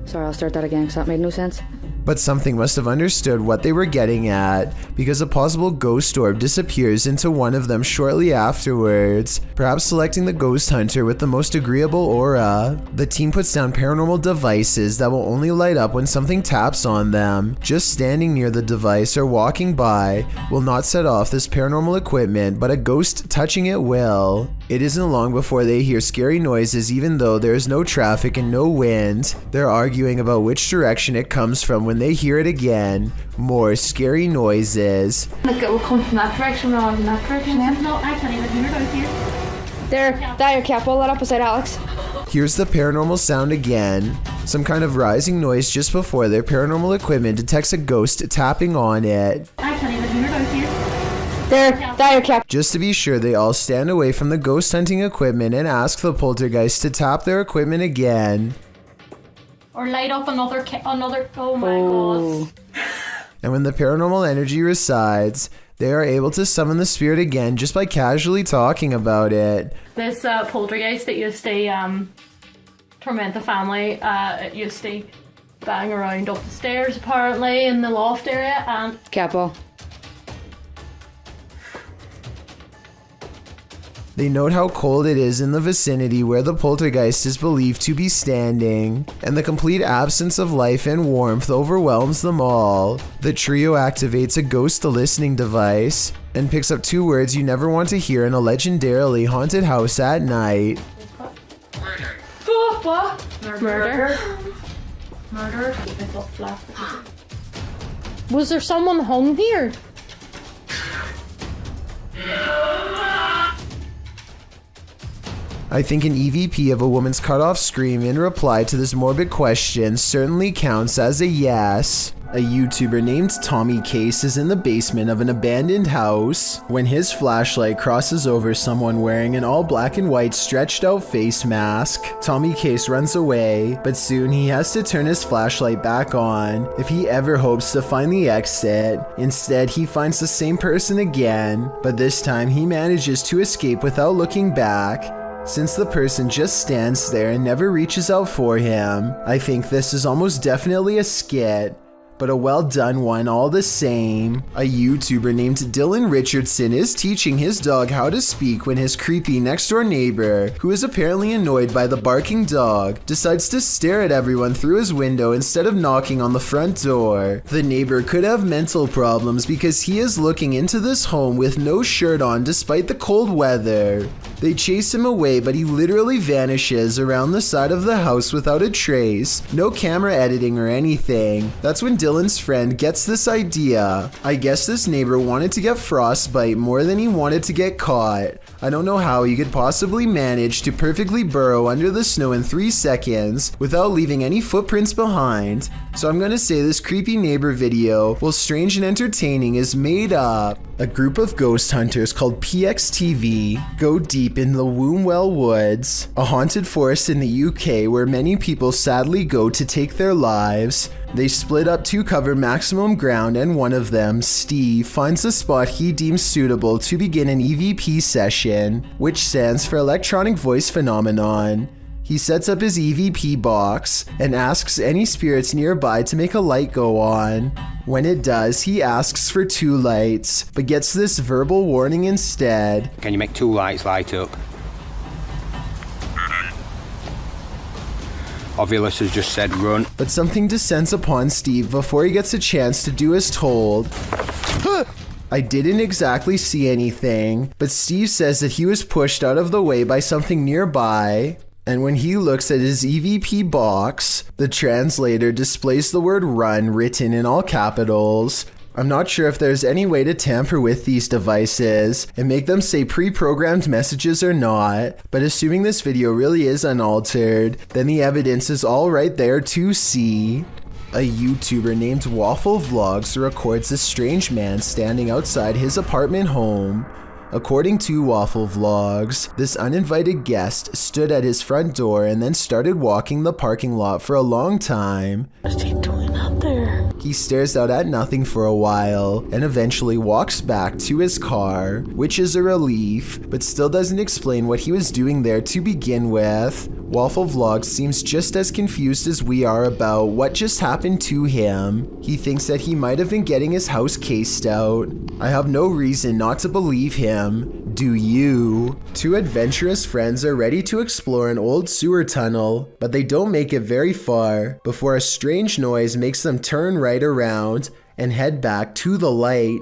Sorry, I'll start that again because that made no sense. But something must have understood what they were getting at, because a possible ghost orb disappears into one of them shortly afterwards, perhaps selecting the ghost hunter with the most agreeable aura. The team puts down paranormal devices that will only light up when something taps on them. Just standing near the device or walking by will not set off this paranormal equipment, but a ghost touching it will. It isn't long before they hear scary noises even though there is no traffic and no wind. They're arguing about which direction it comes from when they hear it again. More scary noises. Like it will come from that direction or in that direction. No, I can't even hear it out here. There, Cap, pull that up beside Alex. Here's the paranormal sound again. Some kind of rising noise just before their paranormal equipment detects a ghost tapping on it. I can't even hear it out here. There, Cap. Just to be sure, they all stand away from the ghost hunting equipment and ask the poltergeist to tap their equipment again. Or light up another, oh my god. And when the paranormal energy resides, they are able to summon the spirit again just by casually talking about it. This poltergeist that used to torment the family, it used to bang around up the stairs apparently in the loft area and... Capo. They note how cold it is in the vicinity where the poltergeist is believed to be standing, and the complete absence of life and warmth overwhelms them all. The trio activates a ghost listening device and picks up 2 words you never want to hear in a legendarily haunted house at night. What? Murder. Was there someone hung here? I think an EVP of a woman's cut-off scream in reply to this morbid question certainly counts as a yes. A YouTuber named Tommy Case is in the basement of an abandoned house when his flashlight crosses over someone wearing an all black and white stretched out face mask. Tommy Case runs away, but soon he has to turn his flashlight back on if he ever hopes to find the exit. Instead, he finds the same person again, but this time he manages to escape without looking back. Since the person just stands there and never reaches out for him, I think this is almost definitely a skit. but a well done one all the same. A YouTuber named Dylan Richardson is teaching his dog how to speak when his creepy next door neighbor, who is apparently annoyed by the barking dog, decides to stare at everyone through his window instead of knocking on the front door. The neighbor could have mental problems because he is looking into this home with no shirt on despite the cold weather. They chase him away, but he literally vanishes around the side of the house without a trace, no camera editing or anything. That's when Dylan's friend gets this idea. I guess this neighbor wanted to get frostbite more than he wanted to get caught. I don't know how you could possibly manage to perfectly burrow under the snow in 3 seconds without leaving any footprints behind. So I'm gonna say this creepy neighbor video, while strange and entertaining, is made up. A group of ghost hunters called PXTV go deep in the Wombwell Woods, a haunted forest in the UK where many people sadly go to take their lives. They split up to cover maximum ground, and one of them, Steve, finds a spot he deems suitable to begin an EVP session, which stands for Electronic Voice Phenomenon. He sets up his EVP box and asks any spirits nearby to make a light go on. When it does, he asks for 2 lights, but gets this verbal warning instead. Can you make 2 lights light up? Ovilus has just said run. But something descends upon Steve before he gets a chance to do as told. I didn't exactly see anything, but Steve says that he was pushed out of the way by something nearby. And when he looks at his EVP box, the translator displays the word run written in all capitals. I'm not sure if there's any way to tamper with these devices and make them say pre-programmed messages or not, but assuming this video really is unaltered, then the evidence is all right there to see. A YouTuber named Waffle Vlogs records a strange man standing outside his apartment home. According to Waffle Vlogs, this uninvited guest stood at his front door and then started walking the parking lot for a long time. What's he doing out there? He stares out at nothing for a while and eventually walks back to his car, which is a relief, but still doesn't explain what he was doing there to begin with. Waffle Vlogs seems just as confused as we are about what just happened to him. He thinks that he might have been getting his house cased out. I have no reason not to believe him. Do you? 2 adventurous friends are ready to explore an old sewer tunnel, but they don't make it very far before a strange noise makes them turn right around and head back to the light.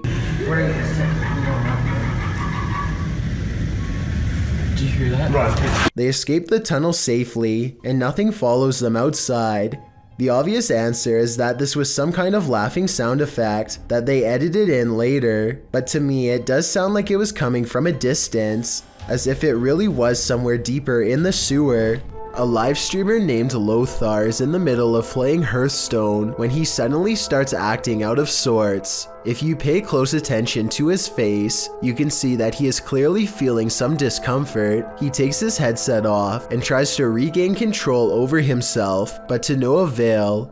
Did you hear that? Right. They escape the tunnel safely, and nothing follows them outside. The obvious answer is that this was some kind of laughing sound effect that they edited in later, but to me it does sound like it was coming from a distance, as if it really was somewhere deeper in the sewer. A live streamer named Lothar is in the middle of playing Hearthstone when he suddenly starts acting out of sorts. If you pay close attention to his face, you can see that he is clearly feeling some discomfort. He takes his headset off and tries to regain control over himself, but to no avail.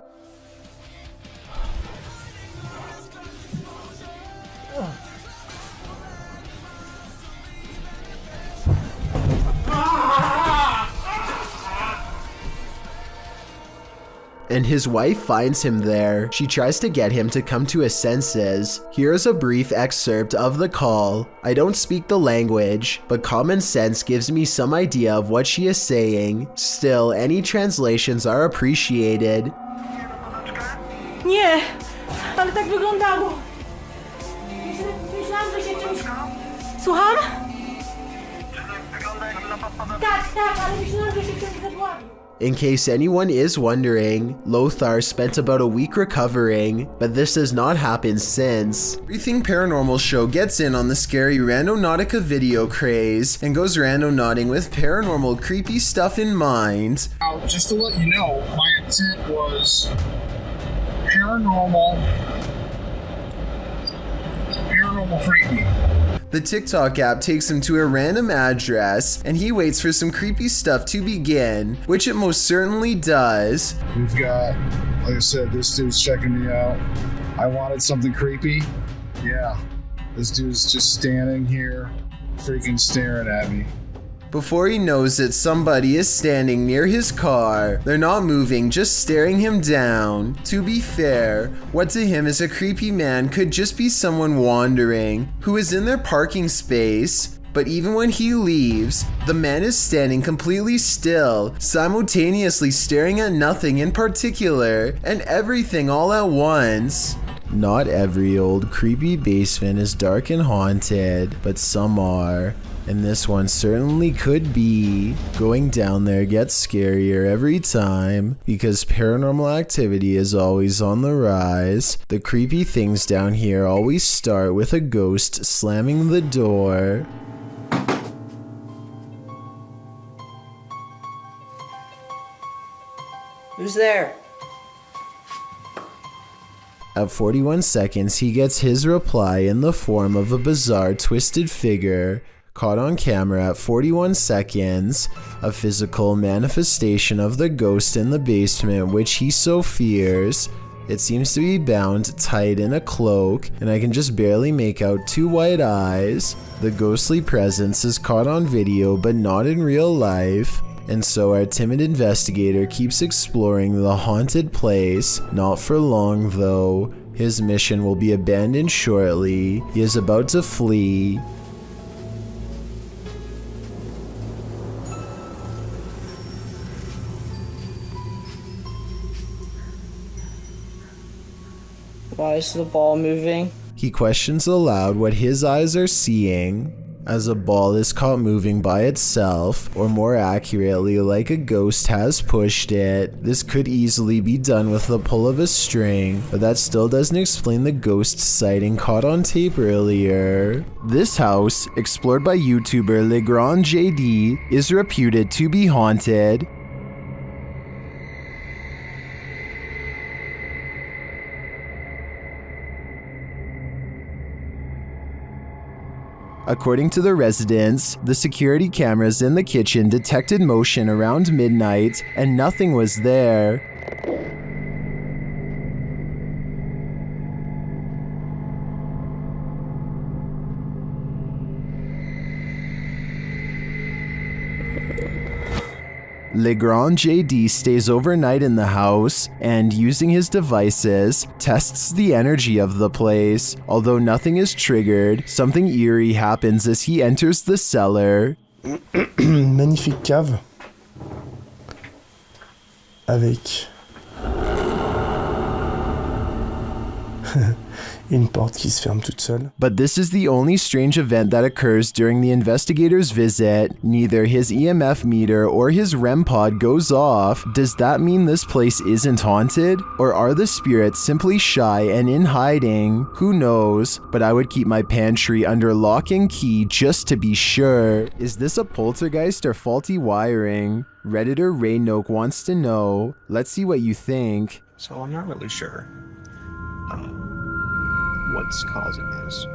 And his wife finds him there. She tries to get him to come to his senses. Here's a brief excerpt of the call. I don't speak the language, but common sense gives me some idea of what she is saying. Still, any translations are appreciated. Nie, ale tak wyglądało. Myślałam, że się czymś... Słucham? Tak, ale myślałam, że się czymś zadławił. In case anyone is wondering, Lothar spent about a week recovering, but this has not happened since. Everything Paranormal Show gets in on the scary Randonautica video craze and goes randonauting with paranormal creepy stuff in mind. Now, just to let you know, my intent was paranormal creepy. The TikTok app takes him to a random address, and he waits for some creepy stuff to begin, which it most certainly does. We've got, like I said, this dude's checking me out. I wanted something creepy. Yeah, this dude's just standing here, freaking staring at me. Before he knows it, somebody is standing near his car. They're not moving, just staring him down. To be fair, what to him is a creepy man could just be someone wandering who is in their parking space. But even when he leaves, the man is standing completely still, simultaneously staring at nothing in particular and everything all at once. Not every old creepy basement is dark and haunted, but some are. And this one certainly could be. Going down there gets scarier every time because paranormal activity is always on the rise. The creepy things down here always start with a ghost slamming the door. Who's there? At 41 seconds, he gets his reply in the form of a bizarre twisted figure. Caught on camera at 41 seconds, a physical manifestation of the ghost in the basement which he so fears. It seems to be bound tight in a cloak, and I can just barely make out two white eyes. The ghostly presence is caught on video but not in real life. And so our timid investigator keeps exploring the haunted place. Not for long though. His mission will be abandoned shortly. He is about to flee. Why is the ball moving? He questions aloud what his eyes are seeing. As a ball is caught moving by itself, or more accurately, like a ghost has pushed it. This could easily be done with the pull of a string, but that still doesn't explain the ghost sighting caught on tape earlier. This house, explored by YouTuber Legrand JD, is reputed to be haunted. According to the residents, the security cameras in the kitchen detected motion around midnight and nothing was there. Legrand JD stays overnight in the house and, using his devices, tests the energy of the place. Although nothing is triggered, something eerie happens as he enters the cellar. Magnifique cave avec une porte qui se ferme toute seule. But this is the only strange event that occurs during the investigator's visit. Neither his EMF meter or his REM pod goes off. Does that mean this place isn't haunted? Or are the spirits simply shy and in hiding? Who knows? But I would keep my pantry under lock and key just to be sure. Is this a poltergeist or faulty wiring? Redditor Raynoke wants to know. Let's see what you think. So I'm not really sure what's causing this.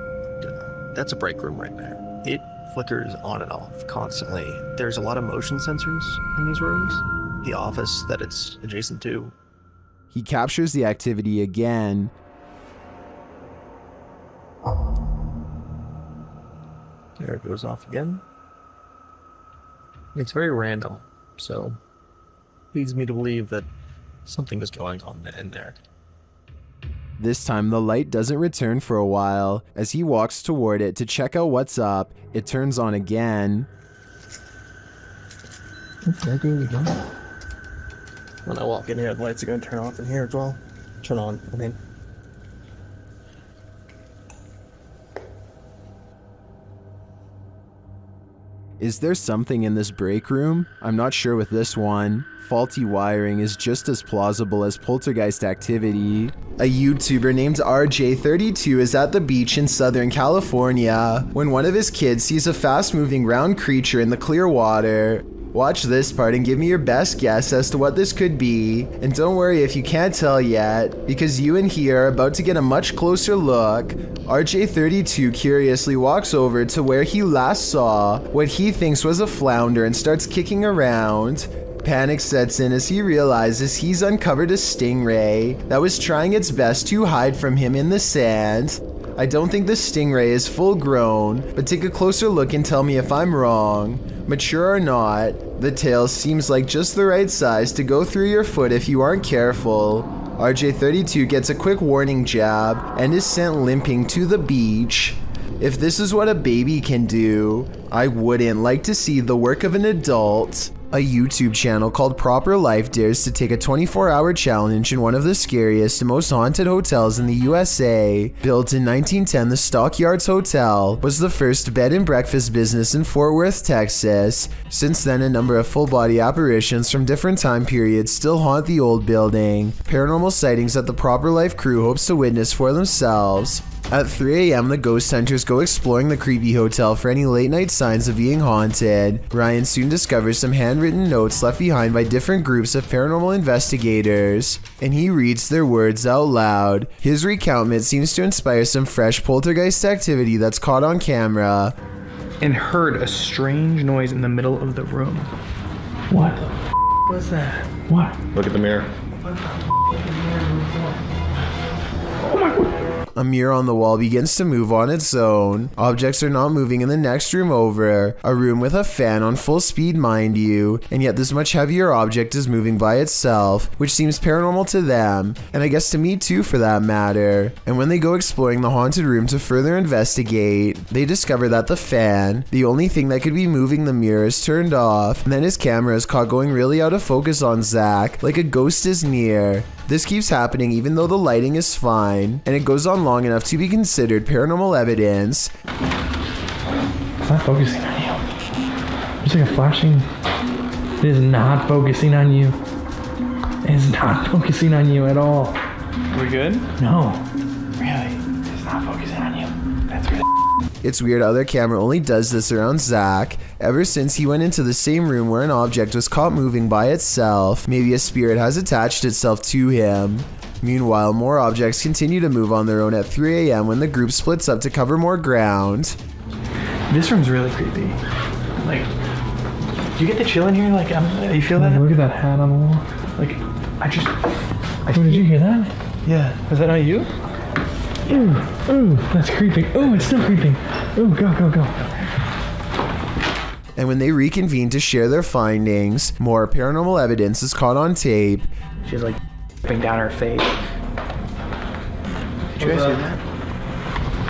That's a break room right there. It flickers on and off constantly. There's a lot of motion sensors in these rooms. The office that it's adjacent to. He captures the activity again. There it goes off again. It's very random, so leads me to believe that something is going on in there. This time the light doesn't return for a while. As he walks toward it to check out what's up, it turns on again. Okay, when I walk in here, the lights are going to turn off in here as well. Turn on, I mean. Is there something in this break room? I'm not sure with this one. Faulty wiring is just as plausible as poltergeist activity. A YouTuber named RJ32 is at the beach in Southern California when one of his kids sees a fast-moving round creature in the clear water. Watch this part and give me your best guess as to what this could be. And don't worry if you can't tell yet, because you and he are about to get a much closer look. RJ32 curiously walks over to where he last saw what he thinks was a flounder and starts kicking around. Panic sets in as he realizes he's uncovered a stingray that was trying its best to hide from him in the sand. I don't think the stingray is full grown, but take a closer look and tell me if I'm wrong. Mature or not, the tail seems like just the right size to go through your foot if you aren't careful. RJ32 gets a quick warning jab and is sent limping to the beach. If this is what a baby can do, I wouldn't like to see the work of an adult. A YouTube channel called Proper Life dares to take a 24-hour challenge in one of the scariest and most haunted hotels in the USA. Built in 1910, the Stockyards Hotel was the first bed and breakfast business in Fort Worth, Texas. Since then, a number of full-body apparitions from different time periods still haunt the old building. Paranormal sightings that the Proper Life crew hopes to witness for themselves. At 3 a.m., the ghost hunters go exploring the creepy hotel for any late-night signs of being haunted. Ryan soon discovers some handwritten notes left behind by different groups of paranormal investigators, and he reads their words out loud. His recountment seems to inspire some fresh poltergeist activity that's caught on camera. And heard a strange noise in the middle of the room. What? What's that? What? Look at the mirror. Oh my god. A mirror on the wall begins to move on its own. Objects are not moving in the next room over. A room with a fan on full speed, mind you, and yet this much heavier object is moving by itself, which seems paranormal to them, and I guess to me too for that matter. And when they go exploring the haunted room to further investigate, they discover that the fan, the only thing that could be moving the mirror, is turned off, and then his camera is caught going really out of focus on Zach, like a ghost is near. This keeps happening even though the lighting is fine, and it goes on long enough to be considered paranormal evidence. It's not focusing on you. It's like a flashing. It is not focusing on you. It is not focusing on you at all. Are we good? No. Really. It's not focusing on you. That's really. It's weird how their camera only does this around Zach. Ever since he went into the same room where an object was caught moving by itself, maybe a spirit has attached itself to him. Meanwhile, more objects continue to move on their own at 3 a.m. when the group splits up to cover more ground. This room's really creepy. Like, do you get the chill in here? Like, you feel that? Look at that hat on the wall. Like, Did you hear that? Yeah. Was that not you? Ooh, that's creeping. Ooh, it's still creeping. Ooh, go. And when they reconvene to share their findings, more paranormal evidence is caught on tape. She's like dripping down her face. Did you guys hear that?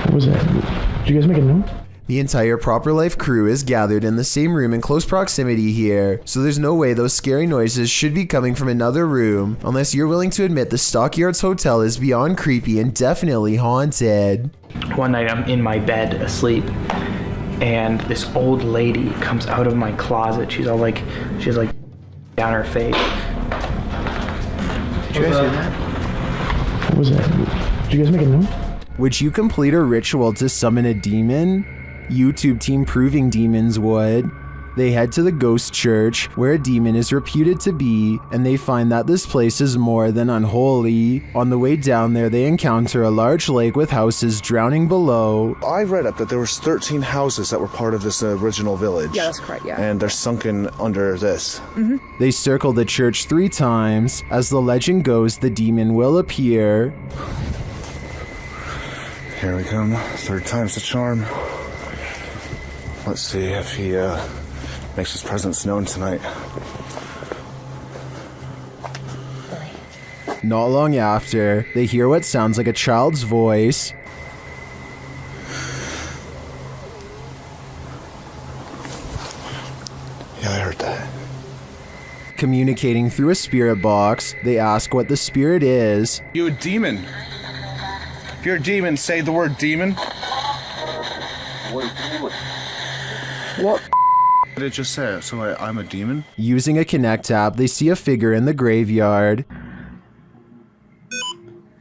What was that? Did you guys make a note? The entire Proper Life crew is gathered in the same room in close proximity here, so there's no way those scary noises should be coming from another room, unless you're willing to admit the Stockyards Hotel is beyond creepy and definitely haunted. One night I'm in my bed asleep, and this old lady comes out of my closet. She's like down her face. Did you guys hear that? What was that? Did you guys make a note? Would you complete a ritual to summon a demon? YouTube team Proving Demons would. They head to the ghost church, where a demon is reputed to be, and they find that this place is more than unholy. On the way down there, they encounter a large lake with houses drowning below. I read up that there was 13 houses that were part of this original village. Yeah, that's correct, yeah. And they're sunken under this. Mm-hmm. They circle the church 3 times. As the legend goes, the demon will appear. Here we come. 3rd time's the charm. Let's see if he makes his presence known tonight. Not long after, they hear what sounds like a child's voice. Yeah, I heard that. Communicating through a spirit box, they ask what the spirit is. You a demon? If you're a demon, say the word demon. What did it just say? So I'm a demon? Using a Connect app, they see a figure in the graveyard.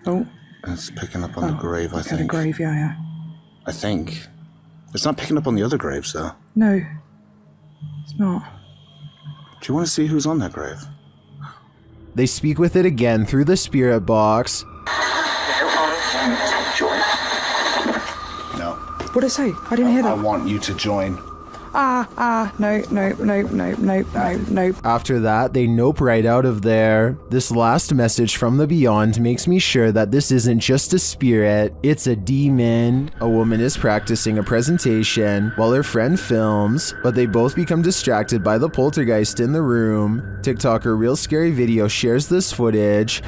Oh. It's picking up on the grave, I think. The grave, yeah. I think. It's not picking up on the other graves, though. No, it's not. Do you want to see who's on that grave? They speak with it again through the spirit box. No. What did it say? I didn't hear that. I want you to join. Nope. After that, they nope right out of there. This last message from the beyond makes me sure that this isn't just a spirit, it's a demon. A woman is practicing a presentation while her friend films, but they both become distracted by the poltergeist in the room. TikToker Real Scary Video shares this footage.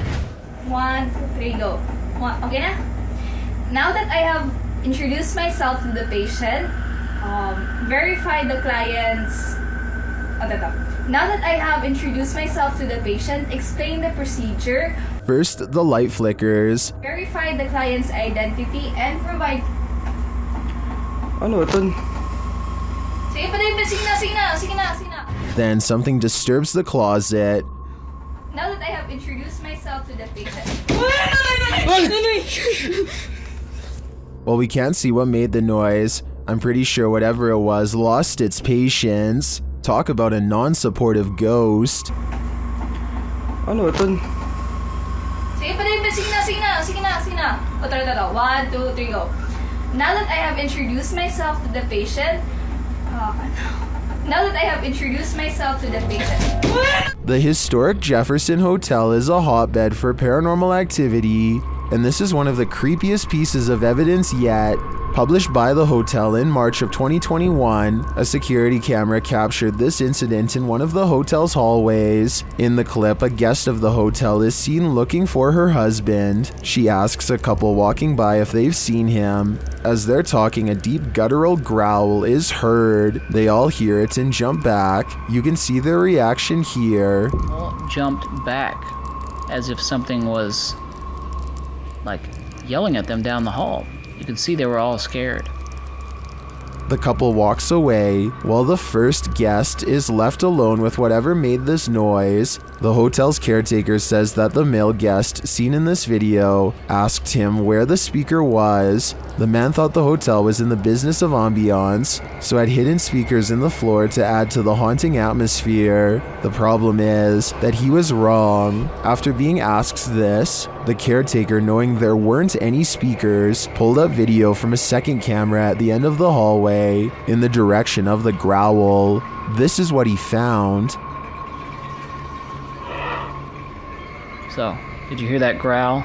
1, 2, 3, go. Okay na? Now that I have introduced myself to the patient, verify the client's... Now that I have introduced myself to the patient, explain the procedure. First, the light flickers. Verify the client's identity and provide... Ano ito? Sige na. Then something disturbs the closet. Now that I have introduced myself to the patient... While we can't see what made the noise, I'm pretty sure whatever it was lost its patience. Talk about a non-supportive ghost. Ano ito? Sige na. 1, 2, 3, go. Now that I have introduced myself to the patient... The historic Jefferson Hotel is a hotbed for paranormal activity, and this is one of the creepiest pieces of evidence yet. Published by the hotel in March of 2021, a security camera captured this incident in one of the hotel's hallways. In the clip, a guest of the hotel is seen looking for her husband. She asks a couple walking by if they've seen him. As they're talking, a deep guttural growl is heard. They all hear it and jump back. You can see their reaction here. All jumped back as if something was like yelling at them down the hall. You could see they were all scared. The couple walks away, while the first guest is left alone with whatever made this noise. The hotel's caretaker says that the male guest seen in this video asked him where the speaker was. The man thought the hotel was in the business of ambiance, so had hidden speakers in the floor to add to the haunting atmosphere. The problem is that he was wrong. After being asked this, the caretaker, knowing there weren't any speakers, pulled up video from a second camera at the end of the hallway in the direction of the growl. This is what he found. So, did you hear that growl?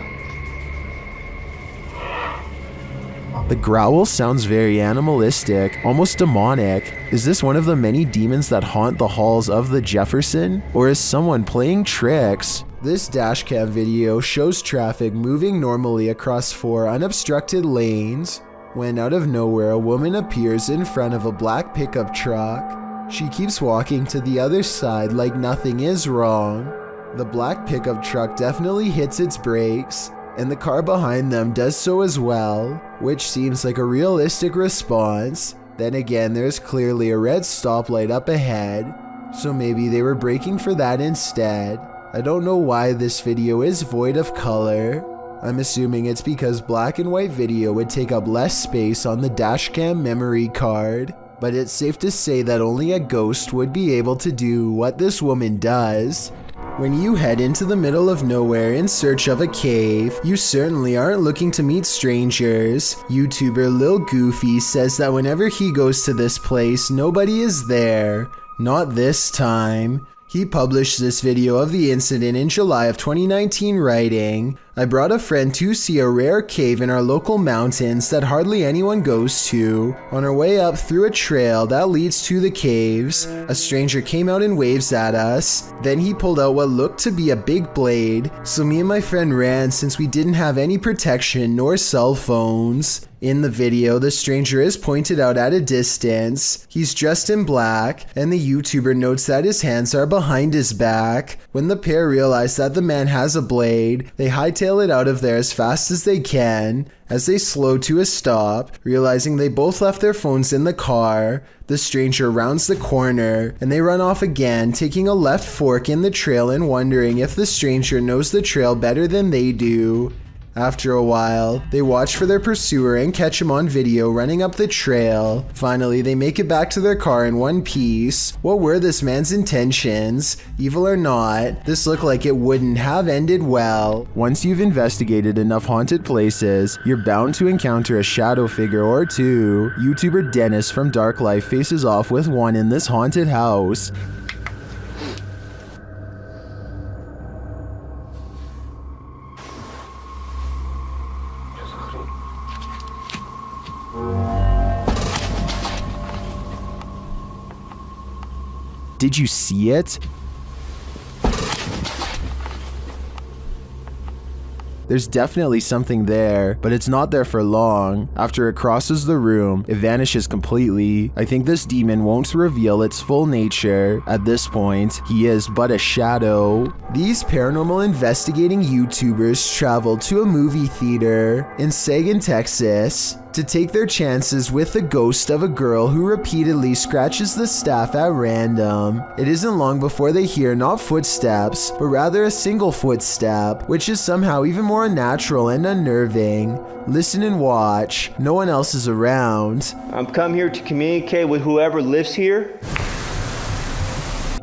The growl sounds very animalistic, almost demonic. Is this one of the many demons that haunt the halls of the Jefferson? Or is someone playing tricks? This dashcam video shows traffic moving normally across 4 unobstructed lanes, when out of nowhere a woman appears in front of a black pickup truck. She keeps walking to the other side like nothing is wrong. The black pickup truck definitely hits its brakes, and the car behind them does so as well, which seems like a realistic response. Then again, there's clearly a red stoplight up ahead, so maybe they were braking for that instead. I don't know why this video is void of color. I'm assuming it's because black and white video would take up less space on the dashcam memory card, but it's safe to say that only a ghost would be able to do what this woman does. When you head into the middle of nowhere in search of a cave, you certainly aren't looking to meet strangers. YouTuber Lil Goofy says that whenever he goes to this place, nobody is there. Not this time. He published this video of the incident in July of 2019, writing, "I brought a friend to see a rare cave in our local mountains that hardly anyone goes to. On our way up through a trail that leads to the caves, a stranger came out and waves at us. Then he pulled out what looked to be a big blade, so me and my friend ran since we didn't have any protection nor cell phones." In the video, the stranger is pointed out at a distance. He's dressed in black, and the YouTuber notes that his hands are behind his back. When the pair realize that the man has a blade, they hightail it out of there as fast as they can. As they slow to a stop, realizing they both left their phones in the car, the stranger rounds the corner, and they run off again, taking a left fork in the trail and wondering if the stranger knows the trail better than they do. After a while, they watch for their pursuer and catch him on video running up the trail. Finally, they make it back to their car in one piece. What were this man's intentions? Evil or not, this looked like it wouldn't have ended well. Once you've investigated enough haunted places, you're bound to encounter a shadow figure or two. YouTuber Dennis from Dark Life faces off with one in this haunted house. Did you see it? There's definitely something there, but it's not there for long. After it crosses the room, it vanishes completely. I think this demon won't reveal its full nature. At this point, he is but a shadow. These paranormal investigating YouTubers traveled to a movie theater in Sagan, Texas, to take their chances with the ghost of a girl who repeatedly scratches the staff at random. It isn't long before they hear not footsteps, but rather a single footstep, which is somehow even more unnatural and unnerving. Listen and watch. No one else is around. I'm come here to communicate with whoever lives here.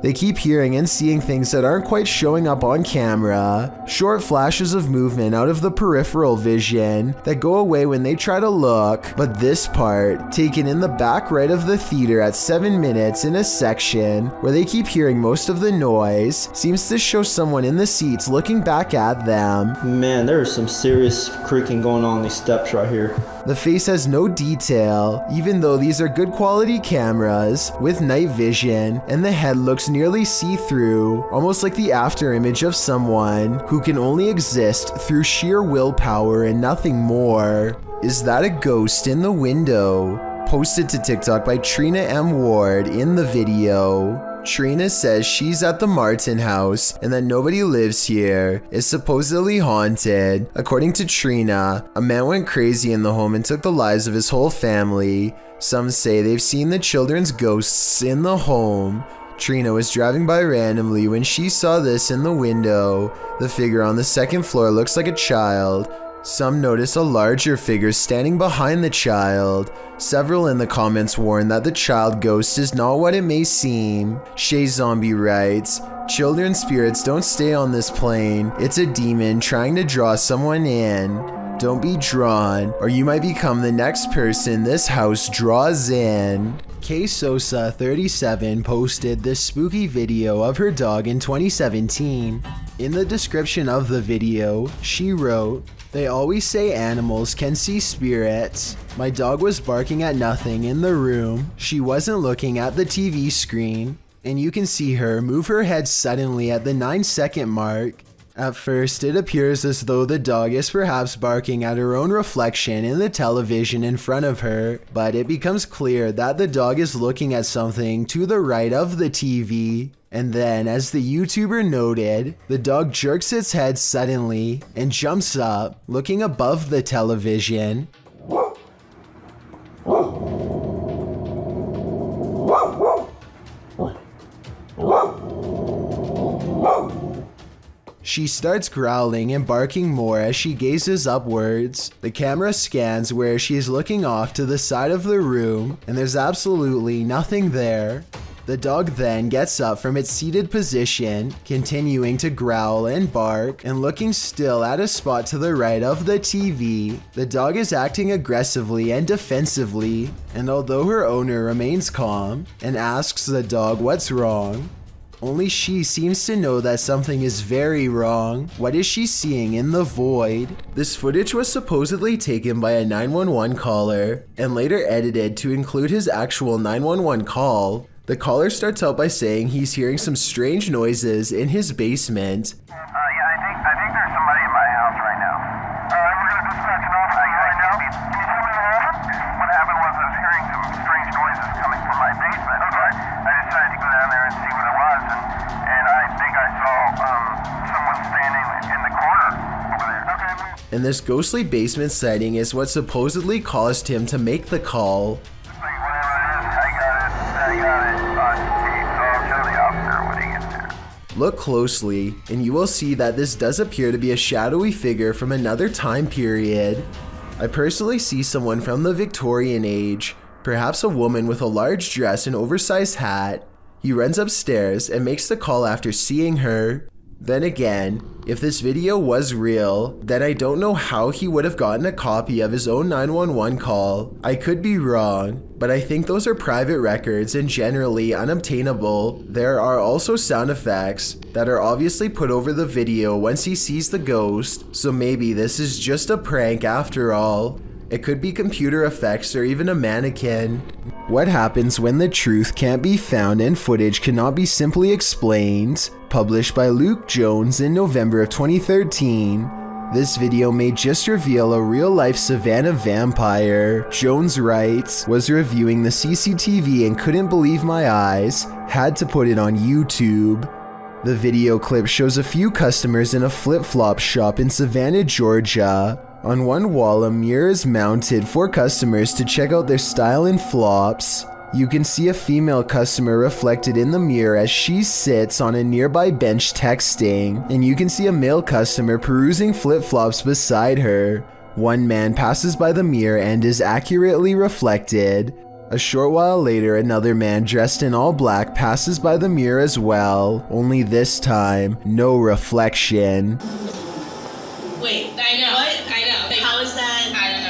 They keep hearing and seeing things that aren't quite showing up on camera. Short flashes of movement out of the peripheral vision that go away when they try to look. But this part, taken in the back right of the theater at 7 minutes in a section where they keep hearing most of the noise, seems to show someone in the seats looking back at them. Man, there is some serious creaking going on these steps right here. The face has no detail, even though these are good quality cameras with night vision, and the head looks nearly see-through, almost like the after image of someone who can only exist through sheer willpower and nothing more. Is that a ghost in the window? Posted to TikTok by Trina M. Ward in the video. Trina says she's at the Martin house and that nobody lives here. It's supposedly haunted. According to Trina, a man went crazy in the home and took the lives of his whole family. Some say they've seen the children's ghosts in the home. Trina was driving by randomly when she saw this in the window. The figure on the second floor looks like a child. Some notice a larger figure standing behind the child. Several in the comments warn that the child ghost is not what it may seem. Shay Zombie writes, "Children's spirits don't stay on this plane. It's a demon trying to draw someone in. Don't be drawn, or you might become the next person this house draws in." K Sosa 37 posted this spooky video of her dog in 2017. In the description of the video, she wrote, "They always say animals can see spirits. My dog was barking at nothing in the room. She wasn't looking at the TV screen. And you can see her move her head suddenly at the 9-second mark. At first, it appears as though the dog is perhaps barking at her own reflection in the television in front of her, but it becomes clear that the dog is looking at something to the right of the TV. And then, as the YouTuber noted, the dog jerks its head suddenly and jumps up, looking above the television. She starts growling and barking more as she gazes upwards. The camera scans where she is looking off to the side of the room, and there's absolutely nothing there. The dog then gets up from its seated position, continuing to growl and bark, and looking still at a spot to the right of the TV. The dog is acting aggressively and defensively, and although her owner remains calm and asks the dog what's wrong, only she seems to know that something is very wrong. What is she seeing in the void? This footage was supposedly taken by a 911 caller and later edited to include his actual 911 call. The caller starts out by saying he's hearing some strange noises in his basement. I think there's somebody in my house right now. Alright, we're gonna dispatch an officer right now. Can you tell me what happened? What happened was I was hearing some strange noises coming from my basement. Okay. I decided to go down there and see what it was, and I think I saw someone standing in the corner over there. Okay. And this ghostly basement sighting is what supposedly caused him to make the call. Look closely, and you will see that this does appear to be a shadowy figure from another time period. I personally see someone from the Victorian age, perhaps a woman with a large dress and oversized hat. He runs upstairs and makes the call after seeing her. Then again, if this video was real, then I don't know how he would have gotten a copy of his own 911 call. I could be wrong, but I think those are private records and generally unobtainable. There are also sound effects that are obviously put over the video once he sees the ghost, so maybe this is just a prank after all. It could be computer effects or even a mannequin. What happens when the truth can't be found and footage cannot be simply explained? Published by Luke Jones in November of 2013. This video may just reveal a real-life Savannah vampire. Jones writes, was reviewing the CCTV and couldn't believe my eyes, had to put it on YouTube. The video clip shows a few customers in a flip-flop shop in Savannah, Georgia. On one wall, a mirror is mounted for customers to check out their style and flops. You can see a female customer reflected in the mirror as she sits on a nearby bench texting, and you can see a male customer perusing flip-flops beside her. One man passes by the mirror and is accurately reflected. A short while later, another man dressed in all black passes by the mirror as well, only this time, no reflection. Wait, I know. What? I know. Like, how is that? I don't know.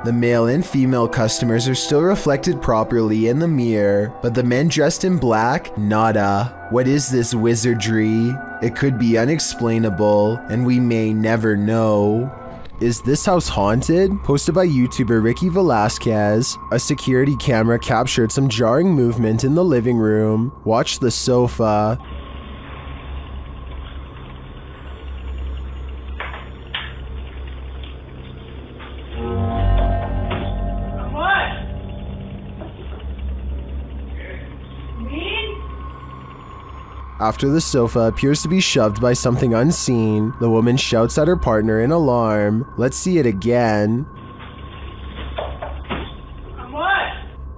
The male and female customers are still reflected properly in the mirror, but the men dressed in black, nada. What is this wizardry? It could be unexplainable, and we may never know. Is this house haunted? Posted by YouTuber Ricky Velasquez. A security camera captured some jarring movement in the living room. Watch the sofa. After the sofa appears to be shoved by something unseen, the woman shouts at her partner in alarm. Let's see it again.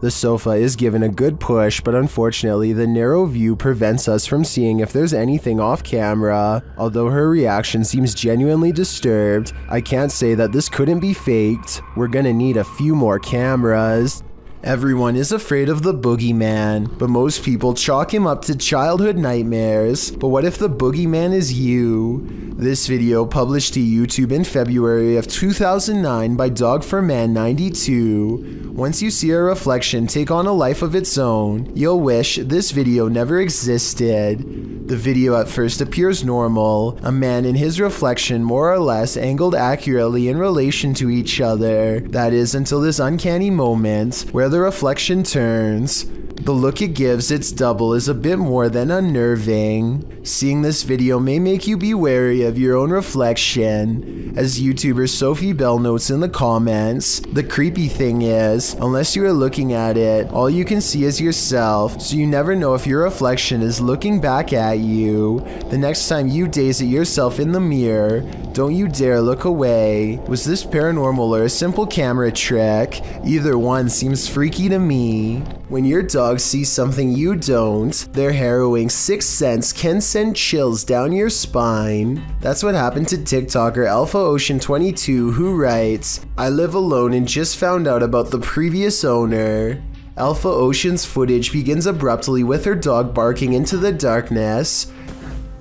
The sofa is given a good push, but unfortunately the narrow view prevents us from seeing if there's anything off camera. Although her reaction seems genuinely disturbed, I can't say that this couldn't be faked. We're gonna need a few more cameras. Everyone is afraid of the boogeyman, but most people chalk him up to childhood nightmares. But what if the boogeyman is you? This video published to YouTube in February of 2009 by Dog4Man92. Once you see a reflection take on a life of its own, you'll wish this video never existed. The video at first appears normal, a man and his reflection more or less angled accurately in relation to each other. That is until this uncanny moment where the reflection turns. The look it gives its double is a bit more than unnerving. Seeing this video may make you be wary of your own reflection. As YouTuber Sophie Bell notes in the comments, the creepy thing is, unless you are looking at it, all you can see is yourself, so you never know if your reflection is looking back at you. The next time you gaze at yourself in the mirror, don't you dare look away. Was this paranormal or a simple camera trick? Either one seems freaky to me. When your dog sees something you don't, their harrowing sixth sense can send chills down your spine. That's what happened to TikToker Alpha Ocean 22, who writes, I live alone and just found out about the previous owner. Alpha Ocean's footage begins abruptly with her dog barking into the darkness.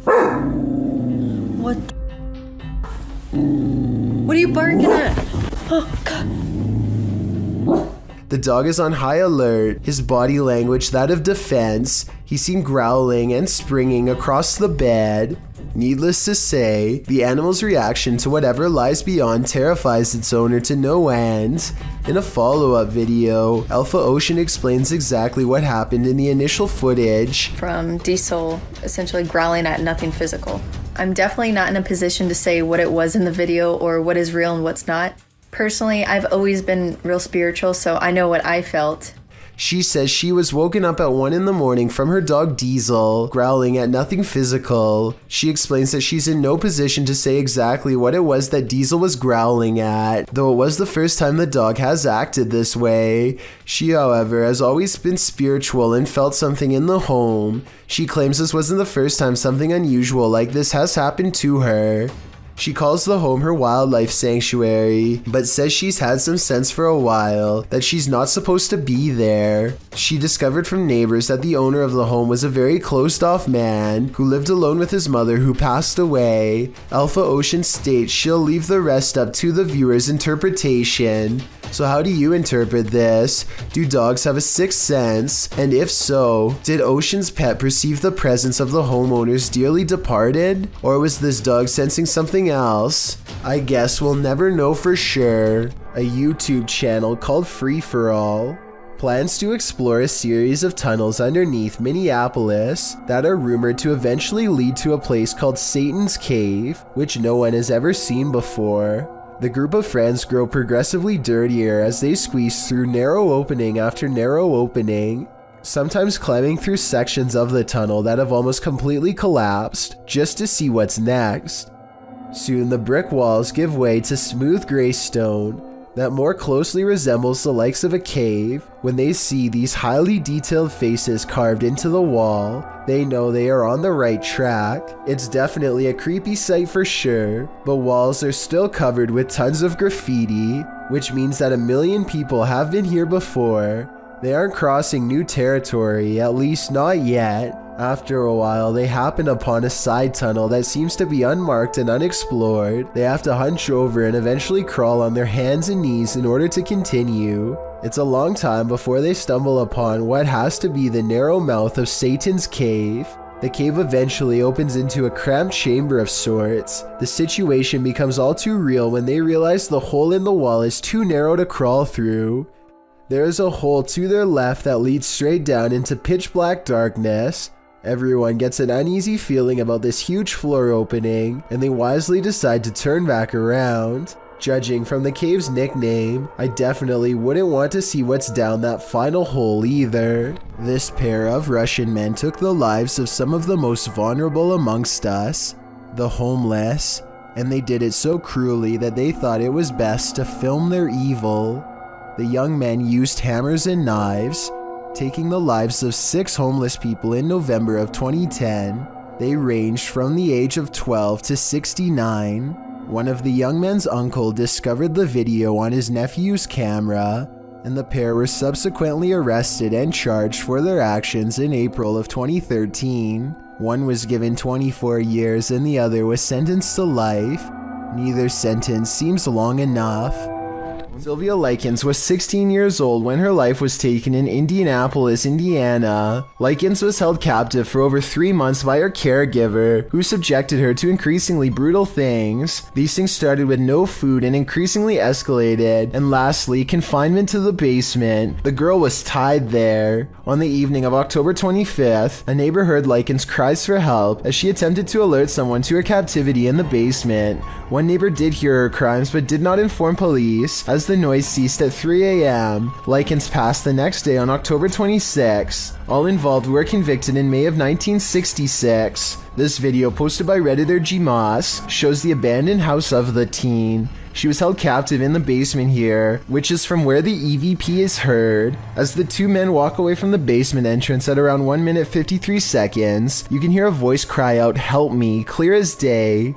What are you barking at? Oh, God. The dog is on high alert, his body language that of defense. He seemed growling and springing across the bed. Needless to say, the animal's reaction to whatever lies beyond terrifies its owner to no end. In a follow-up video, Alpha Ocean explains exactly what happened in the initial footage. From Diesel essentially growling at nothing physical. I'm definitely not in a position to say what it was in the video or what is real and what's not. Personally, I've always been real spiritual, so I know what I felt. She says she was woken up at 1 in the morning from her dog Diesel growling at nothing physical. She explains that she's in no position to say exactly what it was that Diesel was growling at, though it was the first time the dog has acted this way. She, however, has always been spiritual and felt something in the home. She claims this wasn't the first time something unusual like this has happened to her. She calls the home her wildlife sanctuary, but says she's had some sense for a while that she's not supposed to be there. She discovered from neighbors that the owner of the home was a very closed-off man who lived alone with his mother who passed away. Alpha Ocean states she'll leave the rest up to the viewer's interpretation. So how do you interpret this? Do dogs have a sixth sense? And if so, did Ocean's pet perceive the presence of the homeowner's dearly departed? Or was this dog sensing something else? I guess we'll never know for sure. A YouTube channel called Free For All plans to explore a series of tunnels underneath Minneapolis that are rumored to eventually lead to a place called Satan's Cave, which no one has ever seen before. The group of friends grow progressively dirtier as they squeeze through narrow opening after narrow opening, sometimes climbing through sections of the tunnel that have almost completely collapsed just to see what's next. Soon the brick walls give way to smooth gray stone that more closely resembles the likes of a cave. When they see these highly detailed faces carved into the wall, they know they are on the right track. It's definitely a creepy sight for sure, but walls are still covered with tons of graffiti, which means that 1 million people have been here before. They aren't crossing new territory, at least not yet. After a while, they happen upon a side tunnel that seems to be unmarked and unexplored. They have to hunch over and eventually crawl on their hands and knees in order to continue. It's a long time before they stumble upon what has to be the narrow mouth of Satan's Cave. The cave eventually opens into a cramped chamber of sorts. The situation becomes all too real when they realize the hole in the wall is too narrow to crawl through. There is a hole to their left that leads straight down into pitch black darkness. Everyone gets an uneasy feeling about this huge floor opening, and they wisely decide to turn back around. Judging from the cave's nickname, I definitely wouldn't want to see what's down that final hole either. This pair of Russian men took the lives of some of the most vulnerable amongst us, the homeless, and they did it so cruelly that they thought it was best to film their evil. The young men used hammers and knives, taking the lives of 6 homeless people in November of 2010. They ranged from the age of 12 to 69. One of the young men's uncle discovered the video on his nephew's camera, and the pair were subsequently arrested and charged for their actions in April of 2013. One was given 24 years and the other was sentenced to life. Neither sentence seems long enough. Sylvia Likens was 16 years old when her life was taken in Indianapolis, Indiana. Likens was held captive for over 3 months by her caregiver, who subjected her to increasingly brutal things. These things started with no food and increasingly escalated, and lastly, confinement to the basement. The girl was tied there. On the evening of October 25th, a neighbor heard Likens' cries for help as she attempted to alert someone to her captivity in the basement. One neighbor did hear her crimes but did not inform police. As the noise ceased at 3 a.m., Likens passed the next day on October 26. All involved were convicted in May of 1966. This video, posted by Redditor G Moss, shows the abandoned house of the teen. She was held captive in the basement here, which is from where the EVP is heard. As the 2 men walk away from the basement entrance at around 1 minute 53 seconds, you can hear a voice cry out, "Help me," clear as day.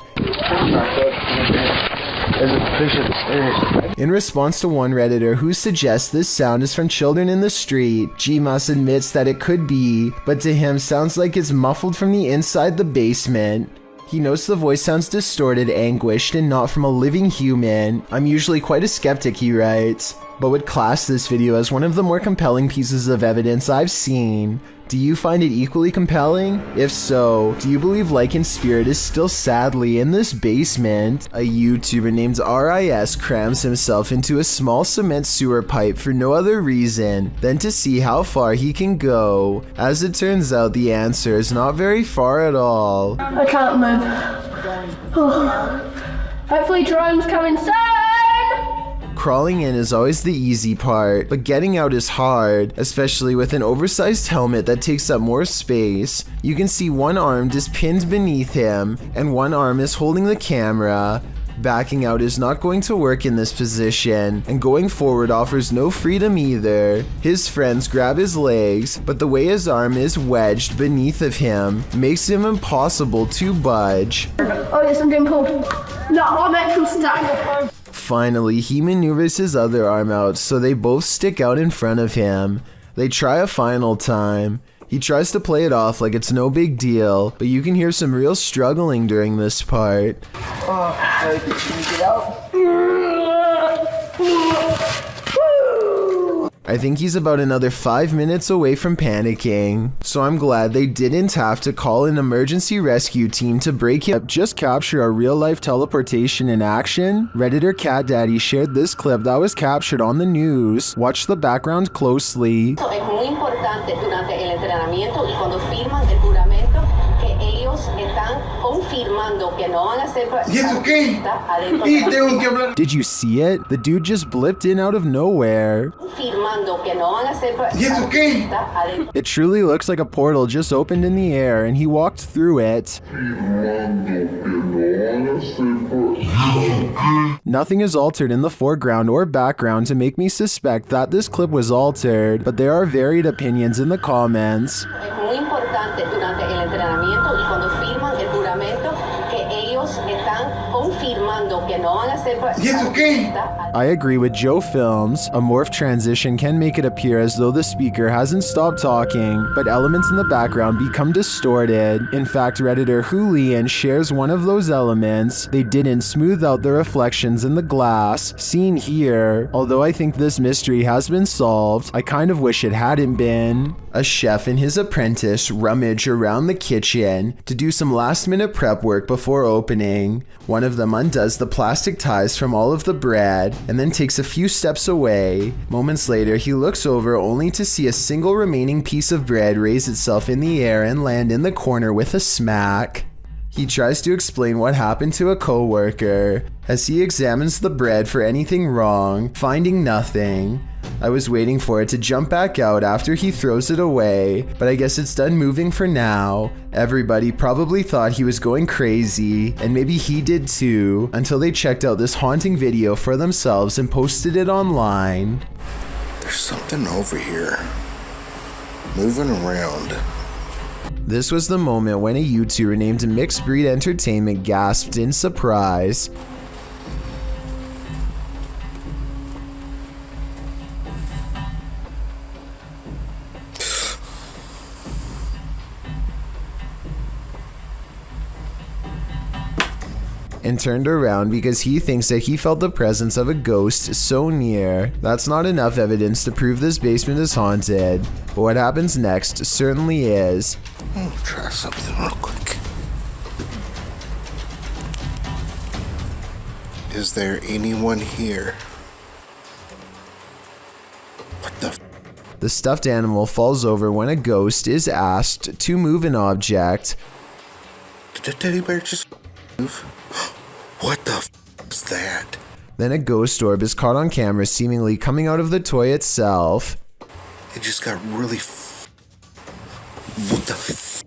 In response to one Redditor who suggests this sound is from children in the street, G-Moss admits that it could be, but to him sounds like it's muffled from the inside the basement. He notes the voice sounds distorted, anguished, and not from a living human. I'm usually quite a skeptic, he writes, but would class this video as one of the more compelling pieces of evidence I've seen. Do you find it equally compelling? If so, do you believe Likens' spirit is still sadly in this basement? A YouTuber named RIS crams himself into a small cement sewer pipe for no other reason than to see how far he can go. As it turns out, the answer is not very far at all. I can't move. Oh. Hopefully Jerome's coming soon! crawling in is always the easy part, but getting out is hard, especially with an oversized helmet that takes up more space. You can see one arm is pinned beneath him, and one arm is holding the camera. Backing out is not going to work in this position, and going forward offers no freedom either. His friends grab his legs, but the way his arm is wedged beneath of him makes him impossible to budge. Oh yes, I'm getting cold. No, I'm actually stuck. Finally, he maneuvers his other arm out so they both stick out in front of him. They try a final time. He tries to play it off like it's no big deal, but you can hear some real struggling during this part. Can you get out? I think he's about another 5 minutes away from panicking, so I'm glad they didn't have to call an emergency rescue team to break him up. Just capture a real-life teleportation in action. Redditor Cat Daddy shared this clip that was captured on the news. Watch the background closely. Es muy importante durante el entrenamiento y cuando firman el juramento que ellos están confirmando que no van a ser adentro. Did you see it? The dude just blipped in out of nowhere. It truly looks like a portal just opened in the air and he walked through it. Nothing is altered in the foreground or background to make me suspect that this clip was altered, but there are varied opinions in the comments. Es muy importante durante el entrenamiento y cuando firman el juramento que ellos están confirmando que no van a ser. I agree with Joe Films. A morph transition can make it appear as though the speaker hasn't stopped talking, but elements in the background become distorted. In fact, Redditor Julian shares one of those elements. They didn't smooth out the reflections in the glass, seen here. Although I think this mystery has been solved, I kind of wish it hadn't been. A chef and his apprentice rummage around the kitchen to do some last-minute prep work before opening. One of them undoes the plastic ties from all of the bread and then takes a few steps away. Moments later, he looks over only to see a single remaining piece of bread raise itself in the air and land in the corner with a smack. He tries to explain what happened to a co-worker as he examines the bread for anything wrong, finding nothing. I was waiting for it to jump back out after he throws it away, but I guess it's done moving for now. Everybody probably thought he was going crazy, and maybe he did too, until they checked out this haunting video for themselves and posted it online. There's something over here, moving around. This was the moment when a YouTuber named Mixed Breed Entertainment gasped in surprise. And turned around because he thinks that he felt the presence of a ghost so near. That's not enough evidence to prove this basement is haunted, but what happens next certainly is. I'll try something real quick. Is there anyone here? What the f? The stuffed animal falls over when a ghost is asked to move an object. Did the teddy bear just move? What the f is that? Then a ghost orb is caught on camera seemingly coming out of the toy itself. It just got really what the f?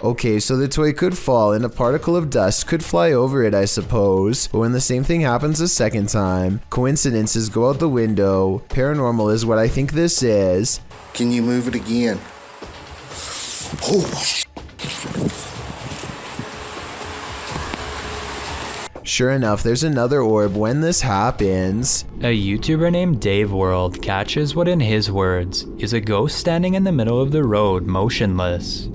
Okay, so the toy could fall and a particle of dust could fly over it, I suppose. But when the same thing happens a second time, coincidences go out the window. Paranormal is what I think this is. Can you move it again? Oh, sure enough, there's another orb when this happens. A YouTuber named Dave World catches what in his words is a ghost standing in the middle of the road motionless.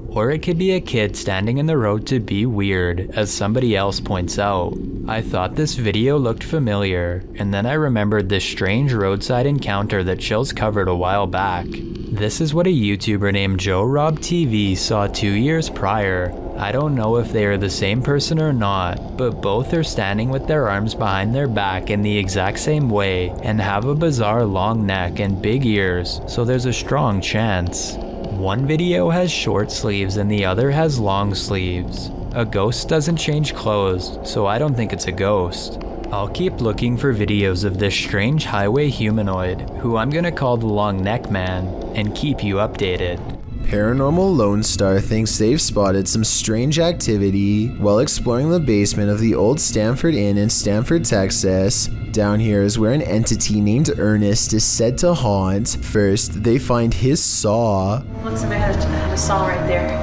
Or it could be a kid standing in the road to be weird, as somebody else points out. I thought this video looked familiar, and then I remembered this strange roadside encounter that Chills covered a while back. This is what a YouTuber named Joe Rob TV saw 2 years prior. I don't know if they are the same person or not, but both are standing with their arms behind their back in the exact same way and have a bizarre long neck and big ears, so there's a strong chance. One video has short sleeves and the other has long sleeves. A ghost doesn't change clothes, so I don't think it's a ghost. I'll keep looking for videos of this strange highway humanoid, who I'm gonna call the Long Neck Man, and keep you updated. Paranormal Lone Star thinks they've spotted some strange activity while exploring the basement of the old Stanford Inn in Stanford, Texas. Down here is where an entity named Ernest is said to haunt. First, they find his saw. Looks like I had a saw right there.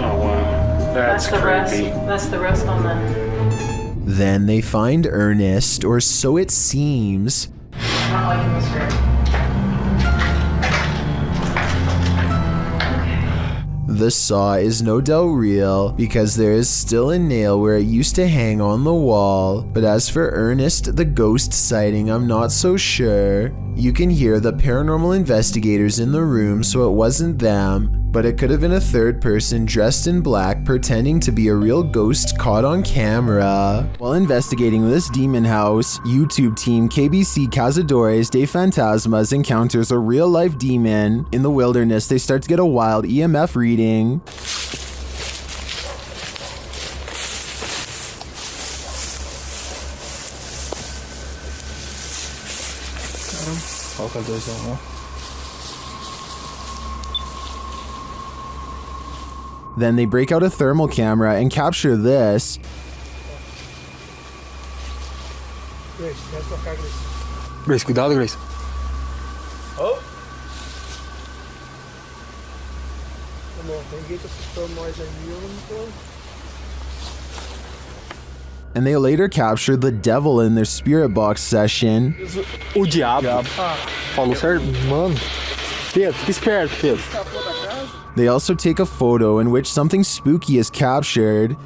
Oh wow, that's the rest. creepy. That's the rest on the... Then they find Ernest, or so it seems. Not liking this script. The saw is no doubt real because there is still a nail where it used to hang on the wall, but as for Ernest the ghost sighting, I'm not so sure. You can hear the paranormal investigators in the room, so it wasn't them, but it could have been a third person dressed in black pretending to be a real ghost caught on camera. While investigating this demon house, YouTube team KBC Cazadores de Fantasmas encounters a real-life demon. In the wilderness, they start to get a wild EMF reading. Then they break out a thermal camera and capture this. Grace, cuidado, Grace. Oh! Tem jeito assustou mais aí, eu não tô... And they later captured the devil in their spirit box session. O diabo. Falou certo? Mano. Pedro, fica esperto, Pedro. They also take a photo in which something spooky is captured.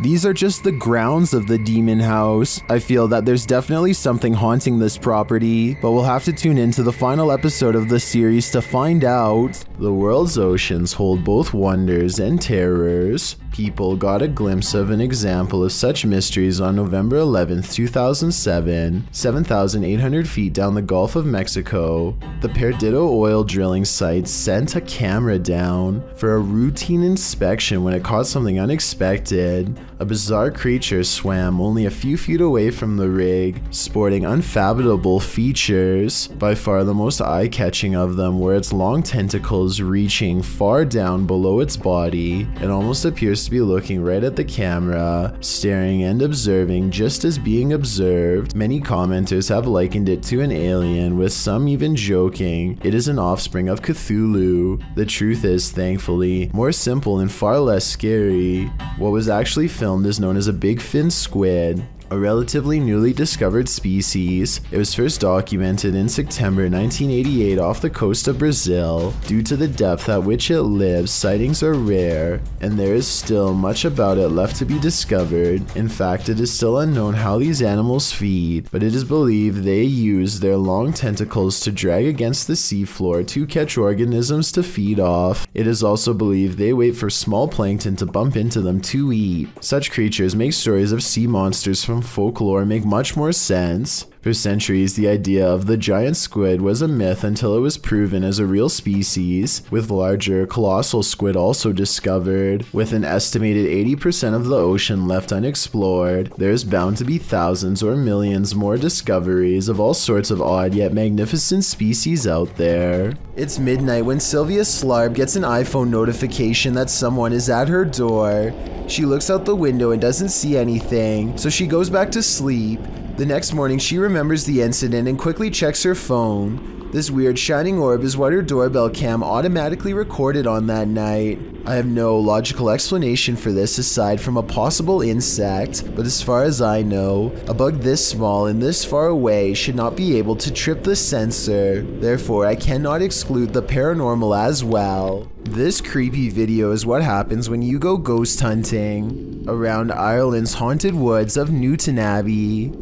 These are just the grounds of the demon house. I feel that there's definitely something haunting this property, but we'll have to tune into the final episode of the series to find out. The world's oceans hold both wonders and terrors. People got a glimpse of an example of such mysteries on November 11th, 2007, 7,800 feet down the Gulf of Mexico. The Perdido oil drilling site sent a camera down for a routine inspection when it caught something unexpected. A bizarre creature swam only a few feet away from the rig, sporting unfathomable features. By far the most eye-catching of them were its long tentacles reaching far down below its body. It almost appears to be looking right at the camera, staring and observing just as being observed. Many commenters have likened it to an alien, with some even joking it is an offspring of Cthulhu. The truth is, thankfully, more simple and far less scary. What was actually filmed is known as a big fin squid, a relatively newly discovered species. It was first documented in September 1988 off the coast of Brazil. Due to the depth at which it lives, sightings are rare, and there is still much about it left to be discovered. In fact, it is still unknown how these animals feed, but it is believed they use their long tentacles to drag against the seafloor to catch organisms to feed off. It is also believed they wait for small plankton to bump into them to eat. Such creatures make stories of sea monsters from folklore make much more sense. For centuries, the idea of the giant squid was a myth until it was proven as a real species, with larger, colossal squid also discovered. With an estimated 80% of the ocean left unexplored, there is bound to be thousands or millions more discoveries of all sorts of odd yet magnificent species out there. It's midnight when Sylvia Slarb gets an iPhone notification that someone is at her door. She looks out the window and doesn't see anything, so she goes back to sleep. The next morning, she remembers the incident and quickly checks her phone. This weird shining orb is what her doorbell cam automatically recorded on that night. I have no logical explanation for this aside from a possible insect, but as far as I know, a bug this small and this far away should not be able to trip the sensor. Therefore, I cannot exclude the paranormal as well. This creepy video is what happens when you go ghost hunting around Ireland's haunted woods of Newton Abbey.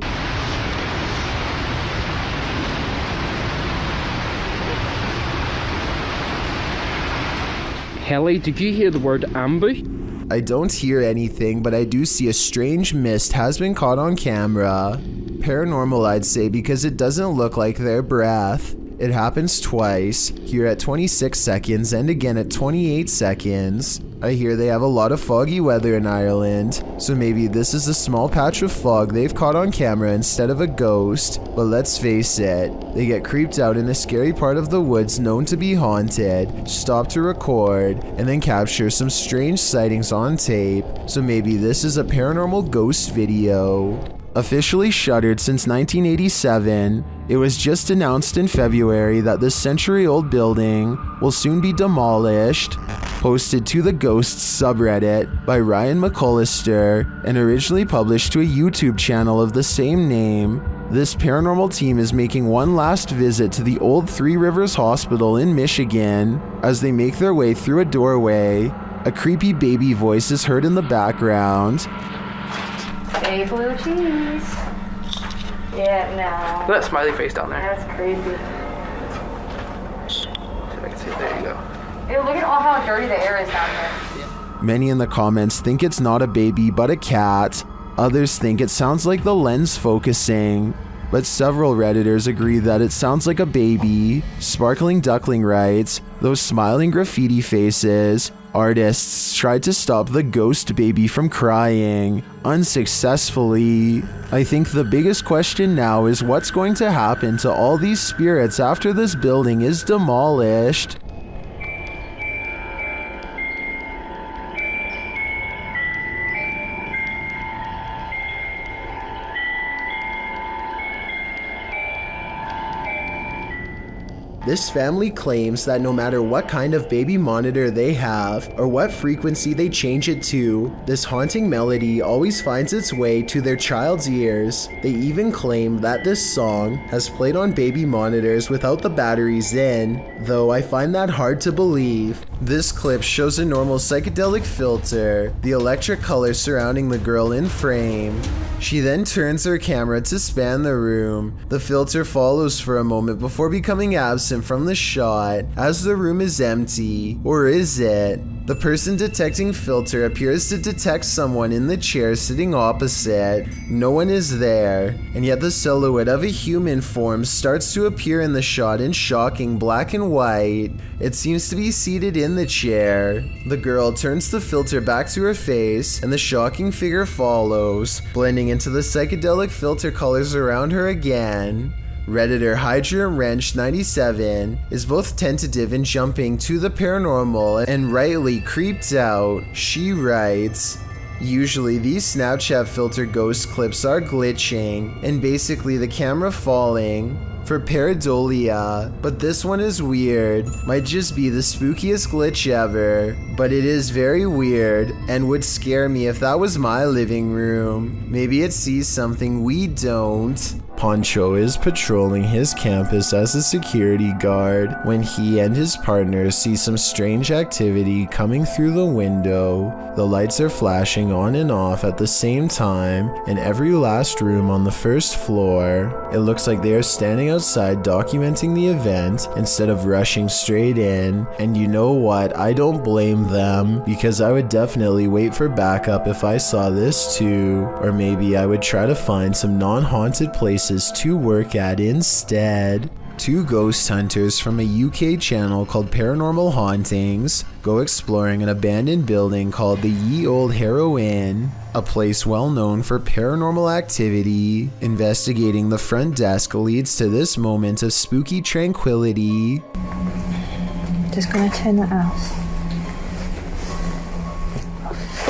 Helly, did you hear the word ambu? I don't hear anything, but I do see a strange mist has been caught on camera. Paranormal, I'd say, because it doesn't look like their breath. It happens twice, here at 26 seconds and again at 28 seconds. I hear they have a lot of foggy weather in Ireland, so maybe this is a small patch of fog they've caught on camera instead of a ghost. But let's face it, they get creeped out in a scary part of the woods known to be haunted, stop to record, and then capture some strange sightings on tape, so maybe this is a paranormal ghost video. Officially shuttered since 1987, it was just announced in February that this century-old building will soon be demolished. Posted to the Ghosts subreddit by Ryan McCullister and originally published to a YouTube channel of the same name, this paranormal team is making one last visit to the old Three Rivers Hospital in Michigan. As they make their way through a doorway, a creepy baby voice is heard in the background. Hey, blue cheese. Yeah, no. Look at that smiley face down there. That's creepy. See if I can see it. There you go. Ew, look at how dirty the air is down here. Many in the comments think it's not a baby but a cat. Others think it sounds like the lens focusing. But several Redditors agree that it sounds like a baby. Sparkling Duckling writes, those smiling graffiti faces. Artists tried to stop the ghost baby from crying, unsuccessfully. I think the biggest question now is what's going to happen to all these spirits after this building is demolished. This family claims that no matter what kind of baby monitor they have or what frequency they change it to, this haunting melody always finds its way to their child's ears. They even claim that this song has played on baby monitors without the batteries in, though I find that hard to believe. This clip shows a normal psychedelic filter, the electric color surrounding the girl in frame. She then turns her camera to span the room. The filter follows for a moment before becoming absent from the shot as the room is empty. Or is it? The person detecting filter appears to detect someone in the chair sitting opposite. No one is there, and yet the silhouette of a human form starts to appear in the shot in shocking black and white. It seems to be seated in the chair. The girl turns the filter back to her face, and the shocking figure follows, blending into the psychedelic filter colors around her again. Redditor Hydra Wrench 97 is both tentative in jumping to the paranormal and rightly creeped out. She writes, usually these Snapchat filter ghost clips are glitching and basically the camera falling for pareidolia, but this one is weird. Might just be the spookiest glitch ever, but it is very weird and would scare me if that was my living room. Maybe it sees something we don't. Poncho is patrolling his campus as a security guard when he and his partner see some strange activity coming through the window. The lights are flashing on and off at the same time in every last room on the first floor. It looks like they are standing outside documenting the event instead of rushing straight in, and you know what, I don't blame them, because I would definitely wait for backup if I saw this too, or maybe I would try to find some non-haunted places to work at instead. Two ghost hunters from a UK channel called Paranormal Hauntings go exploring an abandoned building called the Ye Old Harrow Inn, a place well known for paranormal activity. Investigating the front desk leads to this moment of spooky tranquility. Just gonna turn that off.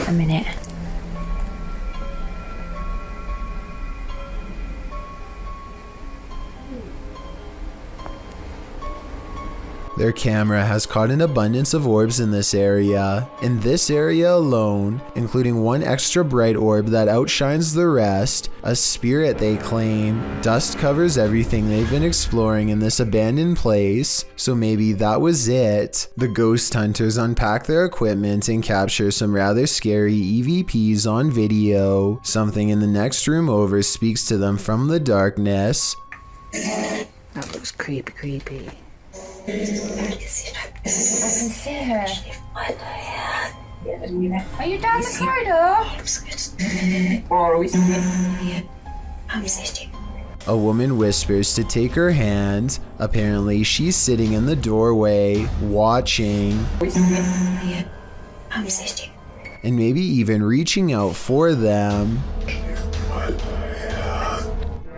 A minute. Their camera has caught an abundance of orbs in this area. In this area alone, including one extra bright orb that outshines the rest, a spirit they claim. Dust covers everything they've been exploring in this abandoned place, so maybe that was it. The ghost hunters unpack their equipment and capture some rather scary EVPs on video. Something in the next room over speaks to them from the darkness. That looks creepy. I can see her. Are you down the corridor? A woman whispers to take her hand. Apparently, she's sitting in the doorway, watching, and maybe even reaching out for them.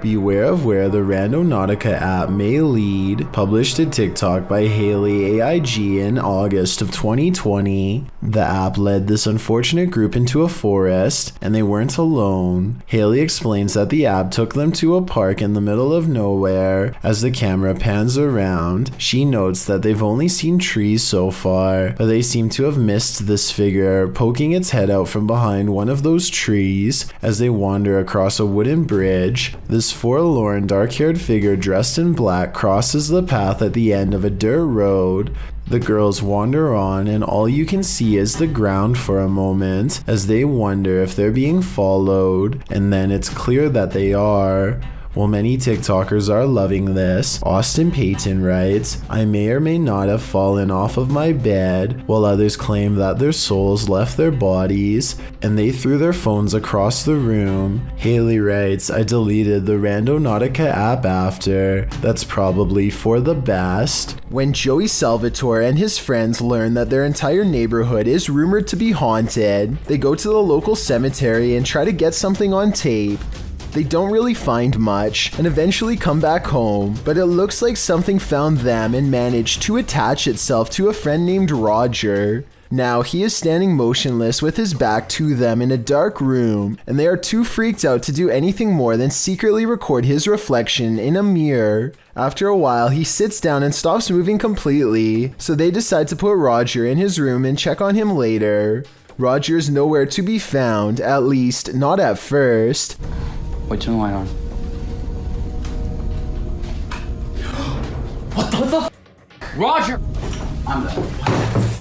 Beware of where the Randonautica app may lead. Published to TikTok by Haley AIG in August of 2020. The app led this unfortunate group into a forest, and they weren't alone. Haley explains that the app took them to a park in the middle of nowhere. As the camera pans around, she notes that they've only seen trees so far, but they seem to have missed this figure poking its head out from behind one of those trees as they wander across a wooden bridge. This forlorn, dark-haired figure dressed in black crosses the path at the end of a dirt road. The girls wander on, and all you can see is the ground for a moment as they wonder if they're being followed, and then it's clear that they are. While many TikTokers are loving this, Austin Payton writes, "I may or may not have fallen off of my bed," while others claim that their souls left their bodies and they threw their phones across the room. Haley writes, "I deleted the Randonautica app after. That's probably for the best." When Joey Salvatore and his friends learn that their entire neighborhood is rumored to be haunted, they go to the local cemetery and try to get something on tape. They don't really find much and eventually come back home, but it looks like something found them and managed to attach itself to a friend named Roger. Now he is standing motionless with his back to them in a dark room, and they are too freaked out to do anything more than secretly record his reflection in a mirror. After a while, he sits down and stops moving completely, so they decide to put Roger in his room and check on him later. Roger's nowhere to be found, at least not at first. Wait, turn the light on. What the Roger! I'm done.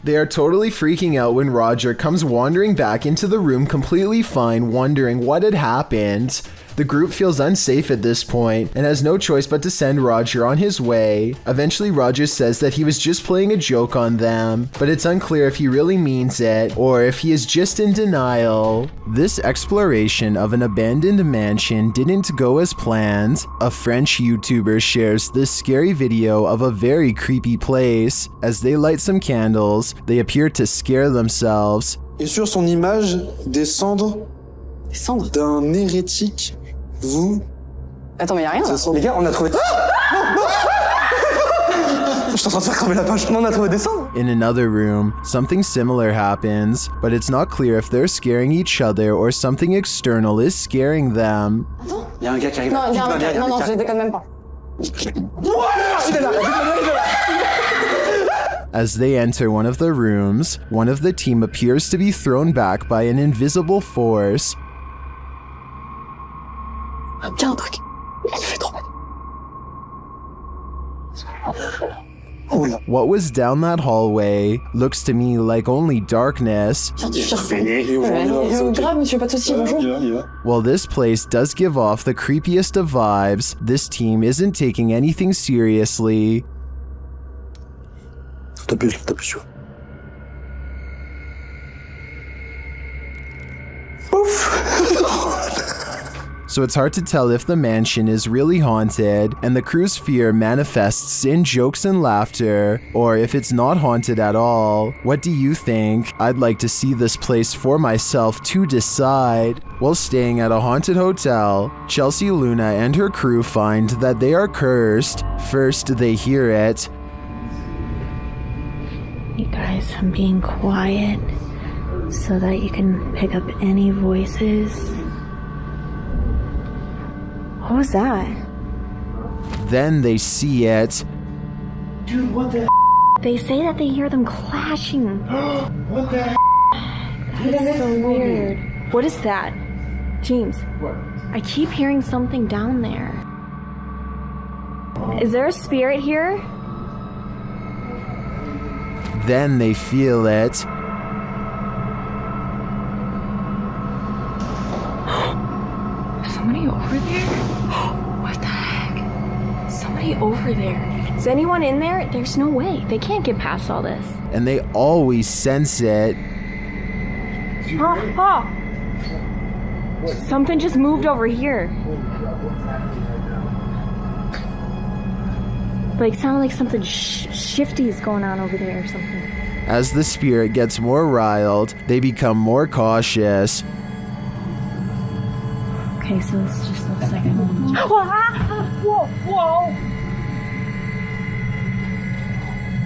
They are totally freaking out when Roger comes wandering back into the room completely fine, wondering what had happened. The group feels unsafe at this point and has no choice but to send Roger on his way. Eventually, Roger says that he was just playing a joke on them, but it's unclear if he really means it or if he is just in denial. This exploration of an abandoned mansion didn't go as planned. A French YouTuber shares this scary video of a very creepy place. As they light some candles, they appear to scare themselves. Et sur son image, des cendres d'un hérétique. Vous. Attends, mais y'a rien là. Les gars, on a trouvé. Je suis en train de faire cramer la page. On a trouvé des cendres. In another room, something similar happens, but it's not clear if they're scaring each other or something external is scaring them. Y'a un gars qui arrive. Non, non, je les déconne même pas. As they enter one of the rooms, one of the team appears to be thrown back by an invisible force. Tiens, un truc. Elle fait trop mal. What was down that hallway looks to me like only darkness. Grave, monsieur, pas de soucis, bonjour. While this place does give off the creepiest of vibes, this team isn't taking anything seriously. So it's hard to tell if the mansion is really haunted and the crew's fear manifests in jokes and laughter, or if it's not haunted at all. What do you think? I'd like to see this place for myself to decide. While staying at a haunted hotel, Chelsea Luna and her crew find that they are cursed. First, they hear it. You guys, I'm being quiet so that you can pick up any voices. What was that? Then they see it. Dude, what the They say that they hear them clashing. What the That's so weird. What is that? James. What? I keep hearing something down there. Is there a spirit here? Then they feel it. Somebody over there? What the heck? Somebody over there. Is anyone in there? There's no way. They can't get past all this. And they always sense it. Something just moved over here. Like, sounded like something shifty is going on over there or something. As the spirit gets more riled, they become more cautious. Okay, so this just looks like a Whoa, whoa!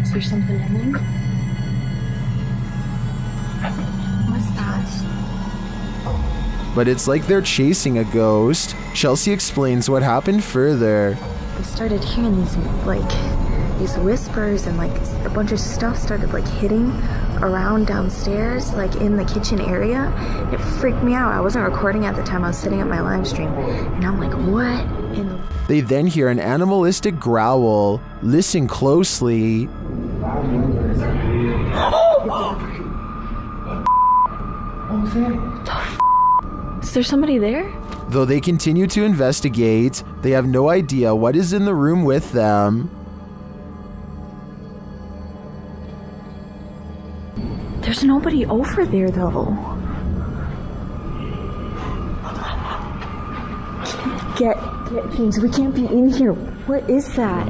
Is there something in there? What's that? But it's like they're chasing a ghost. Chelsea explains what happened further. I started hearing these whispers, and like a bunch of stuff started like hitting around downstairs, like in the kitchen area. It freaked me out. I wasn't recording at the time. I was sitting at my live stream, and I'm like, what in the... They then hear an animalistic growl. Listen closely. Is there somebody there? Though they continue to investigate, they have no idea what is in the room with them. There's nobody over there, though. Get James, we can't be in here. What is that?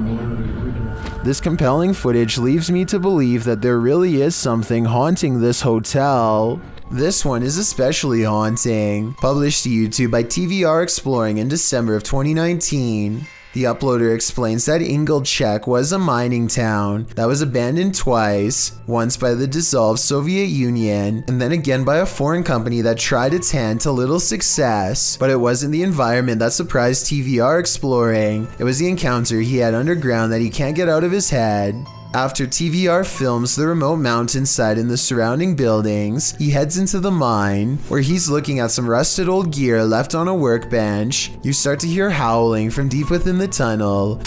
This compelling footage leaves me to believe that there really is something haunting this hotel. This one is especially haunting. Published to YouTube by TVR Exploring in December of 2019. The uploader explains that Ingolchek was a mining town that was abandoned twice, once by the dissolved Soviet Union, and then again by a foreign company that tried its hand to little success. But it wasn't the environment that surprised TVR Exploring, it was the encounter he had underground that he can't get out of his head. After TVR films the remote mountainside and the surrounding buildings, he heads into the mine, where he's looking at some rusted old gear left on a workbench. You start to hear howling from deep within the tunnel.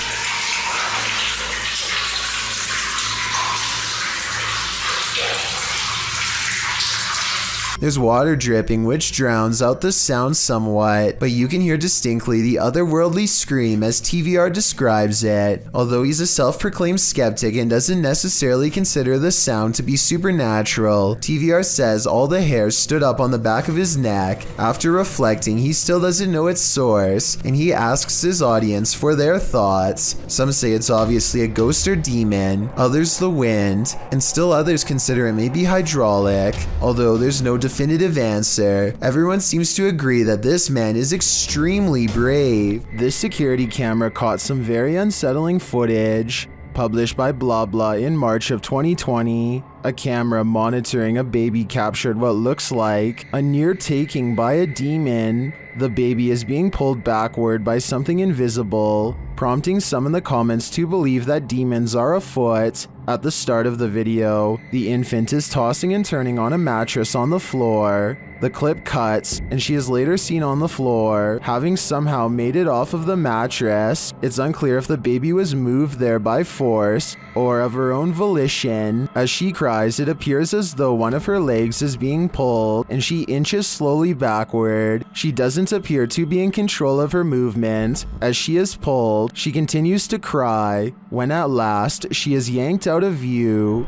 There's water dripping, which drowns out the sound somewhat, but you can hear distinctly the otherworldly scream as TVR describes it. Although he's a self-proclaimed skeptic and doesn't necessarily consider the sound to be supernatural, TVR says all the hairs stood up on the back of his neck. After reflecting, he still doesn't know its source, and he asks his audience for their thoughts. Some say it's obviously a ghost or demon, others the wind, and still others consider it may be hydraulic. Although there's no definitive answer, everyone seems to agree that this man is extremely brave. This security camera caught some very unsettling footage. Published by Blah Blah in March of 2020, a camera monitoring a baby captured what looks like a near taking by a demon. The baby is being pulled backward by something invisible, prompting some in the comments to believe that demons are afoot. At the start of the video, the infant is tossing and turning on a mattress on the floor. The clip cuts, and she is later seen on the floor, having somehow made it off of the mattress. It's unclear if the baby was moved there by force or of her own volition. As she cries, it appears as though one of her legs is being pulled, and she inches slowly backward. She doesn't appear to be in control of her movement. As she is pulled, she continues to cry, when at last she is yanked out of view.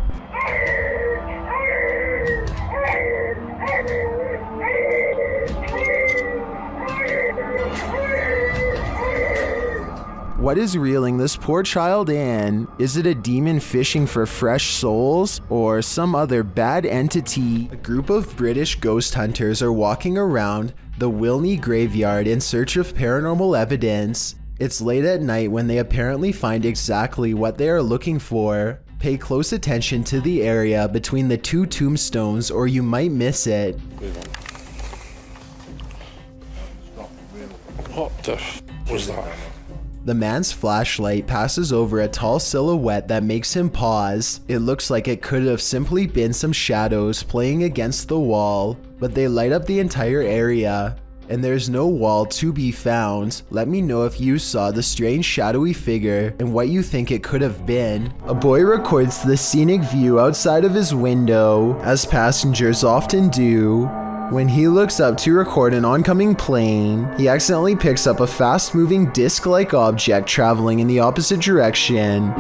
What is reeling this poor child in? Is it a demon fishing for fresh souls, or some other bad entity? A group of British ghost hunters are walking around the Wilney graveyard in search of paranormal evidence. It's late at night when they apparently find exactly what they are looking for. Pay close attention to the area between the two tombstones or you might miss it. What the f was that? The man's flashlight passes over a tall silhouette that makes him pause. It looks like it could have simply been some shadows playing against the wall, but they light up the entire area. And there's no wall to be found. Let me know if you saw the strange shadowy figure and what you think it could have been. A boy records the scenic view outside of his window, as passengers often do. When he looks up to record an oncoming plane, he accidentally picks up a fast-moving disc-like object traveling in the opposite direction.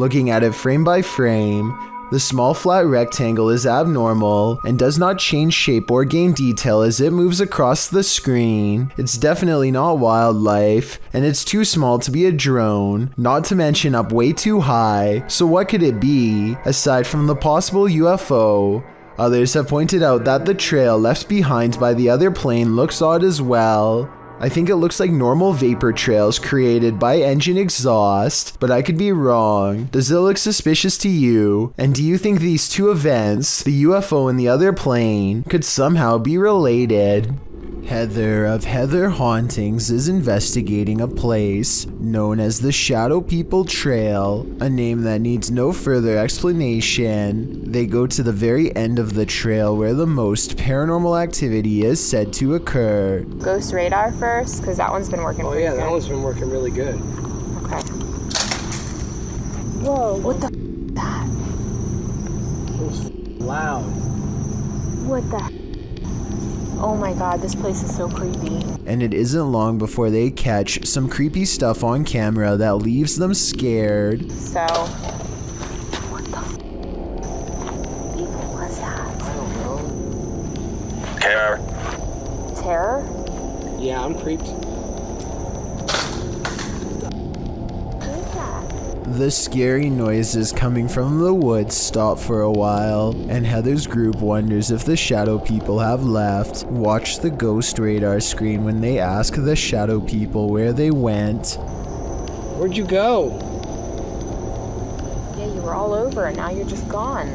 Looking at it frame by frame, the small flat rectangle is abnormal and does not change shape or gain detail as it moves across the screen. It's definitely not wildlife, and it's too small to be a drone, not to mention up way too high. So what could it be, aside from the possible UFO? Others have pointed out that the trail left behind by the other plane looks odd as well. I think it looks like normal vapor trails created by engine exhaust, but I could be wrong. Does it look suspicious to you? And do you think these two events, the UFO and the other plane, could somehow be related? Heather of Heather Hauntings is investigating a place known as the Shadow People Trail, a name that needs no further explanation. They go to the very end of the trail where the most paranormal activity is said to occur. Ghost radar first, because that one's been working Oh pretty yeah, good. that one's been working really good. Okay. Whoa, what the that? It was loud. What the Oh my god, this place is so creepy. And it isn't long before they catch some creepy stuff on camera that leaves them scared. So, what the even was that? I don't know. Terror. Terror? Yeah, I'm creeped. The scary noises coming from the woods stop for a while, and Heather's group wonders if the Shadow People have left. Watch the ghost radar screen when they ask the Shadow People where they went. Where'd you go? Yeah, you were all over and now you're just gone.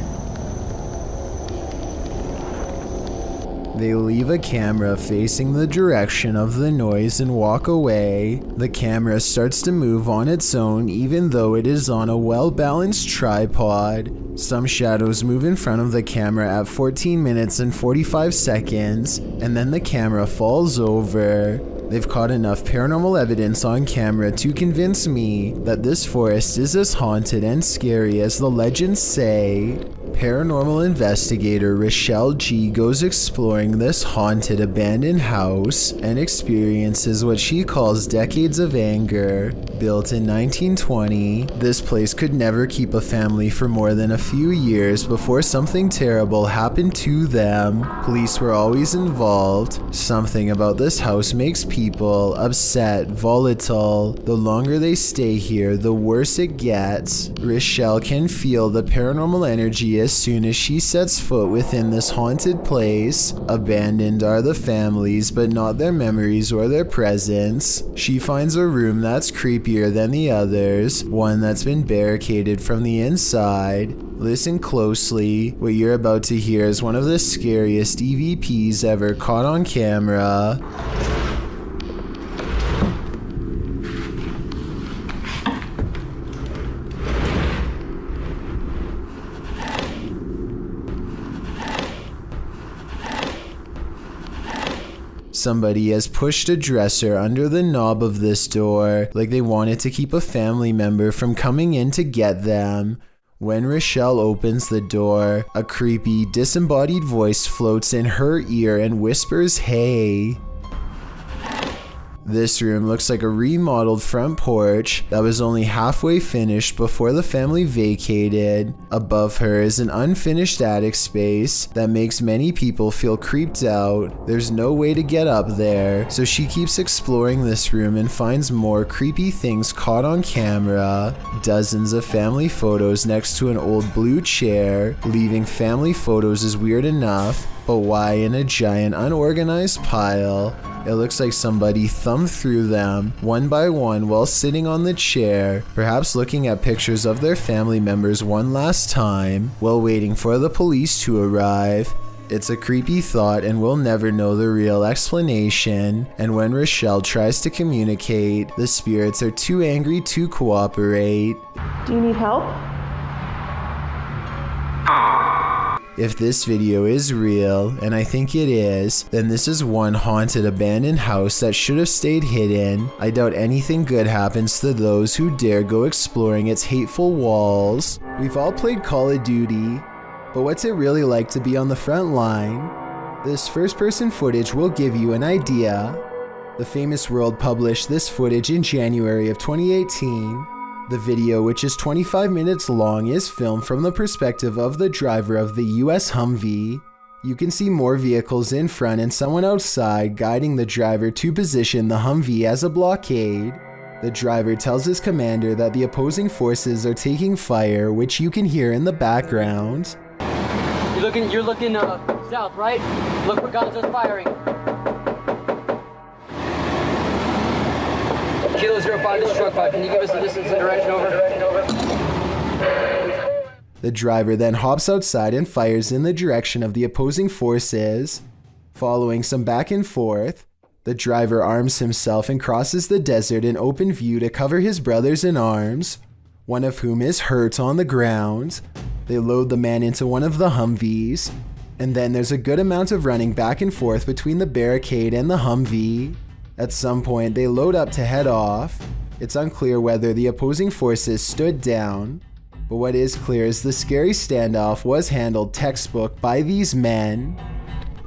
They leave a camera facing the direction of the noise and walk away. The camera starts to move on its own even though it is on a well-balanced tripod. Some shadows move in front of the camera at 14 minutes and 45 seconds, and then the camera falls over. They've caught enough paranormal evidence on camera to convince me that this forest is as haunted and scary as the legends say. Paranormal investigator Rochelle G goes exploring this haunted abandoned house and experiences what she calls decades of anger. Built in 1920, this place could never keep a family for more than a few years before something terrible happened to them. Police were always involved. Something about this house makes people upset, volatile. The longer they stay here, the worse it gets. Rochelle can feel the paranormal energy as soon as she sets foot within this haunted place. Abandoned are the families, but not their memories or their presence. She finds a room that's creepier than the others, one that's been barricaded from the inside. Listen closely. What you're about to hear is one of the scariest EVPs ever caught on camera. Somebody has pushed a dresser under the knob of this door, like they wanted to keep a family member from coming in to get them. When Rochelle opens the door, a creepy, disembodied voice floats in her ear and whispers, "Hey." This room looks like a remodeled front porch that was only halfway finished before the family vacated. Above her is an unfinished attic space that makes many people feel creeped out. There's no way to get up there, so she keeps exploring this room and finds more creepy things caught on camera. Dozens of family photos next to an old blue chair. Leaving family photos is weird enough, but why in a giant unorganized pile? It looks like somebody thumbed through them one by one while sitting on the chair, perhaps looking at pictures of their family members one last time while waiting for the police to arrive. It's a creepy thought and we'll never know the real explanation. And when Rochelle tries to communicate, the spirits are too angry to cooperate. Do you need help? If this video is real, and I think it is, then this is one haunted abandoned house that should have stayed hidden. I doubt anything good happens to those who dare go exploring its hateful walls. We've all played Call of Duty, but what's it really like to be on the front line? This first-person footage will give you an idea. The Famous World published this footage in January of 2018. The video, which is 25 minutes long, is filmed from the perspective of the driver of the US Humvee. You can see more vehicles in front and someone outside guiding the driver to position the Humvee as a blockade. The driver tells his commander that the opposing forces are taking fire, which you can hear in the background. You're looking south, right? Look where Gonzo's firing. Kilo 05, this is truck 5. Can you give us the distance and direction over? The driver then hops outside and fires in the direction of the opposing forces. Following some back and forth, the driver arms himself and crosses the desert in open view to cover his brothers in arms, one of whom is hurt on the ground. They load the man into one of the Humvees, and then there's a good amount of running back and forth between the barricade and the Humvee. At some point, they load up to head off. It's unclear whether the opposing forces stood down, but what is clear is the scary standoff was handled textbook by these men.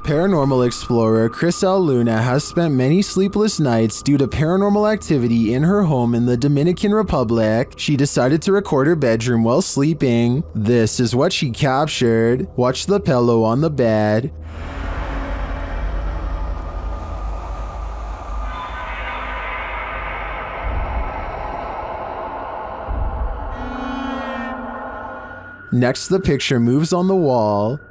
Paranormal explorer Crisel Luna has spent many sleepless nights due to paranormal activity in her home in the Dominican Republic. She decided to record her bedroom while sleeping. This is what she captured. Watch the pillow on the bed. Next, the picture moves on the wall.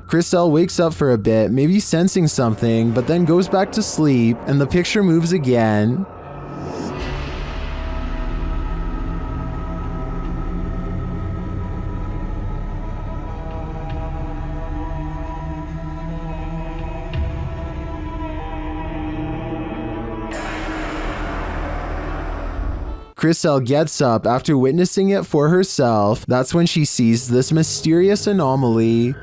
Crisel wakes up for a bit, maybe sensing something, but then goes back to sleep, and the picture moves again. Crisel gets up after witnessing it for herself. That's when she sees this mysterious anomaly.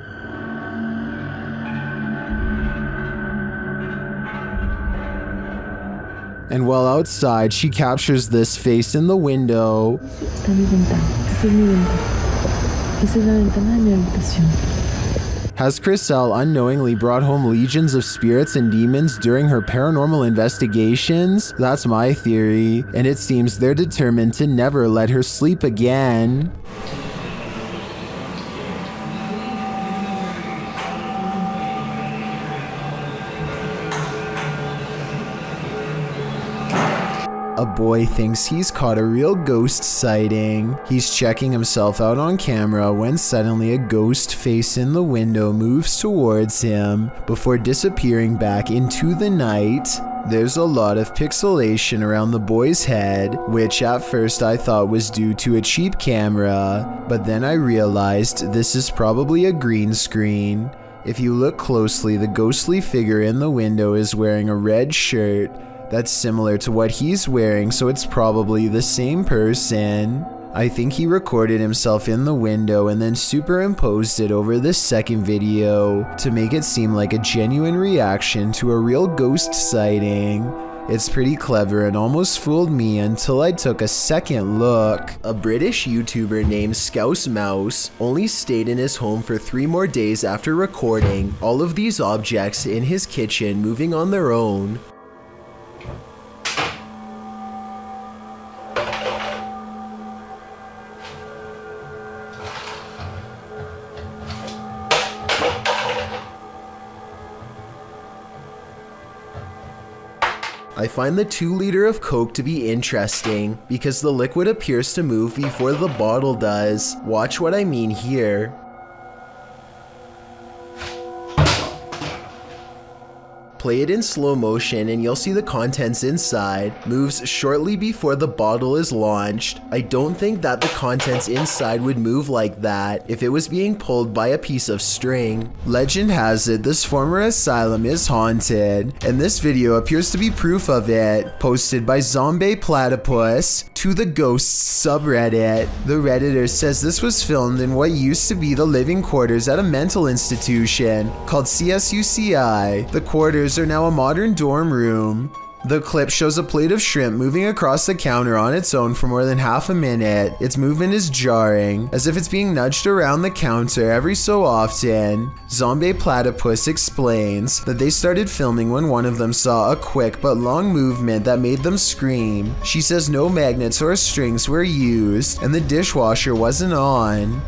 And while outside, she captures this face in the window. Has Crisel unknowingly brought home legions of spirits and demons during her paranormal investigations? That's my theory, and it seems they're determined to never let her sleep again. A boy thinks he's caught a real ghost sighting. He's checking himself out on camera when suddenly a ghost face in the window moves towards him before disappearing back into the night. There's a lot of pixelation around the boy's head, which at first I thought was due to a cheap camera, but then I realized this is probably a green screen. If you look closely, the ghostly figure in the window is wearing a red shirt that's similar to what he's wearing, so it's probably the same person. I think he recorded himself in the window and then superimposed it over this second video to make it seem like a genuine reaction to a real ghost sighting. It's pretty clever and almost fooled me until I took a second look. A British YouTuber named Scouse Mouse only stayed in his home for 3 more days after recording all of these objects in his kitchen moving on their own. I find the 2 liter of Coke to be interesting because the liquid appears to move before the bottle does. Watch what I mean here. Play it in slow motion and you'll see the contents inside moves shortly before the bottle is launched. I don't think that the contents inside would move like that if it was being pulled by a piece of string. Legend has it this former asylum is haunted, and this video appears to be proof of it, posted by Zombie Platypus to the Ghosts subreddit. The Redditor says this was filmed in what used to be the living quarters at a mental institution called CSUCI. The quarters are now a modern dorm room. The clip shows a plate of shrimp moving across the counter on its own for more than half a minute. Its movement is jarring, as if it's being nudged around the counter every so often. Zombie Platypus explains that they started filming when one of them saw a quick but long movement that made them scream. She says no magnets or strings were used, and the dishwasher wasn't on.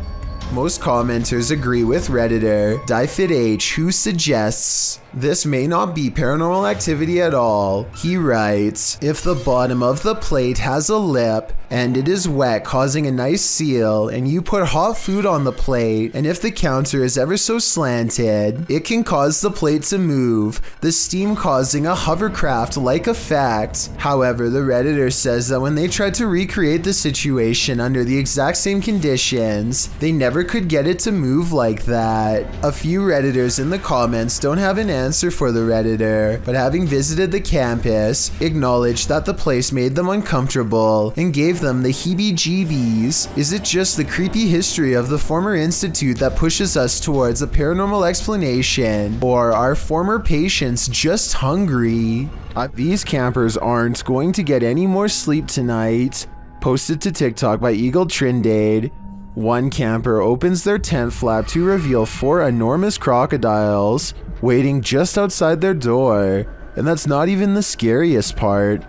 Most commenters agree with Redditor DieFitH, who suggests this may not be paranormal activity at all. He writes, if the bottom of the plate has a lip and it is wet causing a nice seal, and you put hot food on the plate, and if the counter is ever so slanted, it can cause the plate to move, the steam causing a hovercraft-like effect. However, the Redditor says that when they tried to recreate the situation under the exact same conditions, they never could get it to move like that. A few Redditors in the comments don't have an answer for the Redditor, but having visited the campus, acknowledged that the place made them uncomfortable and gave them the heebie-jeebies. Is it just the creepy history of the former institute that pushes us towards a paranormal explanation, or are former patients just hungry? These campers aren't going to get any more sleep tonight. Posted to TikTok by Eagle Trindade. One camper opens their tent flap to reveal 4 enormous crocodiles waiting just outside their door, and that's not even the scariest part.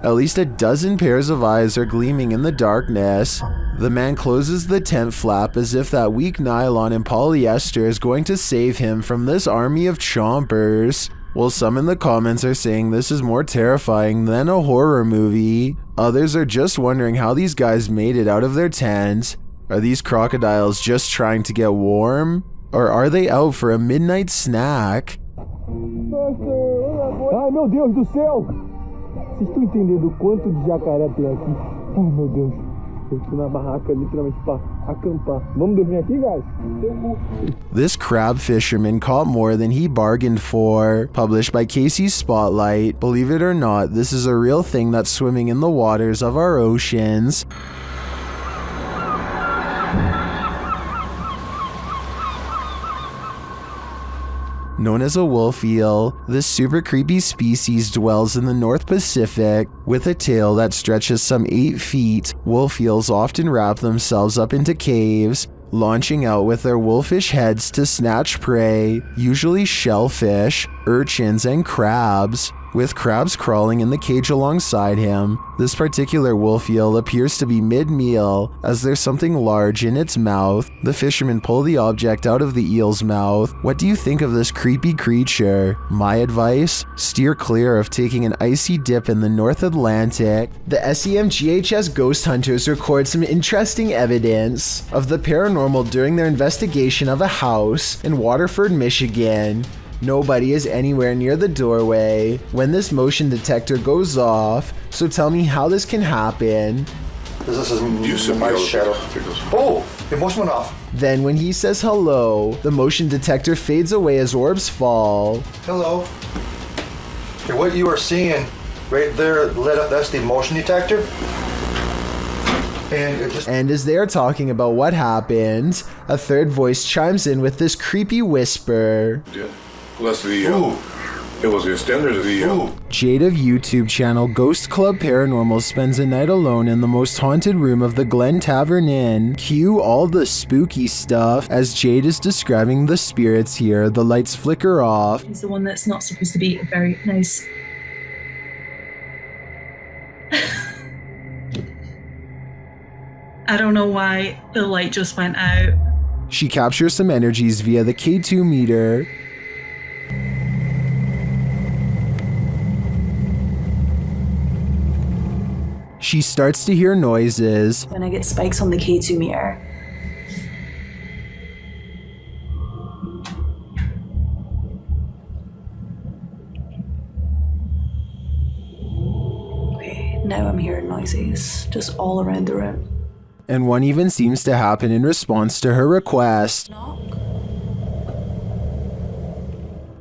At least a dozen pairs of eyes are gleaming in the darkness. The man closes the tent flap as if that weak nylon and polyester is going to save him from this army of chompers. While some in the comments are saying this is more terrifying than a horror movie, others are just wondering how these guys made it out of their tent. Are these crocodiles just trying to get warm? Or are they out for a midnight snack? Ai, meu Deus do céu! Vocês estão entendendo o quanto de jacaré tem aqui? Ai, meu Deus. Eu tô na barraca literalmente pra acampar. Vamos dormir aqui, guys? This crab fisherman caught more than he bargained for. Published by Casey's Spotlight. Believe it or not, this is a real thing that's swimming in the waters of our oceans. Known as a wolf eel, this super creepy species dwells in the North Pacific. With a tail that stretches some 8 feet, wolf eels often wrap themselves up into caves, launching out with their wolfish heads to snatch prey, usually shellfish, urchins, and crabs. With crabs crawling in the cage alongside him, this particular wolf eel appears to be mid-meal as there's something large in its mouth. The fishermen pull the object out of the eel's mouth. What do you think of this creepy creature? My advice? Steer clear of taking an icy dip in the North Atlantic. The SEMGHS ghost hunters record some interesting evidence of the paranormal during their investigation of a house in Waterford, Michigan. Nobody is anywhere near the doorway when this motion detector goes off, so tell me how this can happen. This is my shadow. Oh, the motion went off. Then when he says hello, the motion detector fades away as orbs fall. Hello. Okay, what you are seeing right there lit up, that's the motion detector. And as they are talking about what happened, a third voice chimes in with this creepy whisper. Yeah. Plus the, it was the extender of the, Jade of YouTube channel Ghost Club Paranormal spends a night alone in the most haunted room of the Glen Tavern Inn. Cue all the spooky stuff. As Jade is describing the spirits here, the lights flicker off. He's the one that's not supposed to be very nice. I don't know why the light just went out. She captures some energies via the K2 meter. She starts to hear noises. When I get spikes on the K2 meter. Okay, now I'm hearing noises just all around the room. And one even seems to happen in response to her request.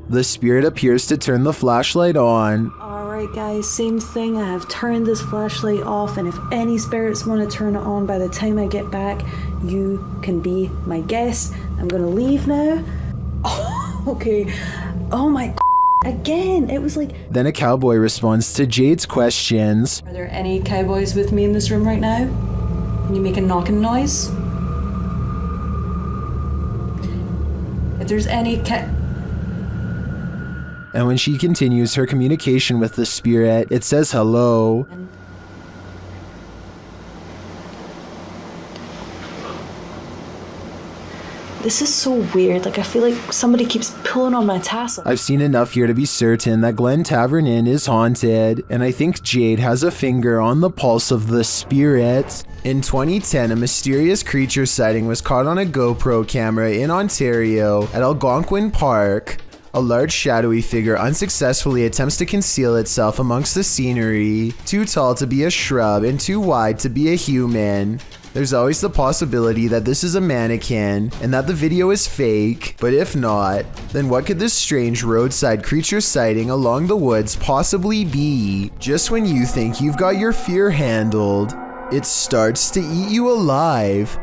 The spirit appears to turn the flashlight on. Alright guys, same thing, I have turned this flashlight off, and if any spirits want to turn it on by the time I get back, you can be my guest. I'm gonna leave now. Oh, okay. Oh my Again, it was like... Then a cowboy responds to Jade's questions. Are there any cowboys with me in this room right now? Can you make a knocking noise? If there's any And when she continues her communication with the spirit, it says hello. This is so weird. Like, I feel like somebody keeps pulling on my tassel. I've seen enough here to be certain that Glen Tavern Inn is haunted, and I think Jade has a finger on the pulse of the spirit. In 2010, a mysterious creature sighting was caught on a GoPro camera in Ontario at Algonquin Park. A large shadowy figure unsuccessfully attempts to conceal itself amongst the scenery, too tall to be a shrub and too wide to be a human. There's always the possibility that this is a mannequin and that the video is fake, but if not, then what could this strange roadside creature sighting along the woods possibly be? Just when you think you've got your fear handled, it starts to eat you alive.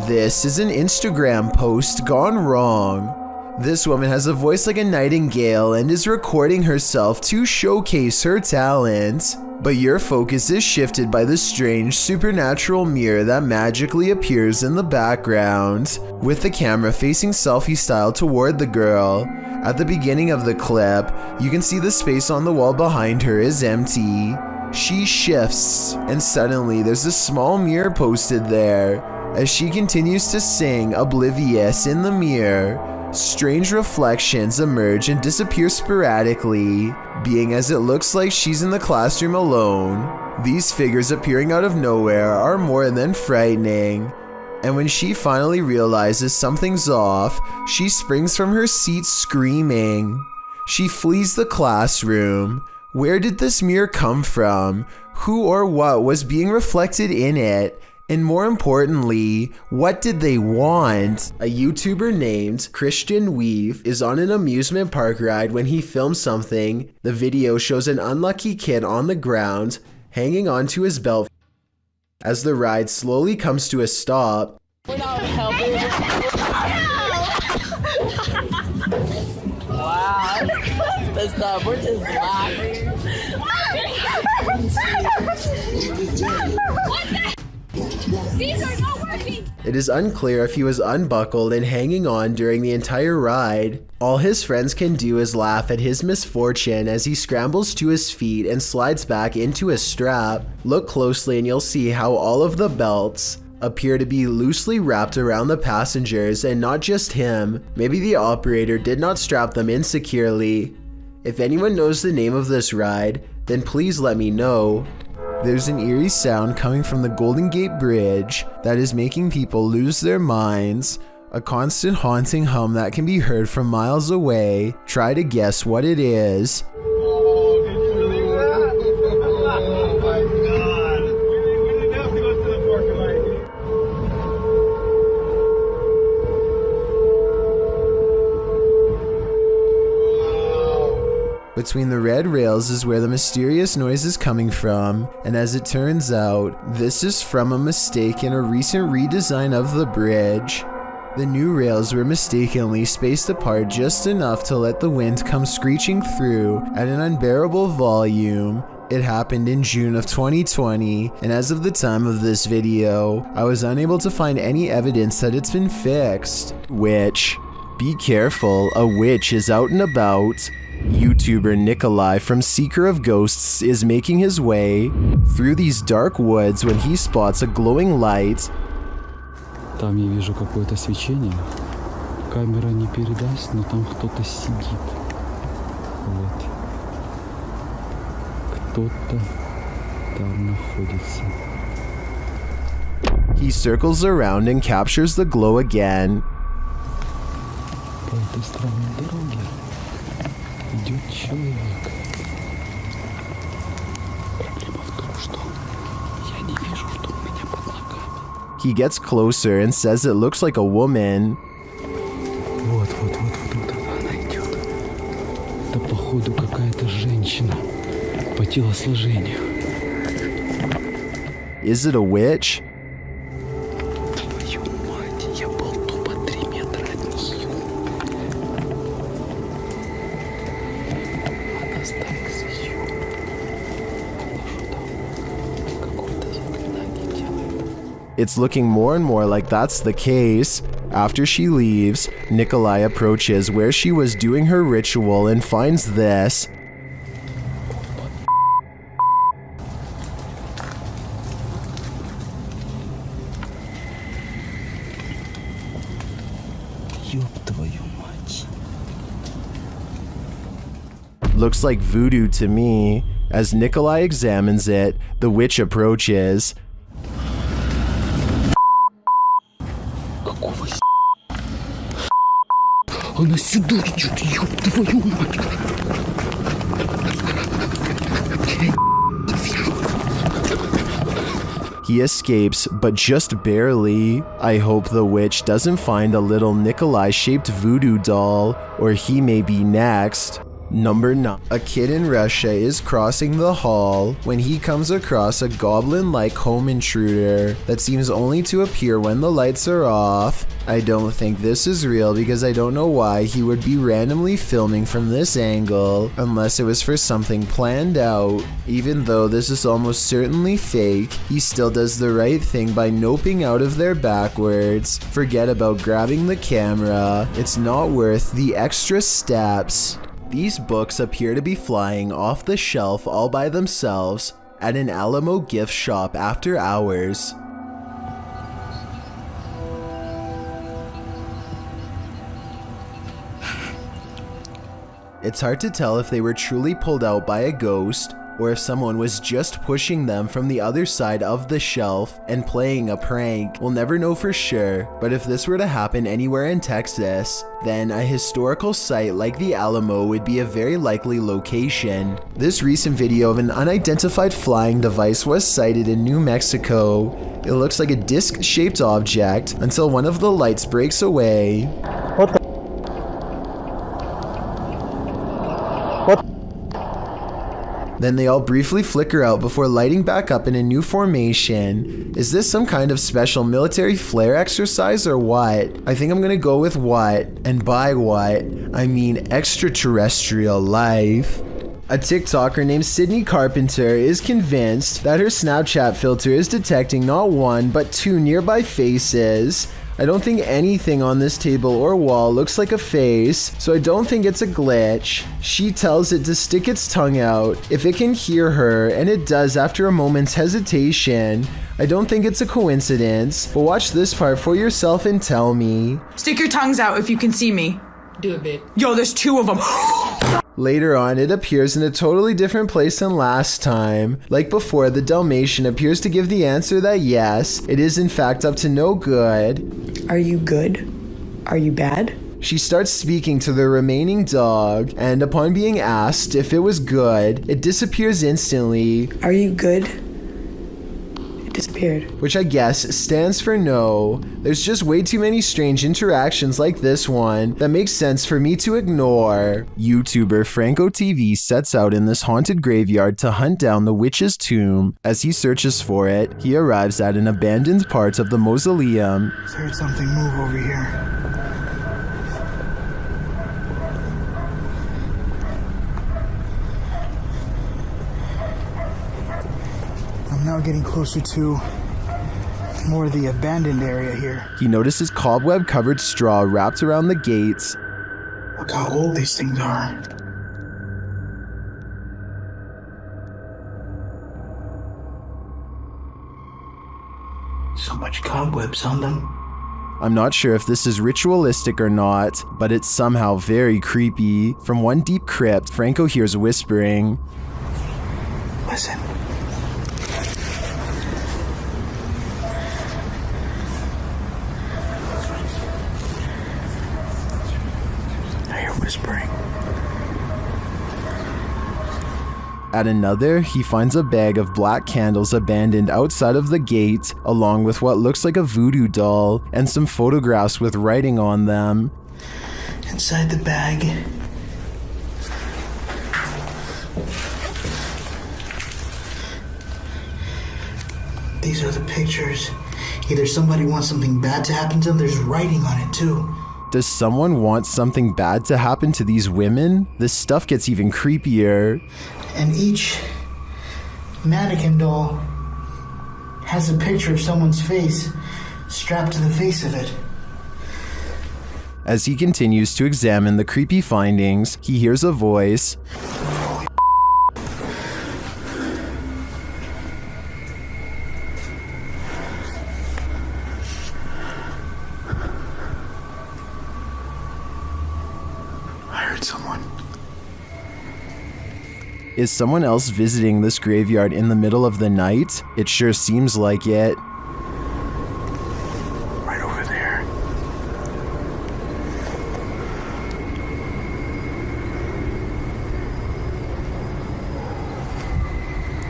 This is an Instagram post gone wrong. This woman has a voice like a nightingale and is recording herself to showcase her talent. But your focus is shifted by the strange supernatural mirror that magically appears in the background, with the camera facing selfie style toward the girl. At the beginning of the clip, you can see the space on the wall behind her is empty. She shifts, and suddenly there's a small mirror posted there. As she continues to sing, oblivious in the mirror, strange reflections emerge and disappear sporadically, being as it looks like she's in the classroom alone. These figures appearing out of nowhere are more than frightening. And when she finally realizes something's off, she springs from her seat screaming. She flees the classroom. Where did this mirror come from? Who or what was being reflected in it? And more importantly, what did they want? A YouTuber named Christian Weave is on an amusement park ride when he films something. The video shows an unlucky kid on the ground, hanging onto his belt. As the ride slowly comes to a stop, We're not helping. Wow, that's messed up. We're just laughing. What the? These are not working! It is unclear if he was unbuckled and hanging on during the entire ride. All his friends can do is laugh at his misfortune as he scrambles to his feet and slides back into his strap. Look closely and you'll see how all of the belts appear to be loosely wrapped around the passengers and not just him. Maybe the operator did not strap them in securely. If anyone knows the name of this ride, then please let me know. There's an eerie sound coming from the Golden Gate Bridge that is making people lose their minds. A constant haunting hum that can be heard from miles away. Try to guess what it is. Between the red rails is where the mysterious noise is coming from, and as it turns out, this is from a mistake in a recent redesign of the bridge. The new rails were mistakenly spaced apart just enough to let the wind come screeching through at an unbearable volume. It happened in June of 2020, and as of the time of this video, I was unable to find any evidence that it's been fixed. Which, be careful, a witch is out and about. YouTuber Nikolai from Seeker of Ghosts is making his way through these dark woods when he spots a glowing light. Там я вижу какое-то свечение. Камера не передаст, но там кто-то сидит. Вот. Кто-то там находится. He circles around and captures the glow again. По этой странной дороге идет человек. Проблема в том, что я не вижу, что у меня под ногами. He gets closer and says it looks like a woman. Вот она идет. Это походу какая-то женщина по телосложению. Is it a witch? Твою мать, я был тупо 3 метра от нее. It's looking more and more like that's the case. After she leaves, Nikolai approaches where she was doing her ritual and finds this. Looks like voodoo to me. As Nikolai examines it, the witch approaches. Она сюда идет, ёб твою мать! He escapes, but just barely. I hope the witch doesn't find a little Nikolai-shaped voodoo doll, or he may be next. Number 9. A kid in Russia is crossing the hall when he comes across a goblin-like home intruder that seems only to appear when the lights are off. I don't think this is real because I don't know why he would be randomly filming from this angle unless it was for something planned out. Even though this is almost certainly fake, he still does the right thing by noping out of there backwards. Forget about grabbing the camera, it's not worth the extra steps. These books appear to be flying off the shelf all by themselves at an Alamo gift shop after hours. It's hard to tell if they were truly pulled out by a ghost or if someone was just pushing them from the other side of the shelf and playing a prank. We'll never know for sure, but if this were to happen anywhere in Texas, then a historical site like the Alamo would be a very likely location. This recent video of an unidentified flying device was sighted in New Mexico. It looks like a disc-shaped object until one of the lights breaks away. Then they all briefly flicker out before lighting back up in a new formation. Is this some kind of special military flare exercise or what? I think I'm gonna go with what, and by what, I mean extraterrestrial life. A TikToker named Sydney Carpenter is convinced that her Snapchat filter is detecting not one, but two nearby faces. I don't think anything on this table or wall looks like a face, so I don't think it's a glitch. She tells it to stick its tongue out if it can hear her, and it does after a moment's hesitation. I don't think it's a coincidence, but watch this part for yourself and tell me. Stick your tongues out if you can see me. Do it, babe. Yo, there's two of them. Later on, it appears in a totally different place than last time. Like before, the Dalmatian appears to give the answer that yes, it is in fact up to no good. Are you good? Are you bad? She starts speaking to the remaining dog, and upon being asked if it was good, it disappears instantly. Are you good? Disappeared. Which I guess stands for no. There's just way too many strange interactions like this one that makes sense for me to ignore. YouTuber Franco TV sets out in this haunted graveyard to hunt down the witch's tomb. As he searches for it, he arrives at an abandoned part of the mausoleum. I heard something move over here. Now getting closer to more of the abandoned area here. He notices cobweb-covered straw wrapped around the gates. Look how old these things are. So much cobwebs on them. I'm not sure if this is ritualistic or not, but it's somehow very creepy. From one deep crypt, Franco hears whispering. Listen. Whispering. At another, he finds a bag of black candles abandoned outside of the gate, along with what looks like a voodoo doll and some photographs with writing on them. Inside the bag, these are the pictures. Either somebody wants something bad to happen to them, there's writing on it too. Does someone want something bad to happen to these women? This stuff gets even creepier. And each mannequin doll has a picture of someone's face strapped to the face of it. As he continues to examine the creepy findings, he hears a voice. I heard someone. Is someone else visiting this graveyard in the middle of the night? It sure seems like it. Right over there.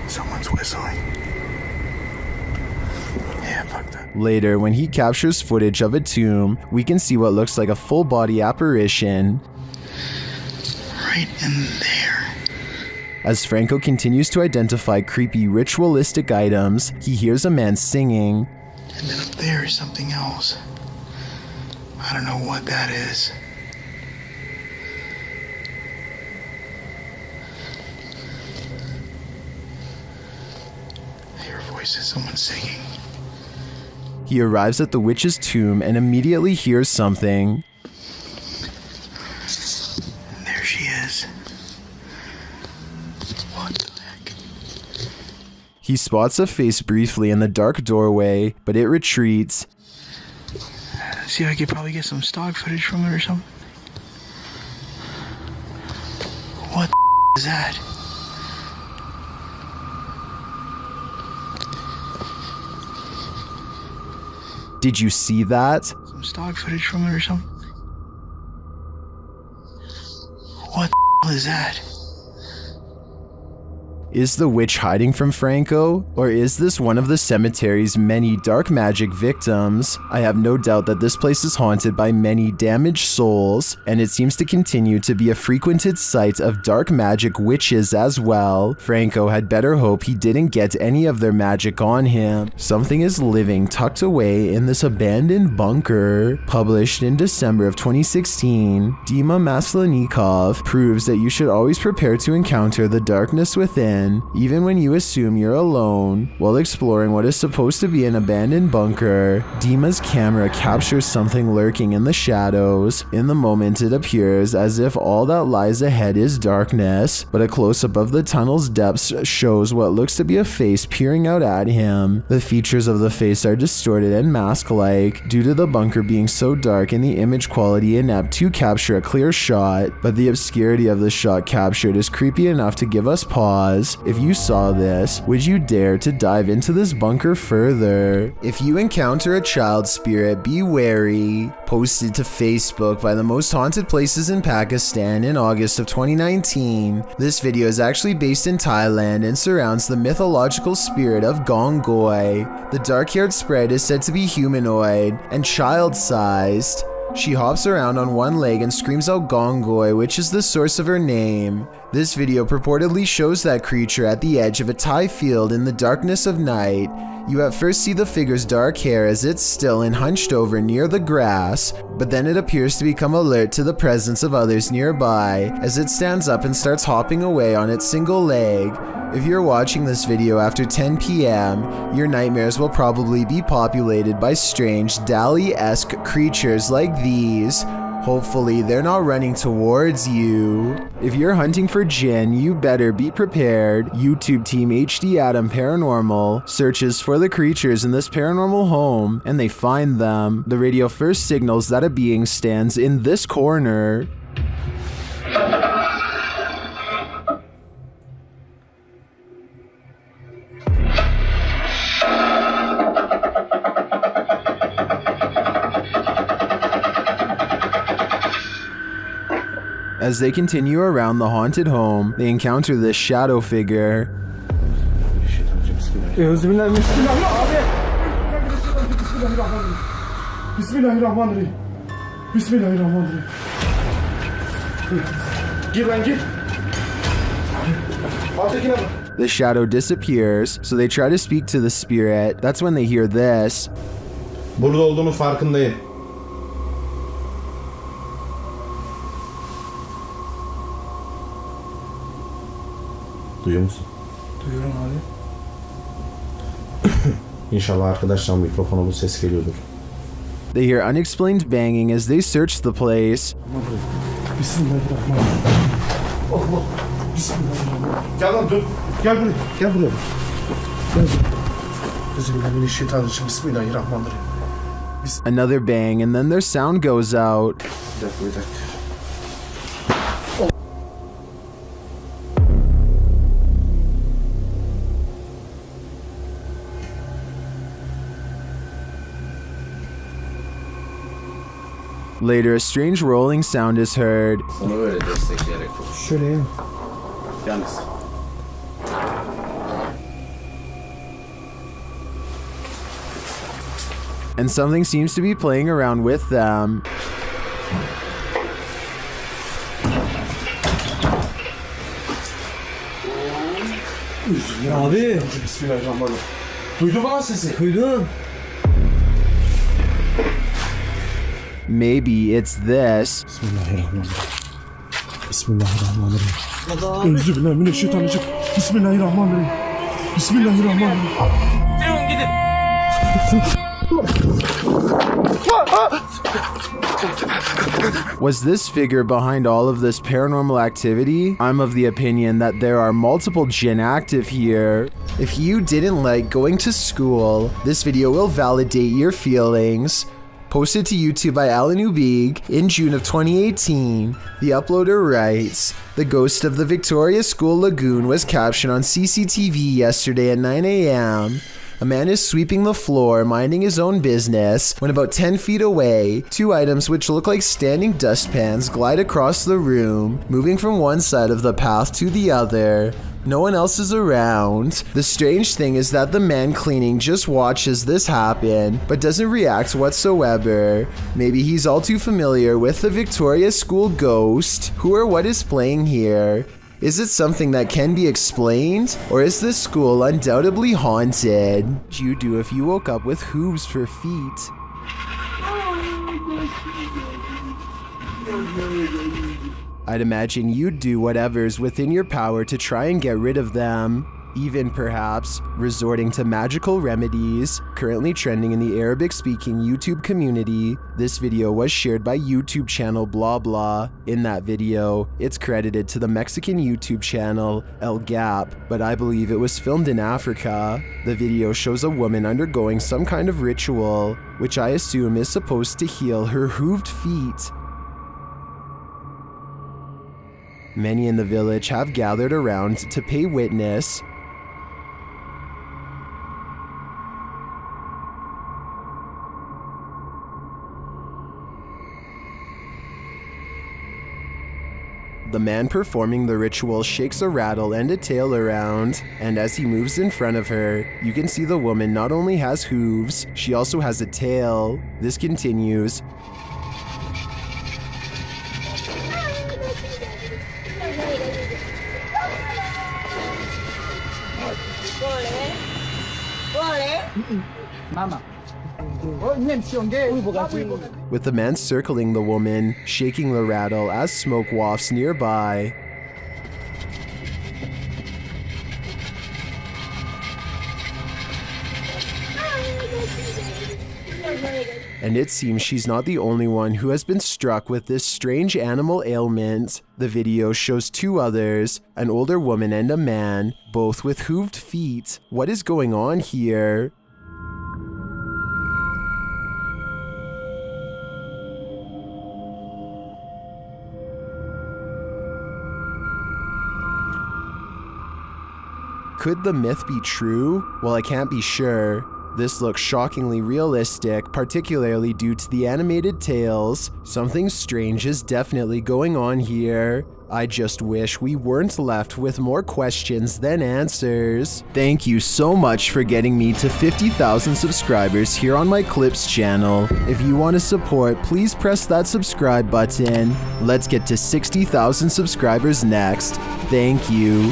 Someone's whistling. Yeah, fuck that. Later, when he captures footage of a tomb, we can see what looks like a full-body apparition. Right in there. As Franco continues to identify creepy ritualistic items, he hears a man singing. And then up there is something else. I don't know what that is. I hear voices, someone singing. He arrives at the witch's tomb and immediately hears something. And there she is. What the heck? He spots a face briefly in the dark doorway, but it retreats. See if I could probably get some stock footage from it or something. What the is that? Did you see that? Some stock footage from it or something. What the is that? Is the witch hiding from Franco, or is this one of the cemetery's many dark magic victims? I have no doubt that this place is haunted by many damaged souls, and it seems to continue to be a frequented site of dark magic witches as well. Franco had better hope he didn't get any of their magic on him. Something is living tucked away in this abandoned bunker. Published in December of 2016, Dima Maslenikov proves that you should always prepare to encounter the darkness within, even when you assume you're alone. While exploring what is supposed to be an abandoned bunker, Dima's camera captures something lurking in the shadows. In the moment, it appears as if all that lies ahead is darkness, but a close-up of the tunnel's depths shows what looks to be a face peering out at him. The features of the face are distorted and mask-like due to the bunker being so dark and the image quality inept to capture a clear shot, but the obscurity of the shot captured is creepy enough to give us pause. If you saw this, would you dare to dive into this bunker further? If you encounter a child spirit, be wary. Posted to Facebook by the most haunted places in Pakistan in August of 2019, this video is actually based in Thailand and surrounds the mythological spirit of Gongoi. The dark-haired sprite is said to be humanoid and child-sized. She hops around on one leg and screams out Gongoi, which is the source of her name. This video purportedly shows that creature at the edge of a Thai field in the darkness of night. You at first see the figure's dark hair as it's still and hunched over near the grass, but then it appears to become alert to the presence of others nearby as it stands up and starts hopping away on its single leg. If you're watching this video after 10 p.m., your nightmares will probably be populated by strange Dali-esque creatures like these. Hopefully they're not running towards you. If you're hunting for Jinn, you better be prepared. YouTube team HD Adam Paranormal searches for the creatures in this paranormal home, and they find them. The radio first signals that a being stands in this corner. As they continue around the haunted home, they encounter this shadow figure. The shadow disappears, so they try to speak to the spirit. That's when they hear this. Burada olduğunu farkındayım. Duyuyor musun? Duyuyorum abi. İnşallah arkadaşlar mikrofona bu ses geliyordur. They hear unexplained banging as they search the place. Bismillahirrahmanirrahim. Allah. Bismillahirrahmanirrahim. Gel lan dur. Gel buraya. Gel buraya. Gel. Bismillahirrahmanirrahim. Bismillahirrahmanirrahim. Another bang, and then their sound goes out. Bir dakika. Later, a strange rolling sound is heard. Sana böyle destekleyerek konuş. Şöyle. Yalnız. And something seems to be playing around with them. Abi. Bismillahirrahmanirrahim. Duydun mu lan sesi? Duydum. Maybe it's this. Bismillahirrahmanirrahim. Bismillahirrahmanirrahim. Euzubillahimineşşeytanirracim. Bismillahirrahmanirrahim. Bismillahirrahmanirrahim. Durun gidin. Was this figure behind all of this paranormal activity? I'm of the opinion that there are multiple jinn active here. If you didn't like going to school, this video will validate your feelings. Posted to YouTube by Alan Ubig in June of 2018, the uploader writes, "The ghost of the Victoria School Lagoon was captured on CCTV yesterday at 9 a.m. A man is sweeping the floor, minding his own business, when about 10 feet away, two items which look like standing dustpans glide across the room, moving from one side of the path to the other. No one else is around. The strange thing is that the man cleaning just watches this happen, but doesn't react whatsoever. Maybe he's all too familiar with the Victoria School ghost. Who or what is playing here? Is it something that can be explained? Or is this school undoubtedly haunted? What would you do if you woke up with hooves for feet? I'd imagine you'd do whatever's within your power to try and get rid of them. Even perhaps resorting to magical remedies. Currently trending in the Arabic-speaking YouTube community. This video was shared by YouTube channel blah blah. In that video, it's credited to the Mexican YouTube channel El Gap, but I believe it was filmed in Africa. The video shows a woman undergoing some kind of ritual, which I assume is supposed to heal her hooved feet. Many in the village have gathered around to pay witness. The man performing the ritual shakes a rattle and a tail around, and as he moves in front of her, you can see the woman not only has hooves, she also has a tail. This continues. Mama. With the man circling the woman, shaking the rattle as smoke wafts nearby. And it seems she's not the only one who has been struck with this strange animal ailment. The video shows two others, an older woman and a man, both with hooved feet. What is going on here? Could the myth be true? Well, I can't be sure. This looks shockingly realistic, particularly due to the animated tails. Something strange is definitely going on here. I just wish we weren't left with more questions than answers. Thank you so much for getting me to 50,000 subscribers here on my Clips channel. If you want to support, please press that subscribe button. Let's get to 60,000 subscribers next. Thank you.